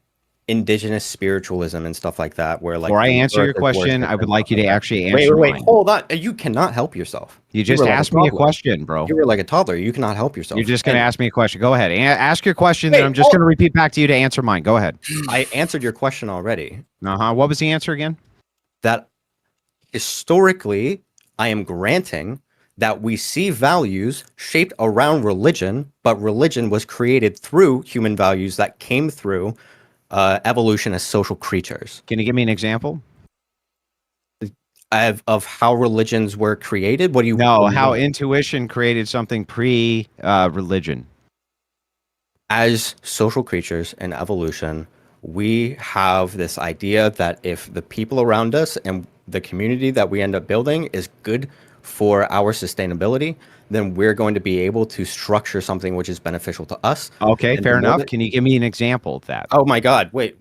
indigenous spiritualism and stuff like that, where like Before I answer your question, I would like you to actually answer. Wait, mine. hold on. You cannot help yourself. You just asked me a question, bro. You were like a toddler. You cannot help yourself. You're just going to ask me a question. Go ahead. Ask your question, then I'm just going to repeat back to you to answer mine. Go ahead. I answered your question already. What was the answer again? That historically, I am granting that we see values shaped around religion, but religion was created through human values that came through evolution as social creatures. Can you give me an example? Of how religions were created? What do you know? How intuition created something pre-religion. As social creatures in evolution, we have this idea that if the people around us and the community that we end up building is good for our sustainability, then we're going to be able to structure something which is beneficial to us. Okay, fair enough. Can you give me an example of that? Oh my God, wait.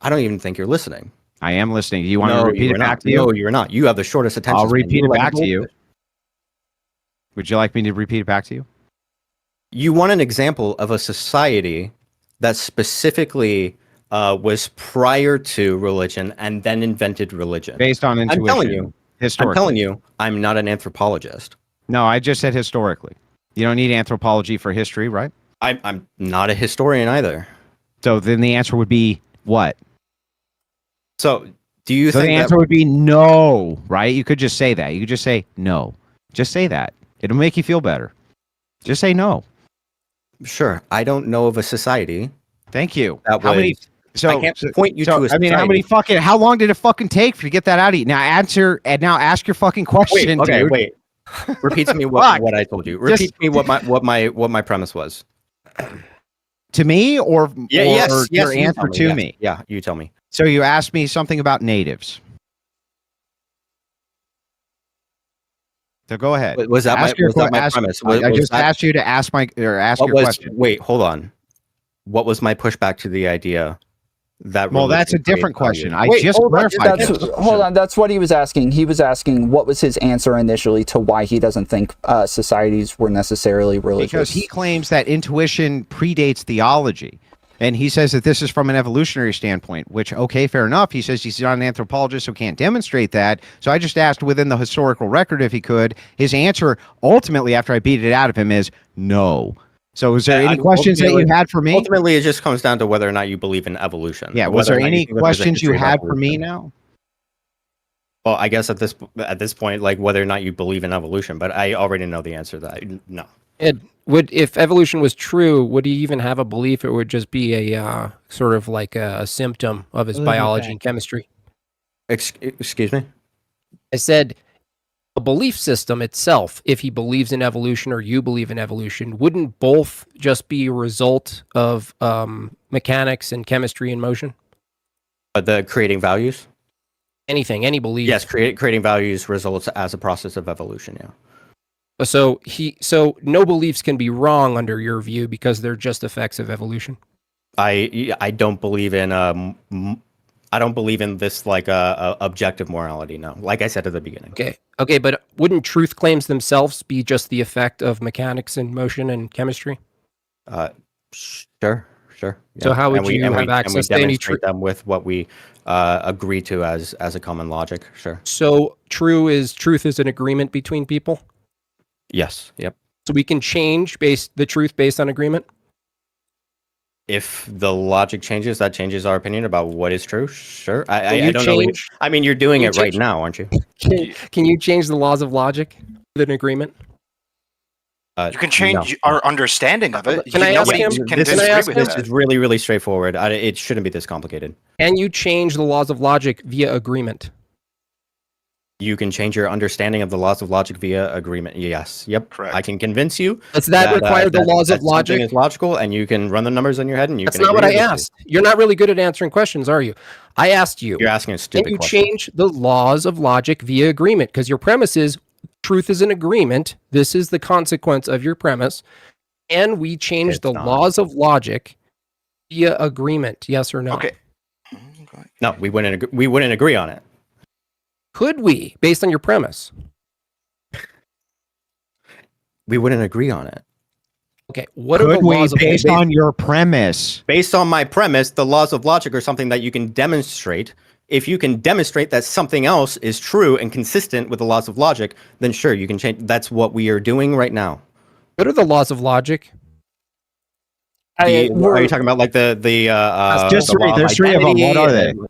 I don't even think you're listening. I am listening. Do you want me to repeat it back to you? No, you're not. You have the shortest attention. I'll repeat it back to you. Would you like me to repeat it back to you? You want an example of a society that specifically was prior to religion and then invented religion. Based on intuition. I'm telling you, I'm not an anthropologist. No, I just said historically. You don't need anthropology for history, right? I'm not a historian either. So then the answer would be what? So do you think the answer would be no, right? You could just say that. You could just say no. Just say that. It'll make you feel better. Just say no. Sure. I don't know of a society. Thank you. How many? So I can't point you to a society. I mean, how long did it fucking take for you to get that out of you? Now ask your fucking question. Wait, okay, dude. Wait. Repeat to me what I told you. Repeat to me what my premise was. To me or yes, your answer to me? Yeah, you tell me. So you asked me something about natives. So go ahead. Was that my premise? I just asked you to ask your question. Wait, hold on. What was my pushback to the idea that? Well, that's a different question. I just clarified. Hold on. That's what he was asking. He was asking what was his answer initially to why he doesn't think societies were necessarily religious. Because he claims that intuition predates theology. And he says that this is from an evolutionary standpoint, which, okay, fair enough. He says he's not an anthropologist, so can't demonstrate that. So I just asked within the historical record if he could. His answer, ultimately, after I beat it out of him, is no. So is there any questions that you had for me? Ultimately, it just comes down to whether or not you believe in evolution. Yeah, was there any questions you had for me now? Well, I guess at this point, like whether or not you believe in evolution, but I already know the answer to that. No. If evolution was true, would he even have a belief? It would just be a sort of like a symptom of his biology and chemistry. Excuse me? I said a belief system itself, if he believes in evolution or you believe in evolution, wouldn't both just be a result of mechanics and chemistry and motion? The creating values? Anything, any belief. Yes, creating values results as a process of evolution, yeah. So no beliefs can be wrong under your view because they're just effects of evolution. I don't believe in this like objective morality. No, like I said at the beginning. Okay, but wouldn't truth claims themselves be just the effect of mechanics and motion and chemistry? Sure. Yeah. So how would you have access to any truth? Them with what we agree to as a common logic. Sure. So truth is an agreement between people. Yes. Yep. So we can change the truth based on agreement? If the logic changes, that changes our opinion about what is true. Sure. I you don't know. change- I mean, you're doing you it right change- now, aren't you? Can you change the laws of logic with an agreement? You can change our understanding of it. Can I ask Nobody him- can This, disagree ask with him- this that. is really, really straightforward. It shouldn't be this complicated. Can you change the laws of logic via agreement? You can change your understanding of the laws of logic via agreement. Yes. Yep. Correct. I can convince you. Does that require the laws of that something logic? is logical, and you can run the numbers in your head, and you That's can. not what agree I with it. asked. You're not really good at answering questions, are you? I asked you. You're asking a Can stupid you question. change the laws of logic via agreement? Because your premise is truth is an agreement. This is the consequence of your premise. And we change It's the not. laws of logic via agreement. Yes or no? Okay. No, we wouldn't agree on it. Could we, based on your premise? We wouldn't agree on it. Okay. What are Could the we, laws of based logic? on your premise? Based on my premise, the laws of logic are something that you can demonstrate. If you can demonstrate that something else is true and consistent with the laws of logic, then sure, you can change. That's what we are doing right now. What are the laws of logic? Are you talking about like the Just the three. law of There's three of them. identity What are they? and-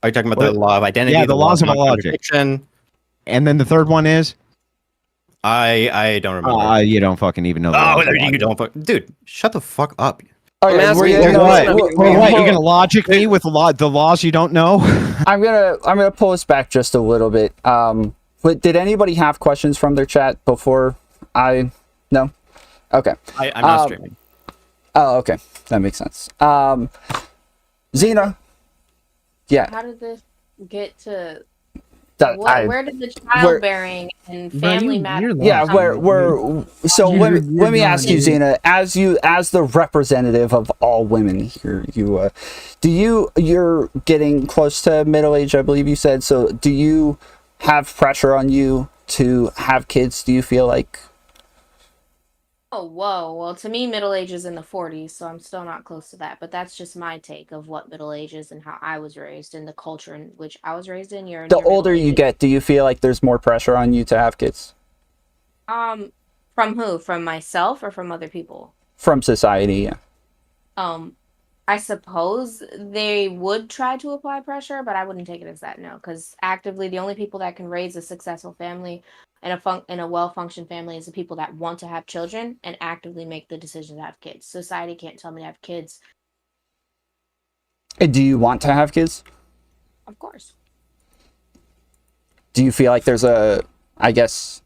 Are you talking about the law of identity? Yeah, the laws of non logic. contradiction? And then the third one is? I don't remember. You don't fucking even know. the Oh, laws of you logic. don't. Dude, shut the fuck up. Okay, asking we're you- gonna- no, What? no, What? You're gonna logic me with the laws you don't know? I'm gonna pull us back just a little bit. But did anybody have questions from their chat before I? No. Okay. I'm not streaming. Oh, okay. That makes sense. Xena. Yeah. How did this get to? that- I- Where did the childbearing and family matter? Yeah, come we're so let me ask you, Xena, as the representative of all women here, you're getting close to middle age, I believe you said. So do you have pressure on you to have kids? Do you feel like? Oh, whoa. Well, to me, middle age is in the 40s, so I'm still not close to that. But that's just my take of what middle age is and how I was raised and the culture in which I was raised in. The older you get, do you feel like there's more pressure on you to have kids? From who? From myself or from other people? From society, yeah. I suppose they would try to apply pressure, but I wouldn't take it as that, no. Because actively, the only people that can raise a successful family and a well-functioned family is the people that want to have children and actively make the decision to have kids. Society can't tell me to have kids. And do you want to have kids? Of course. Do you feel like there's I guess.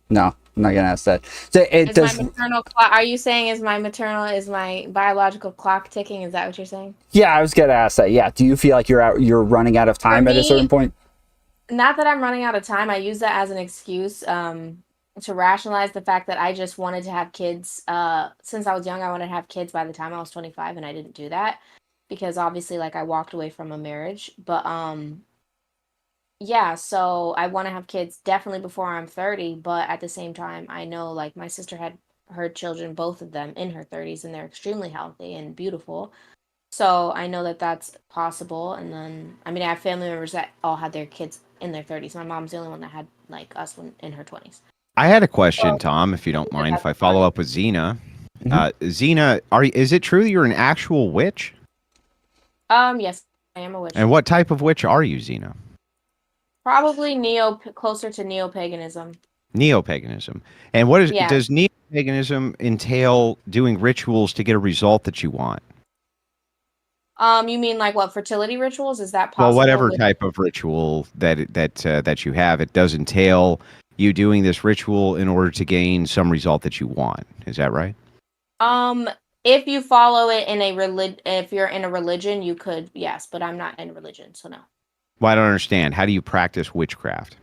No, I'm not gonna ask that. So My maternal clock? Are you saying is my biological clock ticking? Is that what you're saying? Yeah, I was gonna ask that. Yeah, do you feel like you're running out of time at a certain point? Not that I'm running out of time. I use that as an excuse to rationalize the fact that I just wanted to have kids. Since I was young, I wanted to have kids by the time I was 25, and I didn't do that because obviously, like, I walked away from a marriage. But yeah, so I want to have kids definitely before I'm 30. But at the same time, I know, like, my sister had her children, both of them, in her 30s, and they're extremely healthy and beautiful. So I know that that's possible. And then, I mean, I have family members that all had their kids in their 30s. My mom's the only one that had, like, us in her 20s. I had a question, Tom, if you don't mind, if I follow up with Xena. Xena, is it true that you're an actual witch? Yes, I am a witch. And what type of witch are you, Xena? Probably closer to neo-paganism. Neo-paganism. And what Yeah. does neo-paganism entail doing rituals to get a result that you want? You mean like what, fertility rituals? Is that possible? Well, whatever type of ritual that you have, it does entail you doing this ritual in order to gain some result that you want. Is that right? If you follow it in if you're in a religion, you could, yes, but I'm not in a religion, so no. Well, I don't understand. How do you practice witchcraft?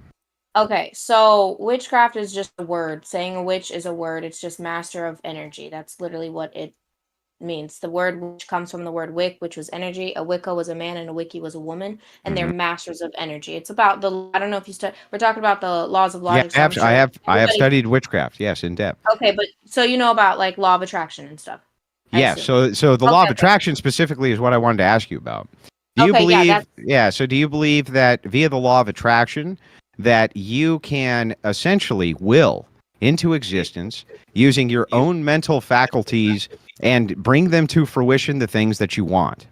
Okay, so witchcraft is just a word. Saying a witch is a word. It's just master of energy. That's literally what it means. The word witch comes from the word wick, which was energy. A wicca was a man and a wiki was a woman, and they're masters of energy. It's about I don't know if you we're talking about the laws of logic. Yeah, so I have studied witchcraft. Yes, in depth. Okay, but so you know about like law of attraction and stuff. Yeah. So the law of attraction specifically is what I wanted to ask you about. Do you believe? So do you believe that via the law of attraction that you can essentially will into existence using your own mental faculties and bring them to fruition, the things that you want.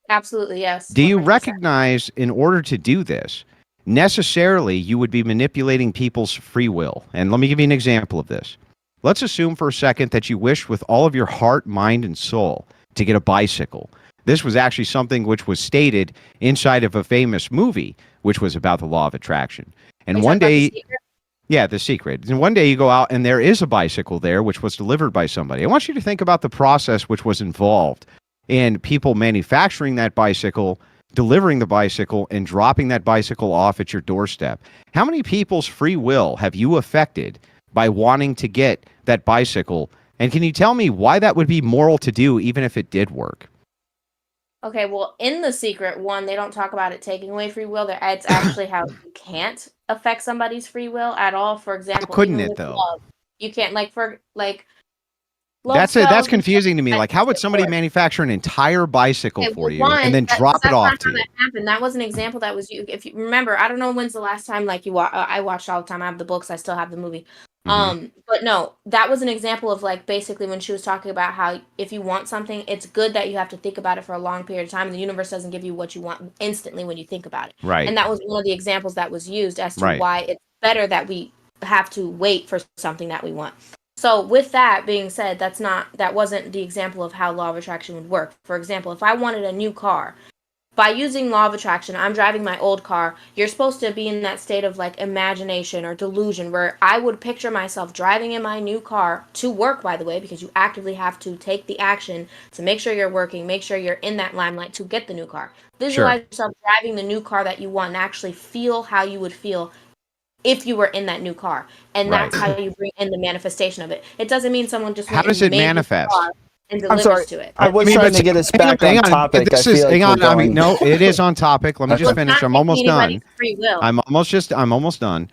Absolutely, yes. Do you 100%. recognize, in order to do this, necessarily you would be manipulating people's free will? And let me give you an example of this. Let's assume for a second that you wish with all of your heart, mind, and soul to get a bicycle. This was actually something which was stated inside of a famous movie, which was about the law of attraction. And one day, yeah, The Secret. And one day you go out and there is a bicycle there, which was delivered by somebody. I want you to think about the process which was involved in people manufacturing that bicycle, delivering the bicycle, and dropping that bicycle off at your doorstep. How many people's free will have you affected by wanting to get that bicycle? And can you tell me why that would be moral to do, even if it did work? Okay, well, in The Secret, one, they don't talk about it taking away free will. It's actually how you can't affect somebody's free will at all. For example, Couldn't even it with though? love, you can't love That's spells, confusing to me. you Like, how would somebody can't- manufacture an entire bicycle Okay, for well, you and then that's drop it not off how to you? that happened. That was an example that was you. If you remember, I don't know when's the last time I watched all the time. I have the books. I still have the movie. But no, that was an example of basically when she was talking about how if you want something, it's good that you have to think about it for a long period of time, and the universe doesn't give you what you want instantly when you think about it. Right. And that was one of the examples that was used as to Right. why it's better that we have to wait for something that we want. So with that being said, that wasn't the example of how law of attraction would work. For example, if I wanted a new car, by using law of attraction, I'm driving my old car. You're supposed to be in that state of imagination or delusion where I would picture myself driving in my new car to work, by the way, because you actively have to take the action to make sure you're working, make sure you're in that limelight to get the new car. Visualize yourself driving the new car that you want and actually feel how you would feel if you were in that new car. And that's how you bring in the manifestation of it. It doesn't mean someone just How went does and it made the manifest? car and I'm delivers sorry. to it. I was trying to get us back on topic. This I is, feel like hang on. we're going. No, it is on topic. Let me just It's finish. not I'm almost taking anybody's done. free will. I'm almost done.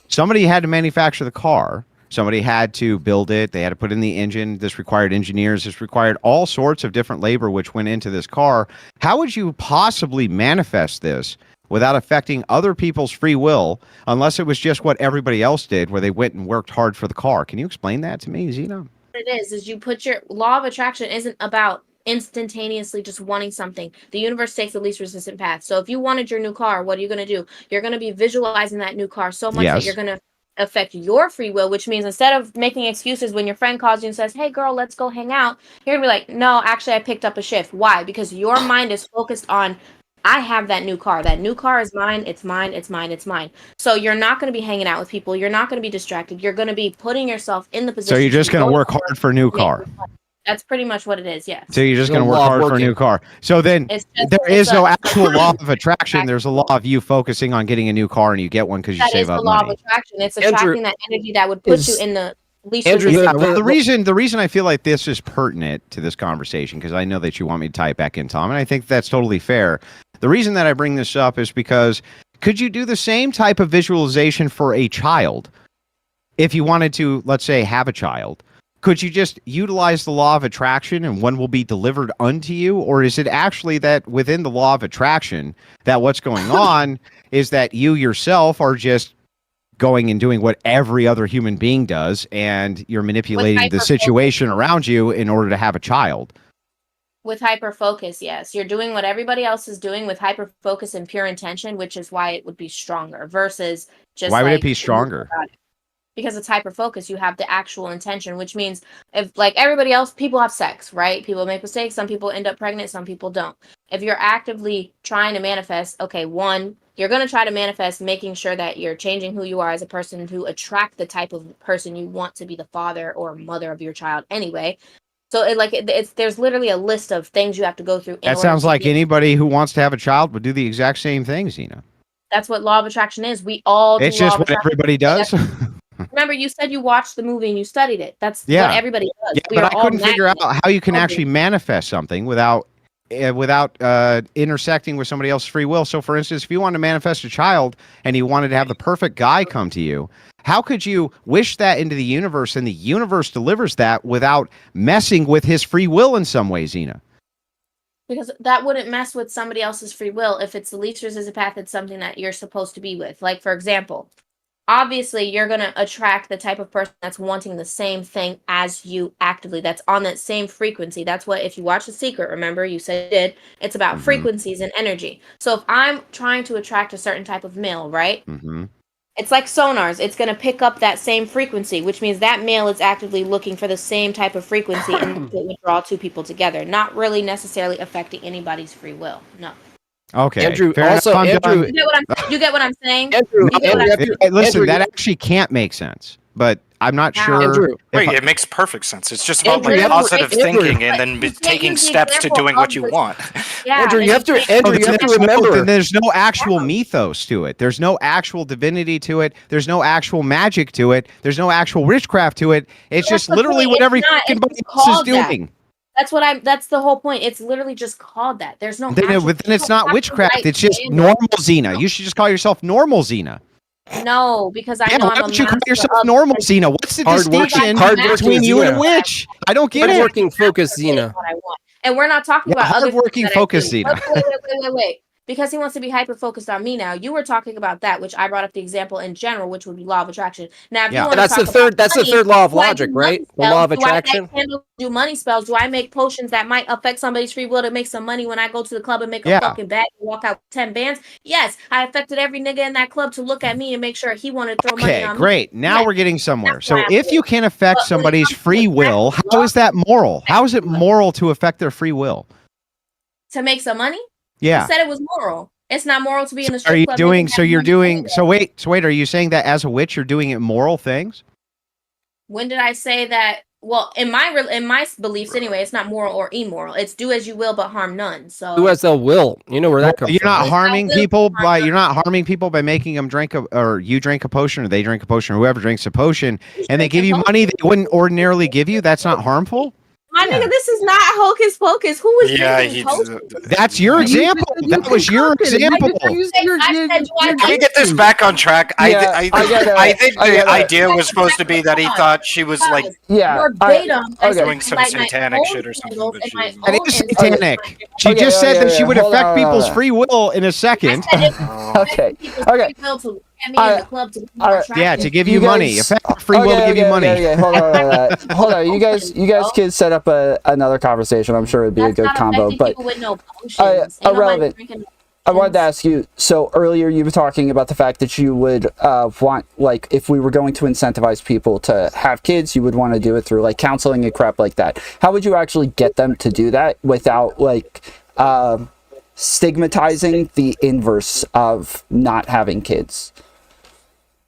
Somebody had to manufacture the car. Somebody had to build it. They had to put in the engine. This required engineers. This required all sorts of different labor which went into this car. How would you possibly manifest this without affecting other people's free will, unless it was just what everybody else did, where they went and worked hard for the car? Can you explain that to me, Zena? What it is you put your law of attraction isn't about instantaneously just wanting something. The universe takes the least resistant path. So if you wanted your new car, what are you going to do? You're going to be visualizing that new car so much that you're going to affect your free will, which means instead of making excuses when your friend calls you and says, hey girl, let's go hang out, you're gonna be like, no, actually I picked up a shift. Why? Because your mind is focused on, I have that new car. That new car is mine. It's mine. It's mine. It's mine. So you're not going to be hanging out with people. You're not going to be distracted. You're going to be putting yourself in the position. So you're just going to work hard for a new car. That's pretty much what it is. Yes. So you're just going to work hard for a new car. So then there is no actual law of attraction. There's a law of you focusing on getting a new car, and you get one because you save up money. That is the law of attraction. It's attracting that energy that would put you in the least. Yeah, well, the reason I feel like this is pertinent to this conversation, because I know that you want me to tie it back in, Tom, and I think that's totally fair. The reason that I bring this up is because could you do the same type of visualization for a child if you wanted to, let's say, have a child? Could you just utilize the law of attraction and one will be delivered unto you? Or is it actually that within the law of attraction that what's going on is that you yourself are just going and doing what every other human being does, and you're manipulating the situation around you in order to have a child? With hyper focus, yes. You're doing what everybody else is doing with hyper focus and pure intention, which is why it would be stronger versus just why would it be stronger? Because it's hyper focus. You have the actual intention, which means if like everybody else, people have sex, right? People make mistakes. Some people end up pregnant. Some people don't. If you're actively trying to manifest, okay, one, you're going to try to manifest making sure that you're changing who you are as a person to attract the type of person you want to be the father or mother of your child anyway. So there's literally a list of things you have to go through. That sounds like anybody who wants to have a child would do the exact same thing, Zena. That's what law of attraction is. We all do. It's just what everybody does. Remember, you said you watched the movie and you studied it. That's what everybody does. Yeah, but I couldn't figure out how you can actually manifest something without intersecting with somebody else's free will. So, for instance, if you wanted to manifest a child and you wanted to have the perfect guy come to you, how could you wish that into the universe and the universe delivers that without messing with his free will in some way, Zena? Because that wouldn't mess with somebody else's free will if it's the least resistant path. It's something that you're supposed to be with. Like, for example, obviously you're going to attract the type of person that's wanting the same thing as you actively, that's on that same frequency. That's what, if you watch The Secret, remember you said you did, it's about frequencies and energy. So if I'm trying to attract a certain type of male, right? It's like sonars. It's going to pick up that same frequency, which means that male is actively looking for the same type of frequency and it would draw two people together, not really necessarily affecting anybody's free will. No. Okay. Andrew, fair enough. also, I'm Andrew, done. You get what I'm saying? Andrew, You get what I'm saying? Listen, Andrew, that actually can't make sense. But I'm not Wow. sure. Andrew. if Wait, I- it makes perfect sense. It's just about Andrew, like you have to- positive Andrew, thinking and then you can't taking use the steps to example doing what of you the- want. Yeah, Andrew, and you have to, can't- Andrew, you then have to there's no- remember. then there's no actual mythos to it. There's no actual divinity to it. There's no actual magic to it. There's no actual witchcraft to it. It's That's just the literally point. what every It's not- fucking it's body just else is called that. doing. That's the whole point. It's literally just called that. There's no Then, actual, then it's you don't not have to witchcraft. write It's just standards. normal Xena. You should just call yourself normal Xena. No, because I Yeah, know why I'm a don't you call master yourself of normal Xena? What's the Hardworking- distinction hardworking between you and a Xena. witch? I don't get it. Hardworking focus, Xena. what I want. And we're not talking Yeah, about other hardworking things that I focus, do. Xena. Wait. Because he wants to be hyper focused on me now. You were talking about that, which I brought up the example in general, which would be law of attraction. Now, if Yeah. you want That's to the talk third. about That's the money, third law of do I do logic, money right? The spells? law of Do I attraction. make candles, do money spells? Do I make potions that might affect somebody's free will to make some money when I go to the club and make Yeah. a fucking bag and walk out with 10 bands? Yes, I affected every nigga in that club to look at me and make sure he wanted to throw money Okay, on me. great. Now Yes. we're getting somewhere. That's So why I'm if you can affect But when it somebody's comes to free will, attracting how love, is that moral? How is it moral to affect their free will? to make some money? Yeah. You said it was moral. It's not moral to be in the Are strip you club. doing making so that you're money doing anyway. so wait, are you saying that as a witch you're doing immoral things? When did I say that? Well, in my beliefs anyway, it's not moral or immoral. It's do as you will, but harm none. So Who has the will? You know where that comes You're from. not right? harming will people harm by them. you're not harming people by making them drink or you drink a potion or they drink a potion or whoever drinks a potion and they give you money they wouldn't ordinarily give you. That's not harmful. my nigga, this is not hocus pocus. Who was Yeah, drinking potions? That's your example. That was your example. I said, do I Can we like get this back on track? Yeah, I gotta- I think I the gotta- idea was supposed to be that he thought she was like Yeah. verbatim? I said, doing some I light my satanic own shit or something, candles but and she my isn't. That own is incense. satanic. She Okay, just said okay, that she would hold affect on, people's hold on. free will in a second. I said it Okay. people's Okay. free will to look at me in the club to be more Alright. Yeah, attractive. to give You you money. guys- Affect free will to give you money. Okay. Hold on. You guys can set up another conversation. I'm sure it'd be That's a good not combo. affecting But people with no potions. Ain't nobody irrelevant. drinking I wanted to potions. ask you. So earlier you were talking about the fact that you would want, like, if we were going to incentivize people to have kids, you would want to do it through like counseling and crap like that. How would you actually get them to do that without like stigmatizing the inverse of not having kids?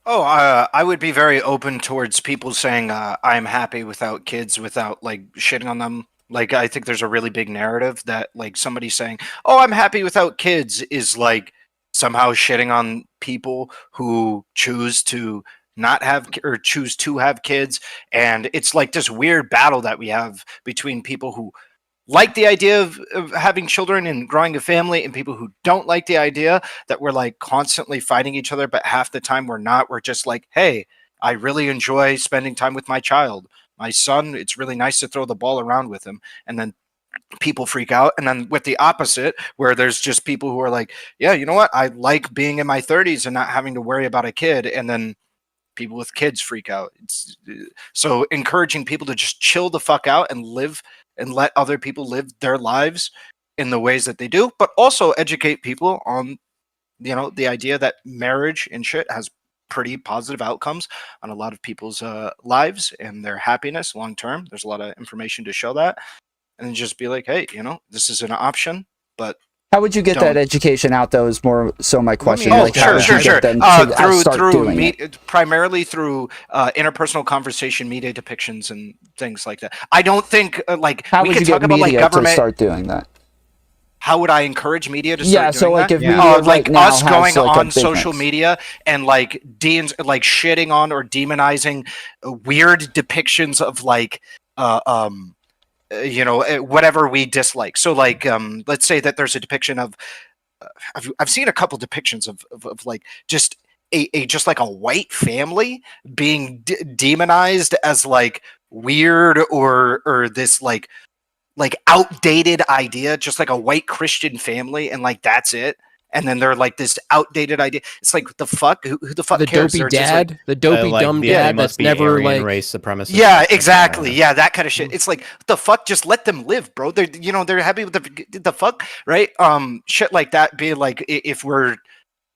Oh, I would be very open towards people saying I'm happy without kids, without like shitting on them. Like, I think there's a really big narrative that like somebody saying, "Oh, I'm happy without kids," is like somehow shitting on people who choose to not have or choose to have kids, and it's like this weird battle that we have between people who like the idea of having children and growing a family and people who don't like the idea, that we're like constantly fighting each other, but half the time we're not. We're just like, hey, I really enjoy spending time with my child, my son. It's really nice to throw the ball around with him. And then people freak out. And then with the opposite, where there's just people who are like, yeah, you know what, I like being in my 30s and not having to worry about a kid. And then people with kids freak out. So encouraging people to just chill the fuck out and live and let other people live their lives in the ways that they do, but also educate people on, the idea that marriage and shit has pretty positive outcomes on a lot of people's lives and their happiness long term. There's a lot of information to show that, and then just be like, hey, this is an option, but How would you get that Don't. education out, though, is more so my question. Oh, Like, how sure, would you get them to start doing it? Primarily through interpersonal conversation, media depictions, and things like that. I don't think How we would could you talk get about like media to government. start doing that? How would I encourage media to Yeah, start so doing like that? if Yeah. media Like right now us has going like a on social business. media and like shitting on or demonizing weird depictions of whatever we dislike. So like let's say that there's a depiction of I've seen a couple depictions of like just just like a white family being demonized as like weird or this like outdated idea, just like a white Christian family, and like that's it. and then they're like this outdated idea. It's like the fuck, who the fuck The cares? dopey They're just like, dad, the dopey dumb they dad must that's be never Aryan like race supremacist. yeah, exactly. Yeah, that kind of shit. It's like, what the fuck, just let them live, bro. They're, you know, they're happy with the fuck, right? Shit like that. Be like, if we're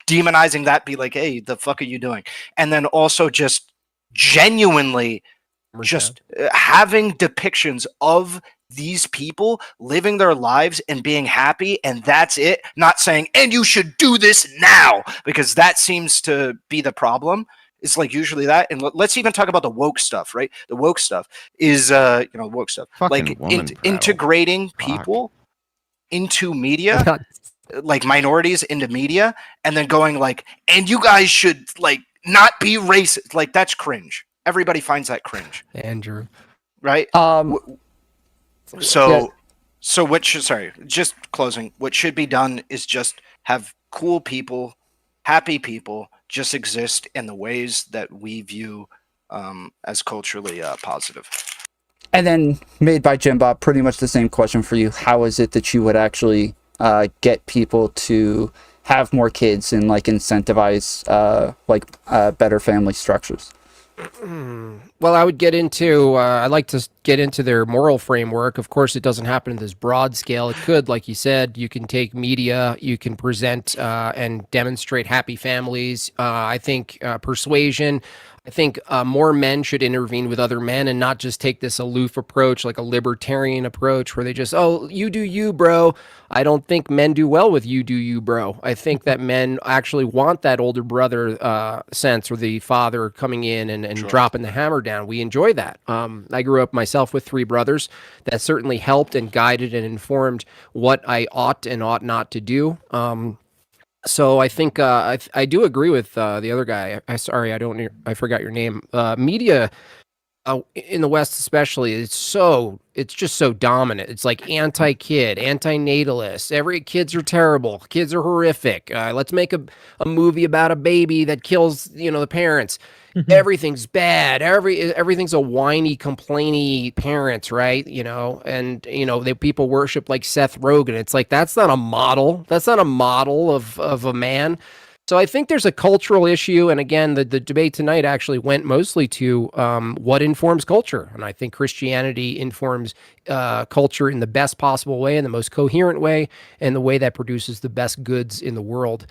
demonizing that, be like, hey, the fuck are you doing? And then also just genuinely just having depictions of these people living their lives and being happy, and that's it. Not saying, and you should do this now, because that seems to be the problem. It's like usually that. And let's even talk about the woke stuff, right? The woke stuff is woke stuff. Fucking Like woman prattle. integrating Fuck. people into media, like minorities into media, and then going like, and you guys should like not be racist. Like, that's cringe. Everybody finds that cringe, Andrew. right? So what should, sorry, just closing, what should be done is just have cool people, happy people just exist in the ways that we view as culturally positive. And then Made by Jimbob, pretty much the same question for you. How is it that you would actually get people to have more kids and like incentivize better family structures? Well, I would get into, I'd like to get into their moral framework. Of course, it doesn't happen in this broad scale. It could, like you said, you can take media, you can present and demonstrate happy families. I think persuasion. I think more men should intervene with other men and not just take this aloof approach, like a libertarian approach where they just, oh, you do you, bro. I don't think men do well with you do you, bro. I think that men actually want that older brother sense, or the father coming in and Sure. dropping the hammer down. We enjoy that. I grew up myself with 3 brothers. That certainly helped and guided and informed what I ought and ought not to do. So I think I do agree with the other guy. I forgot your name. Media in the West especially, it's just so dominant. It's like anti-kid, anti-natalist. Every kids are terrible. Kids are horrific. Let's make a movie about a baby that kills, the parents. Everything's bad. Everything's a whiny, complainy parents, right? People worship like Seth Rogen. It's like, that's not a model. That's not a model of a man. So I think there's a cultural issue, and again, the debate tonight actually went mostly to what informs culture, and I think Christianity informs culture in the best possible way, in the most coherent way, and the way that produces the best goods in the world,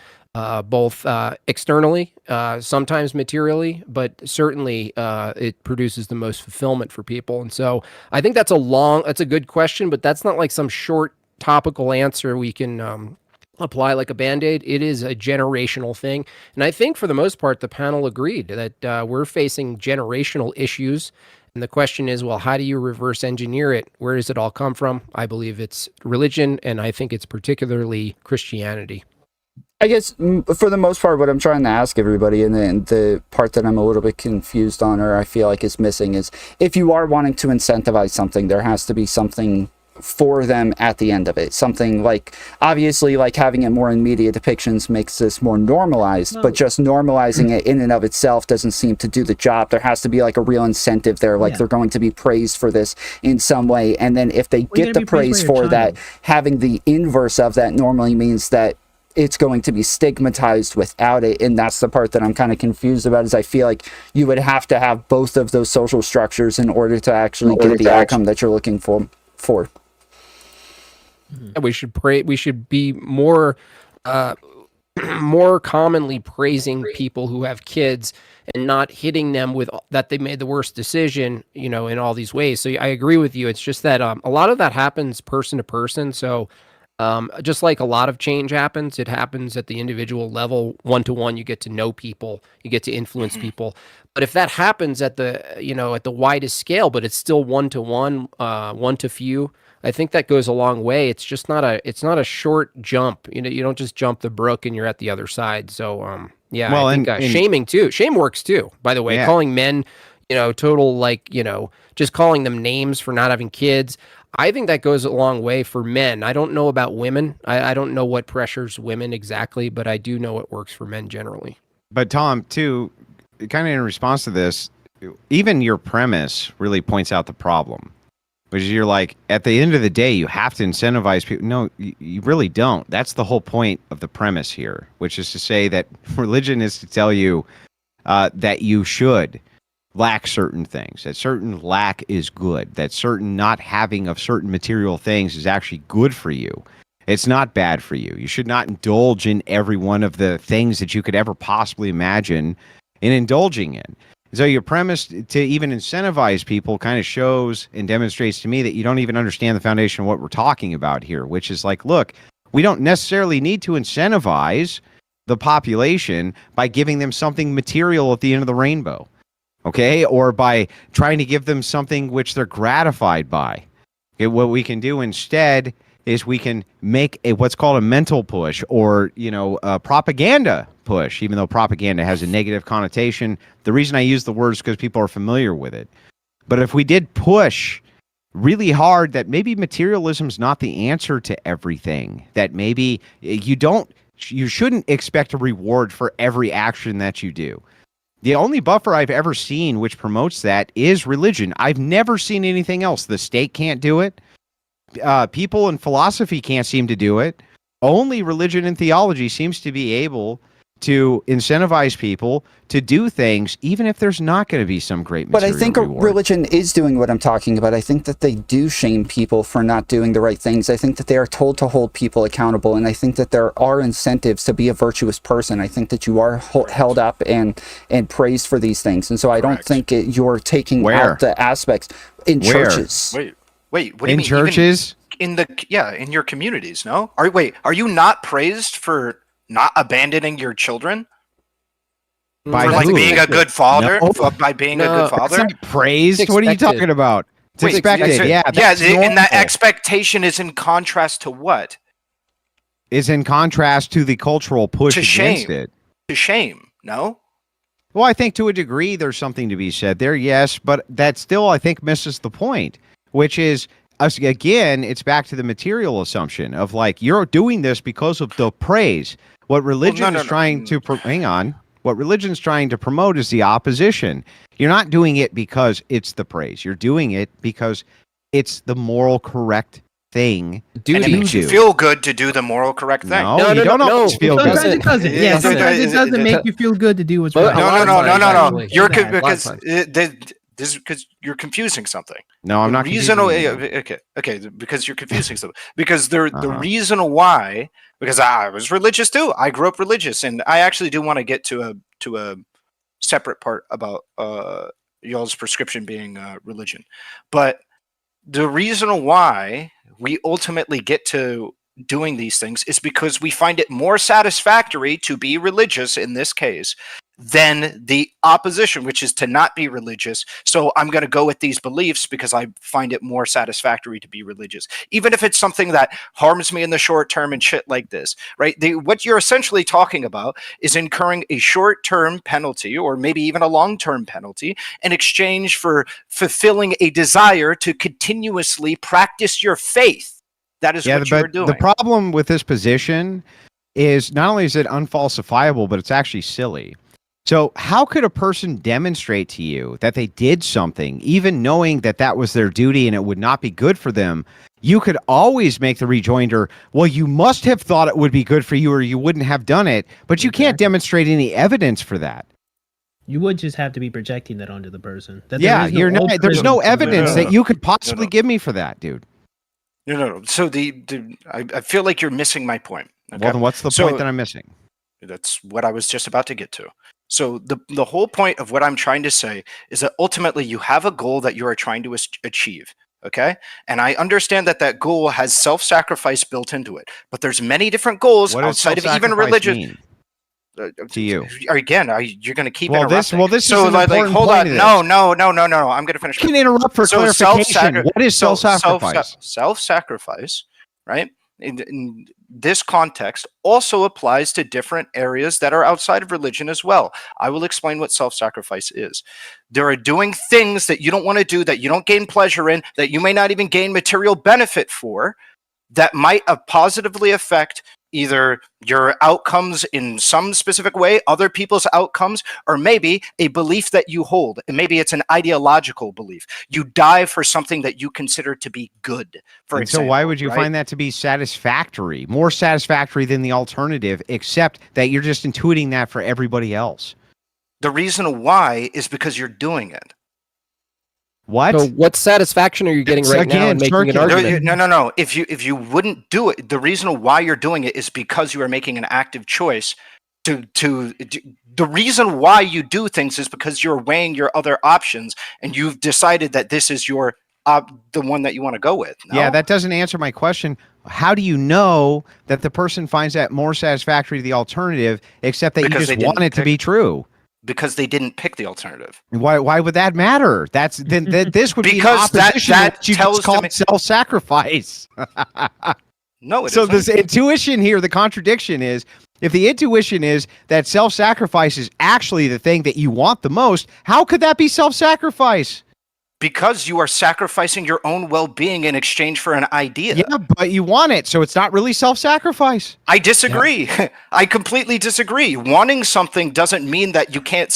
both externally, sometimes materially, but certainly it produces the most fulfillment for people. And so I think that's a good question, but that's not like some short topical answer we can apply like a Band-Aid. It is a generational thing. And I think for the most part, the panel agreed that we're facing generational issues. And the question is, well, how do you reverse engineer it? Where does it all come from? I believe it's religion, and I think it's particularly Christianity. I guess for the most part, what I'm trying to ask everybody, and then the part that I'm a little bit confused on, or I feel like is missing, is if you are wanting to incentivize something, there has to be something for them at the end of it. Something like, obviously, like having it more in media depictions makes this more normalized, but just normalizing it in and of itself doesn't seem to do the job. There has to be like a real incentive there, like they're going to be praised for this in some way. And then if they get the praise for that, having the inverse of that normally means that it's going to be stigmatized without it. And that's the part that I'm kind of confused about, is I feel like you would have to have both of those social structures in order to actually get the outcome that you're looking for. We should be more commonly praising people who have kids and not hitting them with that they made the worst decision, in all these ways. So I agree with you. It's just that a lot of that happens person to person. So just like a lot of change happens, it happens at the individual level, one-to-one. You get to know people, you get to influence people. But if that happens at the widest scale, but it's still one-to-one, one-to-few, I think that goes a long way. It's just not a short jump. You don't just jump the brook and you're at the other side. So Well, I think shaming too. Shame works too, by the way. Yeah. Calling men, total just calling them names for not having kids. I think that goes a long way for men. I don't know about women. I don't know what pressures women exactly, but I do know it works for men generally. But Tom, too, kind of in response to this, even your premise really points out the problem. Which is, you're like, at the end of the day, you have to incentivize people. No, you really don't. That's the whole point of the premise here, which is to say that religion is to tell you that you should lack certain things, that certain lack is good, that certain not having of certain material things is actually good for you. It's not bad for you. You should not indulge in every one of the things that you could ever possibly imagine in indulging in. So your premise to even incentivize people kind of shows and demonstrates to me that you don't even understand the foundation of what we're talking about here, which is like, look, we don't necessarily need to incentivize the population by giving them something material at the end of the rainbow, okay? Or by trying to give them something which they're gratified by. Okay, what we can do instead is we can make a what's called a mental push, or a propaganda push, even though propaganda has a negative connotation. The reason I use the words is because people are familiar with it. But if we did push really hard that maybe materialism's not the answer to everything, that maybe you shouldn't expect a reward for every action that you do. The only buffer I've ever seen which promotes that is religion. I've never seen anything else. The state can't do it. People in philosophy can't seem to do it. Only religion and theology seems to be able to incentivize people to do things, even if there's not going to be some great material But I think reward. religion is doing what I'm talking about. I think that they do shame people for not doing the right things. I think that they are told to hold people accountable, and I think that there are incentives to be a virtuous person. I think that you are held up and praised for these things, and so I don't think you're taking out the aspects in churches. Wait, what do you in mean? churches? Even in your communities, no? Are you not praised for not abandoning your children? By for like who? being a good father? No. By being a good father? It's not praised. What are you talking about? It's expected. That's and that normal. expectation is in contrast to what? Is in contrast to the cultural push To against shame. it. To shame, no? Well, I think to a degree there's something to be said there, yes, but that still, I think, misses the point, which is, again, it's back to the material assumption of like, you're doing this because of the praise. What religion is trying to hang on. What religion's trying to promote is the opposition. You're not doing it because it's the praise. You're doing it because it's the moral correct thing. And it makes you feel good to do the moral correct thing. No, you don't always feel good. Sometimes it doesn't. Yeah, sometimes it doesn't make you feel good to do what's right. No. You're because you're confusing something. No, I'm not confusing you. Okay, because you're confusing something. Because the reason why, because I was religious too. I grew up religious, and I actually do want to get to a separate part about y'all's prescription being religion. But the reason why we ultimately get to doing these things is because we find it more satisfactory to be religious in this case than the opposition, which is to not be religious. So I'm going to go with these beliefs because I find it more satisfactory to be religious, even if it's something that harms me in the short term and shit like this, right? What you're essentially talking about is incurring a short-term penalty, or maybe even a long-term penalty, in exchange for fulfilling a desire to continuously practice your faith. That is what you're doing. The problem with this position is not only is it unfalsifiable, but it's actually silly. So how could a person demonstrate to you that they did something, even knowing that that was their duty and it would not be good for them? You could always make the rejoinder, well, you must have thought it would be good for you or you wouldn't have done it, but you can't demonstrate any evidence for that. You would just have to be projecting that onto the person. You're not. There's no evidence that you could possibly give me for that, dude. No. So I feel like you're missing my point. Okay? Well, then what's the point that I'm missing? That's what I was just about to get to. So the whole point of what I'm trying to say is that ultimately you have a goal that you are trying to achieve. Okay. And I understand that goal has self-sacrifice built into it, but there's many different goals outside of even religion. To you again, you're going to keep interrupting. This so is an important hold point on. No. I'm going to finish. You can interrupt for clarification. What is self-sacrifice? Self-sacrifice, right? In this context also applies to different areas that are outside of religion as well. I will explain what self-sacrifice is. There are doing things that you don't want to do, that you don't gain pleasure in, that you may not even gain material benefit for, that might positively affect either your outcomes in some specific way, other people's outcomes, or maybe a belief that you hold. And maybe it's an ideological belief. You die for something that you consider to be good, for example. So why would you right? find that to be satisfactory, more satisfactory than the alternative, except that you're just intuiting that for everybody else? The reason why is because you're doing it. What? So what satisfaction are you getting right now in making an circular. argument? No. If you wouldn't do it, the reason why you're doing it is because you are making an active choice to the reason why you do things is because you're weighing your other options and you've decided that this is your the one that you want to go with. No? Yeah, that doesn't answer my question. How do you know that the person finds that more satisfactory to the alternative, except that Because you they just want didn't it to be true? Because they didn't pick the alternative. Why would that matter? That's then this would be an Because that opposition that you tells just call me- self-sacrifice. No, it So isn't. this intuition here, the contradiction is, if the intuition is that self-sacrifice is actually the thing that you want the most, how could that be self-sacrifice? Because you are sacrificing your own well-being in exchange for an idea. Yeah, but you want it, so it's not really self-sacrifice. I disagree. I completely disagree. Wanting something doesn't mean that you can't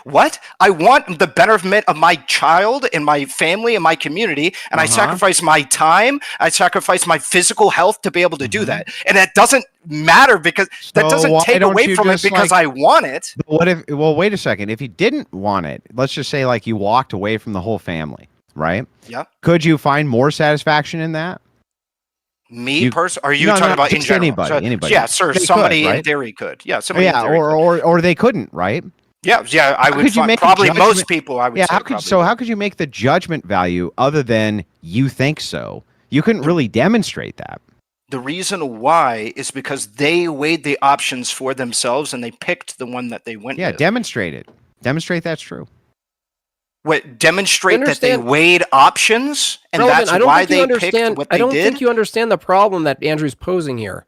What? I want the betterment of my child and my family and my community, and I sacrifice my time. I sacrifice my physical health to be able to do that. And that doesn't matter because that So doesn't why take don't away you from it just, because like- I want it. But what if? Well, wait a second. If you didn't want it, let's just say like you walked away from the whole family, right? Yeah. Could you find more satisfaction in that? Me personally? Are you No, talking no, about in just general? anybody, anybody. Yeah, sir. They could, Somebody in right? theory could. Yeah, somebody in Yeah, theory could. or they couldn't, right? Yeah, I How would could you make a probably judgment- most people. I would Yeah. say probably. How could you make the judgment value other than you think so? You couldn't really demonstrate that. The reason why is because they weighed the options for themselves and they picked the one that they went Yeah, with. demonstrate it. Demonstrate that's true. What, demonstrate that they Understand- weighed options and Relevant, that's I don't why think you they understand. picked what I they don't did? think you understand the problem that Andrew's posing here.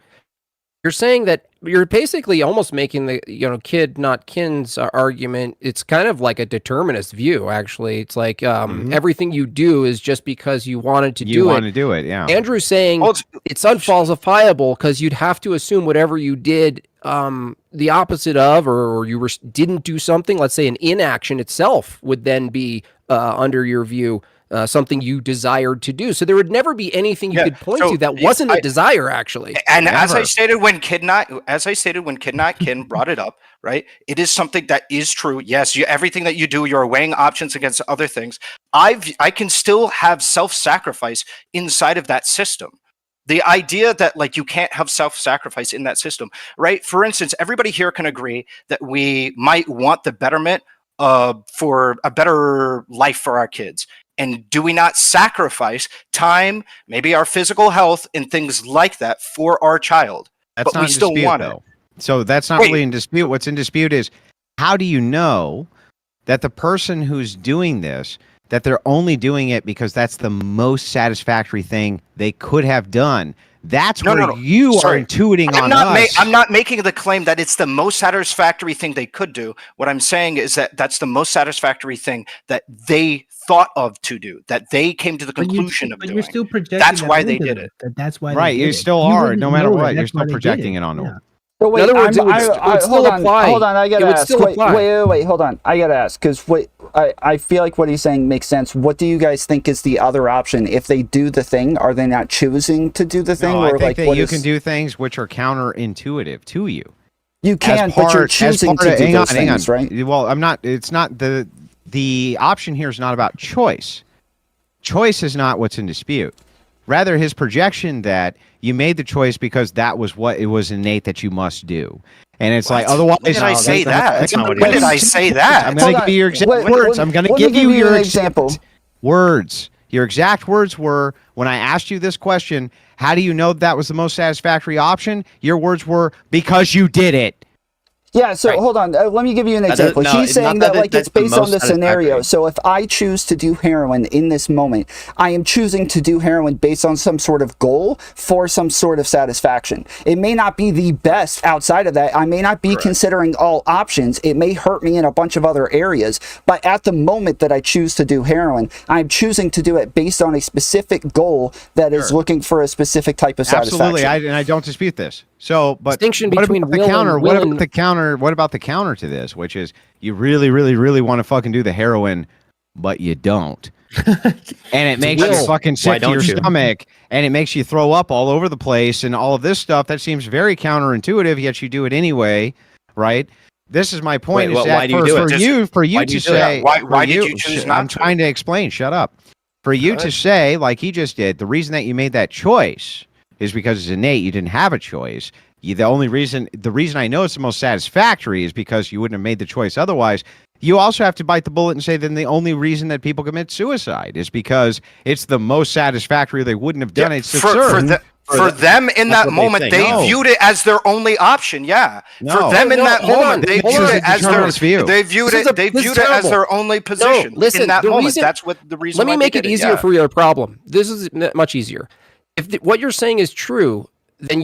You're saying that you're basically almost making the kid not kin's argument. It's kind of like a determinist view, actually. It's like everything you do is just because you wanted to You do want it. to do it, yeah. Andrew's saying Well, it's unfalsifiable because you'd have to assume whatever you did the opposite of, or you didn't do something, let's say an inaction itself would then be under your view something you desired to do. So there would never be anything you could point to that wasn't a desire, actually. And as I Never. stated when Kidnot Kin brought it up, right? It is something that is true. Yes, everything that you do, you're weighing options against other things. I can still have self-sacrifice inside of that system. The idea that like you can't have self-sacrifice in that system, right? For instance, everybody here can agree that we might want the betterment for a better life for our kids. And do we not sacrifice time, maybe our physical health and things like that for our child? That's but not we in still dispute, want though. it. So that's not Wait. really in dispute. What's in dispute is how do you know that the person who's doing this, that they're only doing it because that's the most satisfactory thing they could have done? That's where you Sorry. are intuiting on us. I'm not making the claim that it's the most satisfactory thing they could do. What I'm saying is that that's the most satisfactory thing that they thought of to do, that they came to the conclusion of but doing. you're still projecting That's that why they onto did them, it. That's why they Right, did you it. still You are. wouldn't No matter know that what, you're that's still why they did projecting it onto Yeah. them. But wait, In other words, it would still hold on, apply. hold on, I gotta It would ask. still Wait, apply. wait, hold on. I gotta ask, because I feel like what he's saying makes sense. What do you guys think is the other option? If they do the thing, are they not choosing to do the thing? No, or I think like that what you is- can do things which are counterintuitive to you. You can, As but you're part- as choosing part to of- do hang those on, hang things, on. right? Well, I'm not. It's not the option here is not about choice. Choice is not what's in dispute. Rather, his projection that you made the choice because that was what it was innate that you must do. And it's like, otherwise, When did I say that? that's not what When it did is. I say that? I'm going to Hold give you your on. exact Wait, words. let- I'm going to let me give you your an exact example. words. Your exact words were, when I asked you this question, how do you know that was the most satisfactory option? Your words were, because you did it. Yeah, so hold on. Let me give you an example. no, He's saying not that that like that's it's the based on most the scenario. satisfactory. So if I choose to do heroin in this moment, I am choosing to do heroin based on some sort of goal for some sort of satisfaction. It may not be the best outside of that. I may not be considering all options. It may hurt me in a bunch of other areas. But at the moment that I choose to do heroin, I'm choosing to do it based on a specific goal that is looking for a specific type of satisfaction. Absolutely, I don't dispute this. So, but Distinction what between about the will counter? and What will about and- the counter? What about the counter to this, which is you really, really, really want to fucking do the heroin, but you don't, and it makes you will. fucking Why sick to don't your you? stomach, and it makes you throw up all over the place, and all of this stuff that seems very counterintuitive, yet you do it anyway, right? This is my point. Wait, is well, that why do you do it? for you Why do to you do it? say, Why for did you choose not I'm to? trying to explain. Shut up. For you to say, like he just did, the reason that you made that choice is because it's innate. You didn't have a choice. The reason I know it's the most satisfactory is because you wouldn't have made the choice otherwise. You also have to bite the bullet and say then the only reason that people commit suicide is because it's the most satisfactory. They wouldn't have done it. It's absurd. For them in That's that what they moment, think. they No. viewed it as their only option. Yeah, No. for them in No, that hold moment, on, they hold viewed on. it as their Determinist view. they viewed This is it. They this is viewed it as terrible. their only position. listen, in that the moment, reason- that's what the reason. Let me why make they it did easier yeah. for your problem. This is much easier. If what you're saying is true, then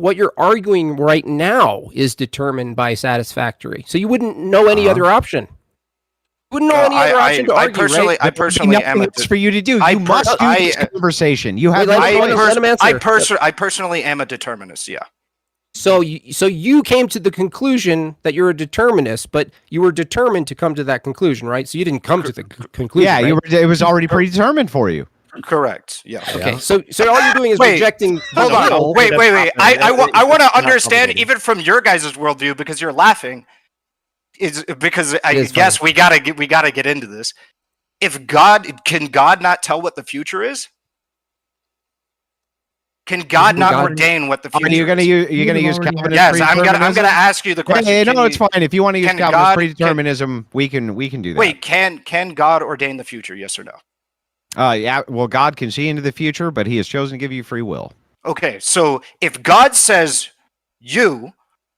what you're arguing right now is determined by satisfactory. So you wouldn't know any other option. You wouldn't know any other option to argue, right? I personally am Nothing else for you to do. I You must do this I- conversation. You have Wait, no let him- choice. let him answer. I personally am a determinist. Yeah. So you came to the conclusion that you're a determinist, but you were determined to come to that conclusion, right? So you didn't come to the conclusion. Yeah, right? it was already predetermined for you. Correct. Yeah. Okay, so all you're doing is Wait, rejecting. Hold the on. will. Wait. I want to Not understand, complicated. even from your guys' worldview, because you're laughing. Is because I is guess funny. we gotta get into this. If can God not tell what the future is? Can God not God- ordain what the future You're gonna is? use Calvinist Yes, I'm gonna predeterminism? ask you the question. Yeah, Can no, it's you- fine. If you want to use can Calvinist God- predeterminism, we can do that. Wait, can God ordain the future? Yes or no? Yeah. Well, God can see into the future, but He has chosen to give you free will. Okay, so if God says you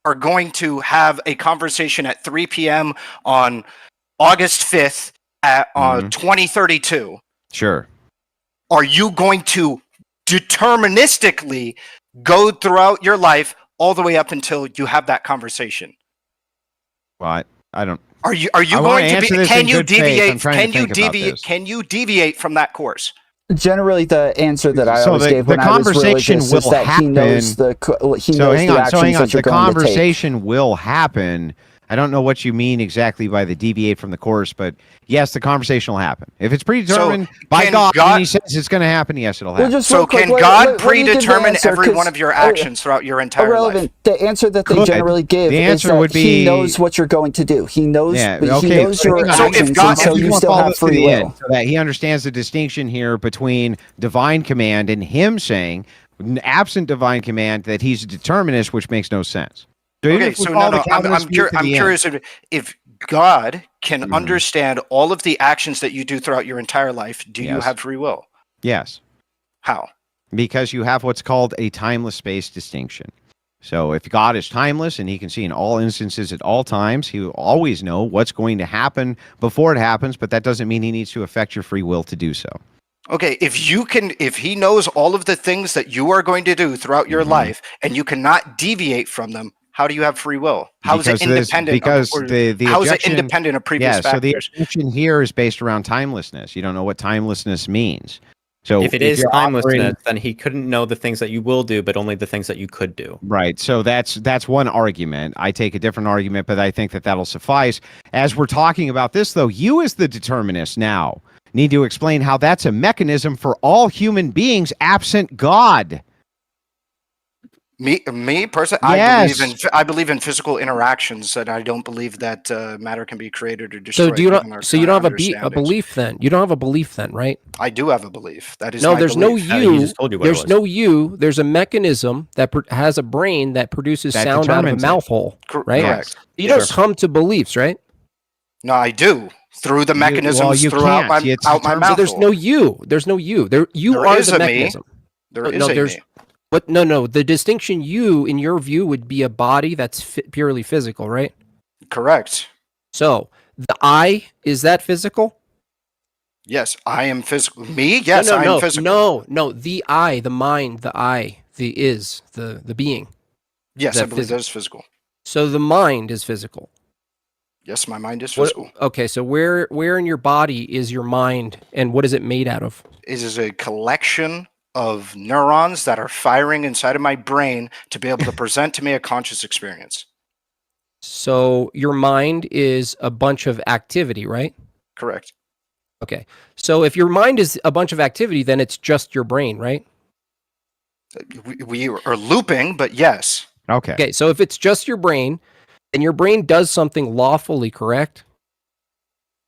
are going to have a conversation at 3 p.m. on August 5th at 2032, Sure. are you going to deterministically go throughout your life all the way up until you have that conversation? Well, I don't. Are you I wanna going to answer be? this Can in you good faith. I'm deviate? trying to Can you think about deviate? this. Can you deviate from that course? Generally, the answer that I So always the- gave the when I was conversation religious is will that he knows happen. he So knows hang the on. actions So hang on. that you're The going to take. conversation will happen. I don't know what you mean exactly by the deviate from the course, but yes, the conversation will happen. If it's predetermined by can God, God- and He says it's going to happen, yes, it'll Well, happen. just So real quick, can let- God let me give the predetermine answer, every 'cause, one of your actions throughout your entire irrelevant. life? The answer that they Good. generally give The is answer that would he be- knows what you're going to do. He knows, Yeah, he okay, knows so your hang on. So if actions, God- and so if you wanna still follow have this to free the will. end, so that he understands the distinction here between divine command and him saying, absent divine command, that he's a determinist, which makes no sense. So even Okay, if we so follow the I'm Calvinist view to the end- curious if God can Mhm. understand all of the actions that you do throughout your entire life. Do you Yes. have free will? Yes. How? Because you have what's called a timeless space distinction. So if God is timeless and He can see in all instances at all times, He will always know what's going to happen before it happens, but that doesn't mean He needs to affect your free will to do so. Okay, if he knows all of the things that you are going to do throughout your life and you cannot deviate from them, how do you have free will? How is it Because this- independent? because or the how is it objection- independent of previous Yeah, so the factors? objection here is based around timelessness. You don't know what timelessness means. So If it is you're timelessness, operating- then he couldn't know the things that you will do, but only the things that you could do. Right. So that's one argument. I take a different argument, but I think that that'll suffice. As we're talking about this, though, you as the determinist now need to explain how that's a mechanism for all human beings absent God. Me personally, Yes. I believe in physical interactions, and I don't believe that matter can be created or destroyed. So do you given not? our So you don't have a understandings. belief then? You don't have a belief then, right? I do have a belief. That is No, my there's belief. no He you. just told you what it There's was. no you. There's a mechanism that has a brain that produces That sound out of a determines it. mouth hole, Cor- right? Correct. You Yes. don't come to beliefs, right? No, I do through the mechanisms you throughout can't. my It's out my determined. mouth. So there's hole. no you. There's no you. You There are is the a me. mechanism. There is no, a there's me. what? No. The distinction you, in your view, would be a body that's purely physical, right? Correct. So the I, is that physical? Yes, I am physical. Me? Yes, no, I no, am physical. no. The I, the mind, the I, the being. Yes, that I believe physical? that is physical. So the mind is physical. Yes, my mind is What- physical. okay, so where in your body is your mind, and what is it made out of? It is a collection of neurons that are firing inside of my brain to be able to present to me a conscious experience. So your mind is a bunch of activity, right? Correct. Okay. So if your mind is a bunch of activity, then it's just your brain, right? We are looping, but yes. Okay. Okay. So if it's just your brain, and your brain does something lawfully, correct?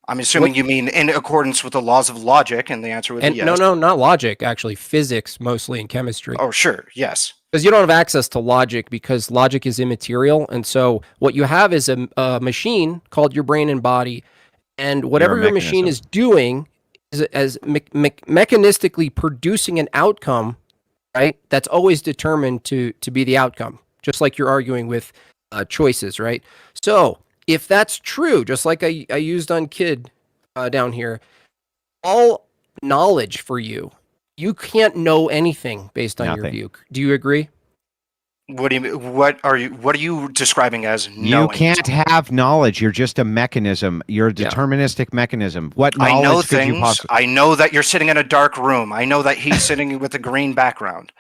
I'm assuming you mean in accordance with the laws of logic, and the answer would be yes. No, not logic, actually physics, mostly in chemistry. Oh, sure, yes. Because you don't have access to logic because logic is immaterial. And so what you have is a machine called your brain and body. And whatever your machine is doing is as mechanistically producing an outcome, right? That's always determined to be the outcome, just like you're arguing with choices, right? So if that's true, just like I used on Kid down here, all knowledge for you, you can't know anything based on your view. Do you agree? What do you mean? What are you describing as knowing? You can't have knowledge. You're just a mechanism. You're a deterministic mechanism. What knowledge I know could you things. possibly? I know that you're sitting in a dark room. I know that he's sitting with a green background.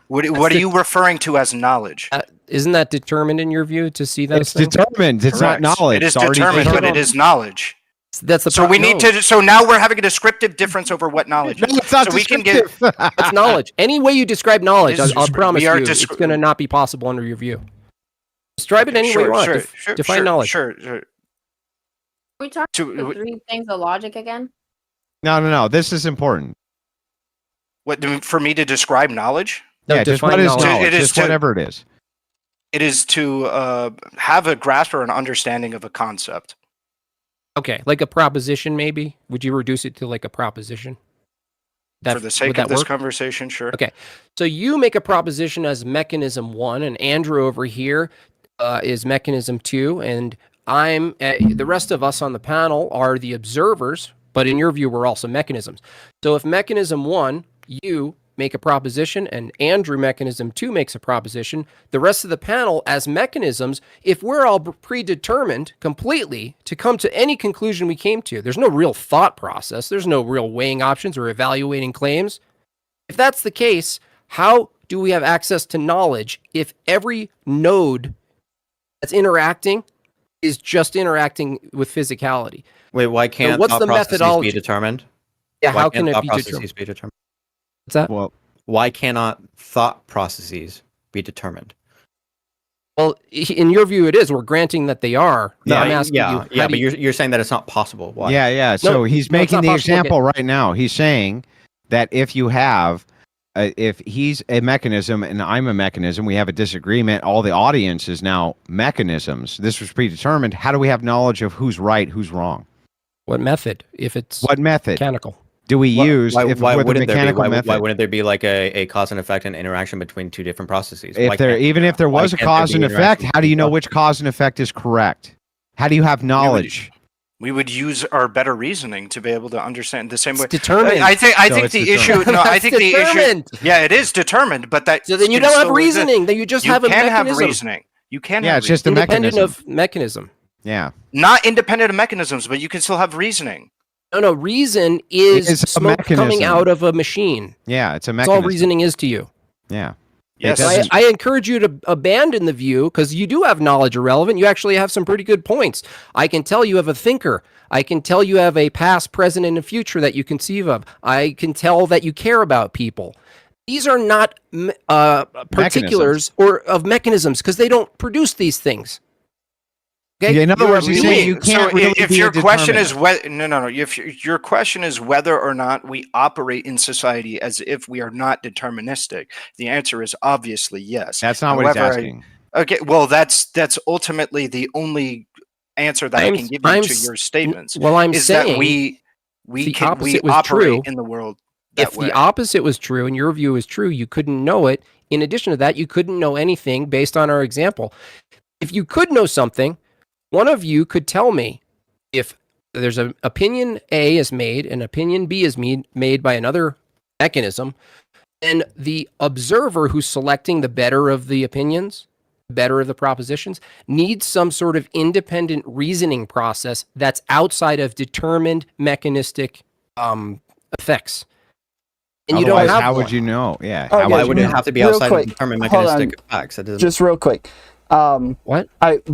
What are you referring to as knowledge? Isn't that determined in your view to see those It's things? determined. It's Correct. not knowledge. It is It's already determined, but determined. it is knowledge. That's the So we need to. So now we're having a descriptive difference over what knowledge is. No, it's not so we can get. It's knowledge. Any way you describe knowledge, It is I'll promise we are you, it's going to not be possible under your view. Describe it any way you want. Define knowledge. Sure. We talked about the 3 things of logic again. No. This is important. What for me to describe knowledge? No, Yeah, just define what is knowledge. knowledge? It is Just to- whatever it is. It is to have a grasp or an understanding of a concept. Okay, like a proposition, maybe. Would you reduce it to like a proposition? For the sake of this conversation, sure. Okay, so you make a proposition as mechanism 1, and Andrew over here is mechanism 2, and I'm the rest of us on the panel are the observers, but in your view, we're also mechanisms. So if mechanism 1, you make a proposition, and Andrew mechanism 2 makes a proposition, the rest of the panel as mechanisms, if we're all predetermined completely to come to any conclusion we came to, there's no real thought process, there's no real weighing options or evaluating claims. If that's the case, how do we have access to knowledge if every node that's interacting is just interacting with physicality? Wait, why can't what's thought the processes methodology? be determined? Yeah, Why how can't can it thought be processes determined? be determined? What's that? Well, Why cannot thought processes be determined? Well, in your view, it is. We're granting that they are. Yeah, I'm asking you. Yeah, but you're saying that it's not possible. Why? Yeah. So No, he's it's making not the possible. example right now. He's saying that if you have, if he's a mechanism and I'm a mechanism, we have a disagreement. All the audience is now mechanisms. This was predetermined. How do we have knowledge of who's right, who's wrong? What method? If it's What method mechanical. do we use? Why with wouldn't a there be? mechanical method? Why wouldn't there be like a cause and effect and interaction between two different processes? If there, even if there why was a can't there cause be and effect, interaction how do you between know which cause and effect is correct? How do you have knowledge? We would use our better reasoning to be able to understand the same way. It's determined. I think So the it's issue. determined. No, I That's think the issue. determined. Yeah, it is determined, but that. So then you can don't have still exist. reasoning. Then you just You have a can have mechanism. reasoning. You can. Yeah, have it's just a Independent mechanism. of mechanism. Yeah. not independent of mechanisms, but you can still have reasoning. No. Reason is It's a smoke coming mechanism. out of a machine. Yeah, it's a That's mechanism. all reasoning is to you. Yeah. Yes. It So doesn't- I encourage you to abandon the view because you do have knowledge irrelevant. You actually have some pretty good points. I can tell you have a thinker. I can tell you have a past, present, and a future that you conceive of. I can tell that you care about people. These are not particulars or of mechanisms because they don't produce these things. Okay? Yeah, in other You are words, he's viewing- saying you can't so really if be your a question is determinant. no. If your question is whether or not we operate in society as if we are not deterministic, the answer is obviously yes. That's not what he's However, asking. Okay, well, that's ultimately the only answer that I can give you to your statements. Well, I'm is saying that we the can opposite was operate true. in the world that if way. the opposite was true and your view is true, you couldn't know it. In addition to that, you couldn't know anything based on our example. If you could know something, one of you could tell me if there's an opinion A is made and opinion B is made by another mechanism, then the observer who's selecting the better of the opinions, better of the propositions, needs some sort of independent reasoning process that's outside of determined mechanistic effects. And you don't Otherwise, have how one. would you know? Yeah. Oh, how yeah, Why would would you it know? have to be Real outside quick, of determined hold on. mechanistic facts? That doesn't. Just real quick. What?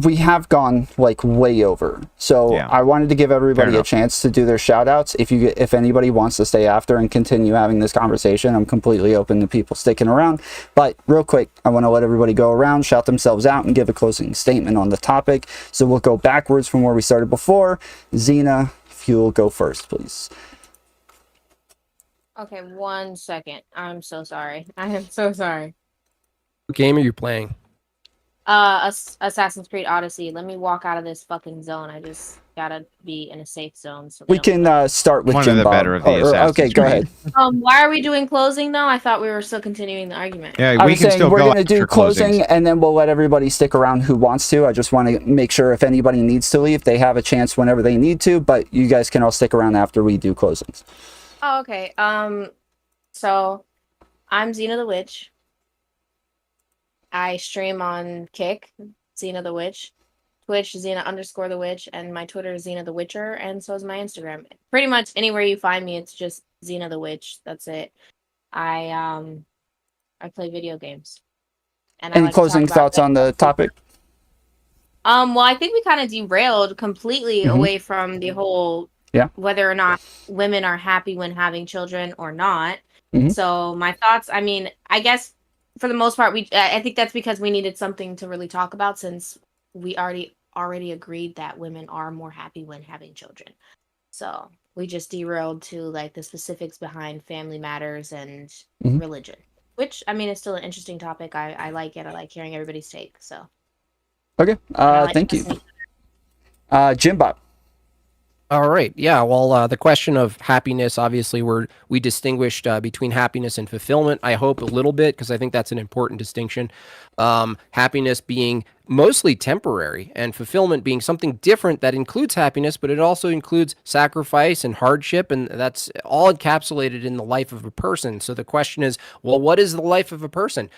We have gone like way over, so Yeah. I wanted to give everybody a enough. chance to do their shout outs. If anybody wants to stay after and continue having this conversation, I'm completely open to people sticking around. But real quick, I want to let everybody go around, shout themselves out, and give a closing statement on the topic. So we'll go backwards from where we started before. Xena, if you'll go first, please. Okay, 1 second. I'm so sorry. I am so sorry. What game are you playing? Assassin's Creed Odyssey. Let me walk out of this fucking zone. I just gotta be in a safe zone. So We can start with One Jim of the Bob. better of the Assassin's Okay, go Creed. ahead. Why are we doing closing though? I thought we were still continuing the argument. Yeah, I we was can saying still we're go going to do after closing, closings. and then we'll let everybody stick around who wants to. I just want to make sure if anybody needs to leave, they have a chance whenever they need to. But you guys can all stick around after we do closings. Oh, okay. So I'm Xena the Witch. I stream on Kick, Xena the Witch, Twitch, Xena_the Witch, and my Twitter is Xena the Witcher, and so is my Instagram. Pretty much anywhere you find me, it's just Xena the Witch. That's it. I play video games. And I Any like to talk closing about thoughts them. on the topic? Well, I think we kind of derailed completely Mhm. away from the whole whether or not women are happy when having children or not. Mhm. So my thoughts, I mean, I guess for the most part, I think that's because we needed something to really talk about since we already agreed that women are more happy when having children. So we just derailed to like the specifics behind family matters and Mhm. religion, which I mean is still an interesting topic. I like it. I like hearing everybody's take. So Okay, I like thank you. listening. Jim Bob. All right. Yeah. Well, the question of happiness, obviously, we distinguished between happiness and fulfillment. I hope a little bit because I think that's an important distinction. Happiness being mostly temporary, and fulfillment being something different that includes happiness, but it also includes sacrifice and hardship, and that's all encapsulated in the life of a person. So the question is, well, what is the life of a person?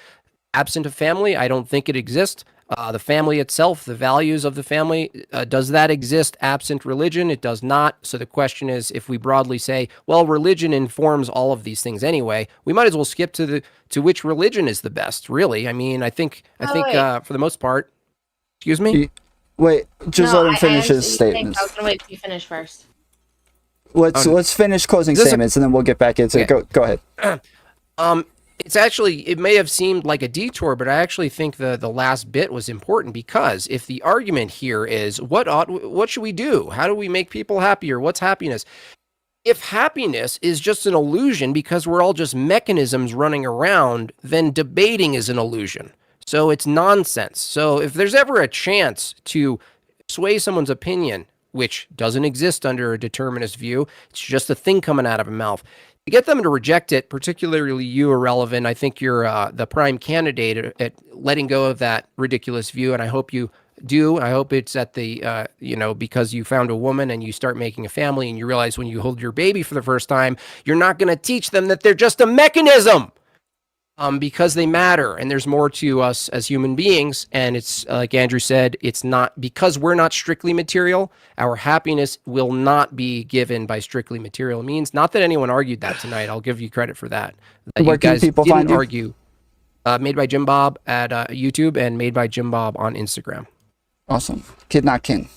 Absent a family, I don't think it exists. The family itself, the values of the family, does that exist absent religion? It does not. So the question is, if we broadly say, well, religion informs all of these things anyway, we might as well skip to which religion is the best. Really, I mean, I think for the most part. Excuse me. Wait, just let him finish his I statements. was gonna wait till you finish first. Let's finish closing statements and then we'll get back into it. Go ahead. It's actually, it may have seemed like a detour, but I actually think the last bit was important because if the argument here is what should we do? How do we make people happier? What's happiness? If happiness is just an illusion because we're all just mechanisms running around, then debating is an illusion. So it's nonsense. So if there's ever a chance to sway someone's opinion, which doesn't exist under a determinist view, it's just a thing coming out of a mouth. To get them to reject it, particularly you, Irrelevant, I think you're the prime candidate at letting go of that ridiculous view, and I hope you do. I hope it's at the, because you found a woman and you start making a family and you realize when you hold your baby for the first time, you're not going to teach them that they're just a mechanism. Because they matter and there's more to us as human beings. And it's like Andrew said, it's not because we're not strictly material. Our happiness will not be given by strictly material means. Not that anyone argued that tonight. I'll give you credit for that. Where can people find you? Argue. Made by Jimbob at YouTube and Made by Jimbob on Instagram. Awesome. Kid Not Kin.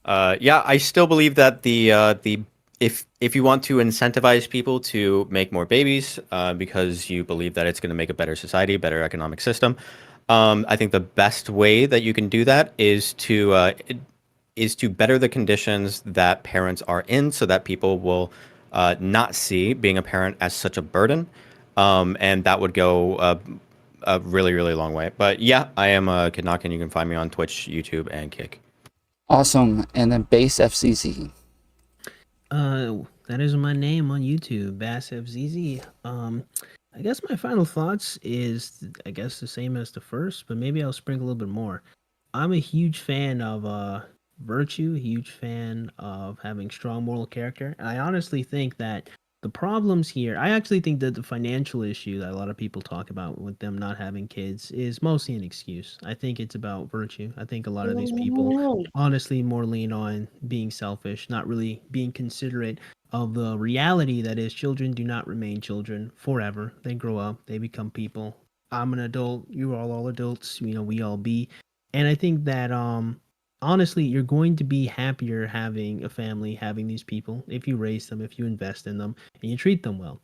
Yeah, I still believe that if you want to incentivize people to make more babies because you believe that it's going to make a better society, better economic system, I think the best way that you can do that is to better the conditions that parents are in, so that people will not see being a parent as such a burden, and that would go a really, really long way. But yeah, I am Kid Not Kin. You can find me on Twitch, YouTube, and Kick. Awesome. And then Base FCZ. That is my name on YouTube, Bass FZZ. I guess my final thoughts is, I guess, the same as the first, but maybe I'll sprinkle a little bit more. I'm a huge fan of virtue, a huge fan of having strong moral character. And I honestly think that the problems here, I actually think that the financial issue that a lot of people talk about with them not having kids is mostly an excuse. I think it's about virtue. I think a lot of these people honestly more lean on being selfish, not really being considerate of the reality that is children do not remain children forever. They grow up, they become people. I'm an adult, you are all adults, we all be. And I think that honestly, you're going to be happier having a family, having these people, if you raise them, if you invest in them, and you treat them well.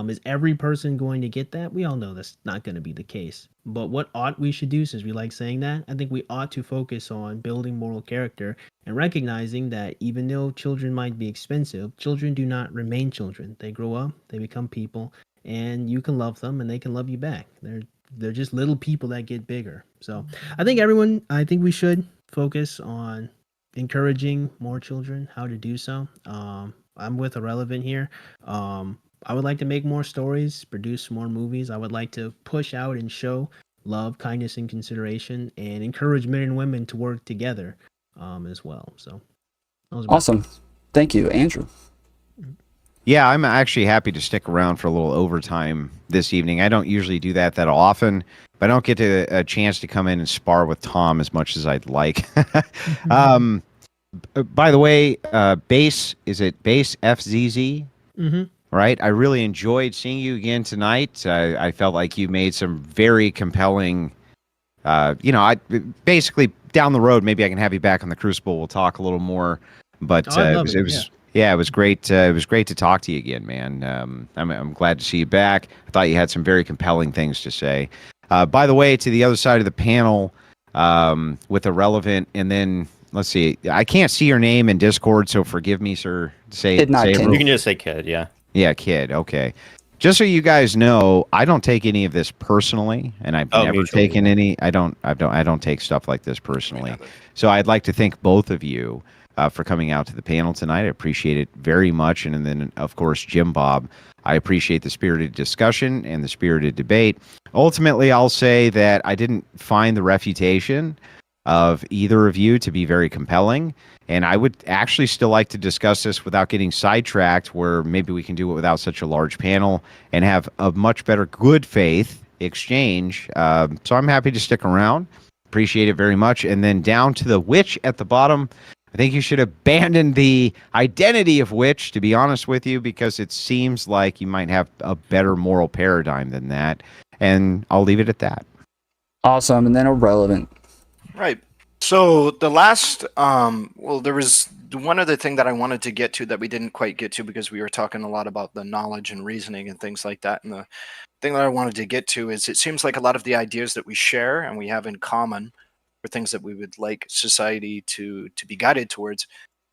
Is every person going to get that? We all know that's not going to be the case. But what ought we should do, since we like saying that, I think we ought to focus on building moral character and recognizing that even though children might be expensive, children do not remain children. They grow up, they become people, and you can love them and they can love you back. They're just little people that get bigger. So I think we should focus on encouraging more children how to do so. I'm with Irrelevant here. I would like to make more stories, produce more movies. I would like to push out and show love, kindness, and consideration, and encourage men and women to work together as well. So, awesome. Thank you, Andrew. Yeah, I'm actually happy to stick around for a little overtime this evening. I don't usually do that often, but I don't get a chance to come in and spar with Tom as much as I'd like. By the way, Bass, is it Bass FZZ? Mm-hmm. Right? I really enjoyed seeing you again tonight. I felt like you made some very compelling, I basically down the road, maybe I can have you back on the Crucible. We'll talk a little more, but it was great. It was great to talk to you again, man. I'm glad to see you back. I thought you had some very compelling things to say. By the way, to the other side of the panel, with Irrelevant, and then let's see. I can't see your name in Discord, so forgive me, sir. Say you can just say Kid, yeah. Yeah, Kid. Okay. Just so you guys know, I don't take any of this personally, and I've never taken any. I don't take stuff like this personally. So I'd like to thank both of you for coming out to the panel tonight. I appreciate it very much, and then of course Jim Bob. I appreciate the spirited discussion and the spirited debate. Ultimately, I'll say that I didn't find the refutation of either of you to be very compelling. And I would actually still like to discuss this without getting sidetracked, where maybe we can do it without such a large panel and have a much better good faith exchange. So I'm happy to stick around. Appreciate it very much. And then down to the witch at the bottom, I think you should abandon the identity of witch, to be honest with you, because it seems like you might have a better moral paradigm than that. And I'll leave it at that. Awesome. And then Irrelevant. Right. So the last, there was one other thing that I wanted to get to that we didn't quite get to because we were talking a lot about the knowledge and reasoning and things like that. And the thing that I wanted to get to is it seems like a lot of the ideas that we share and we have in common are things that we would like society to be guided towards.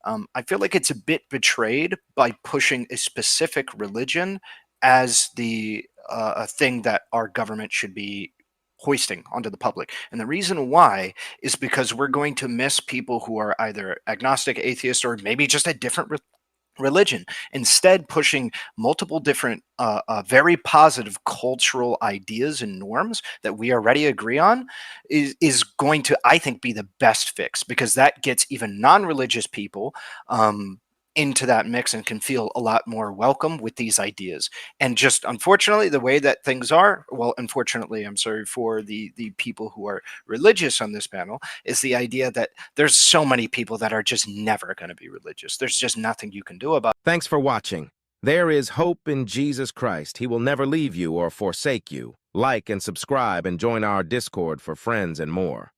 I feel like it's a bit betrayed by pushing a specific religion as the a thing that our government should be hoisting onto the public. And the reason why is because we're going to miss people who are either agnostic, atheist, or maybe just a different religion. Instead, pushing multiple different very positive cultural ideas and norms that we already agree on is going to, I think, be the best fix, because that gets even non-religious people into that mix and can feel a lot more welcome with these ideas. And just unfortunately, the way that things are, well, unfortunately, I'm sorry for the people who are religious on this panel, is the idea that there's so many people that are just never going to be religious. There's just nothing you can do about it. Thanks for watching. There is hope in Jesus Christ. He will never leave you or forsake you. Like and subscribe and join our Discord for friends and more.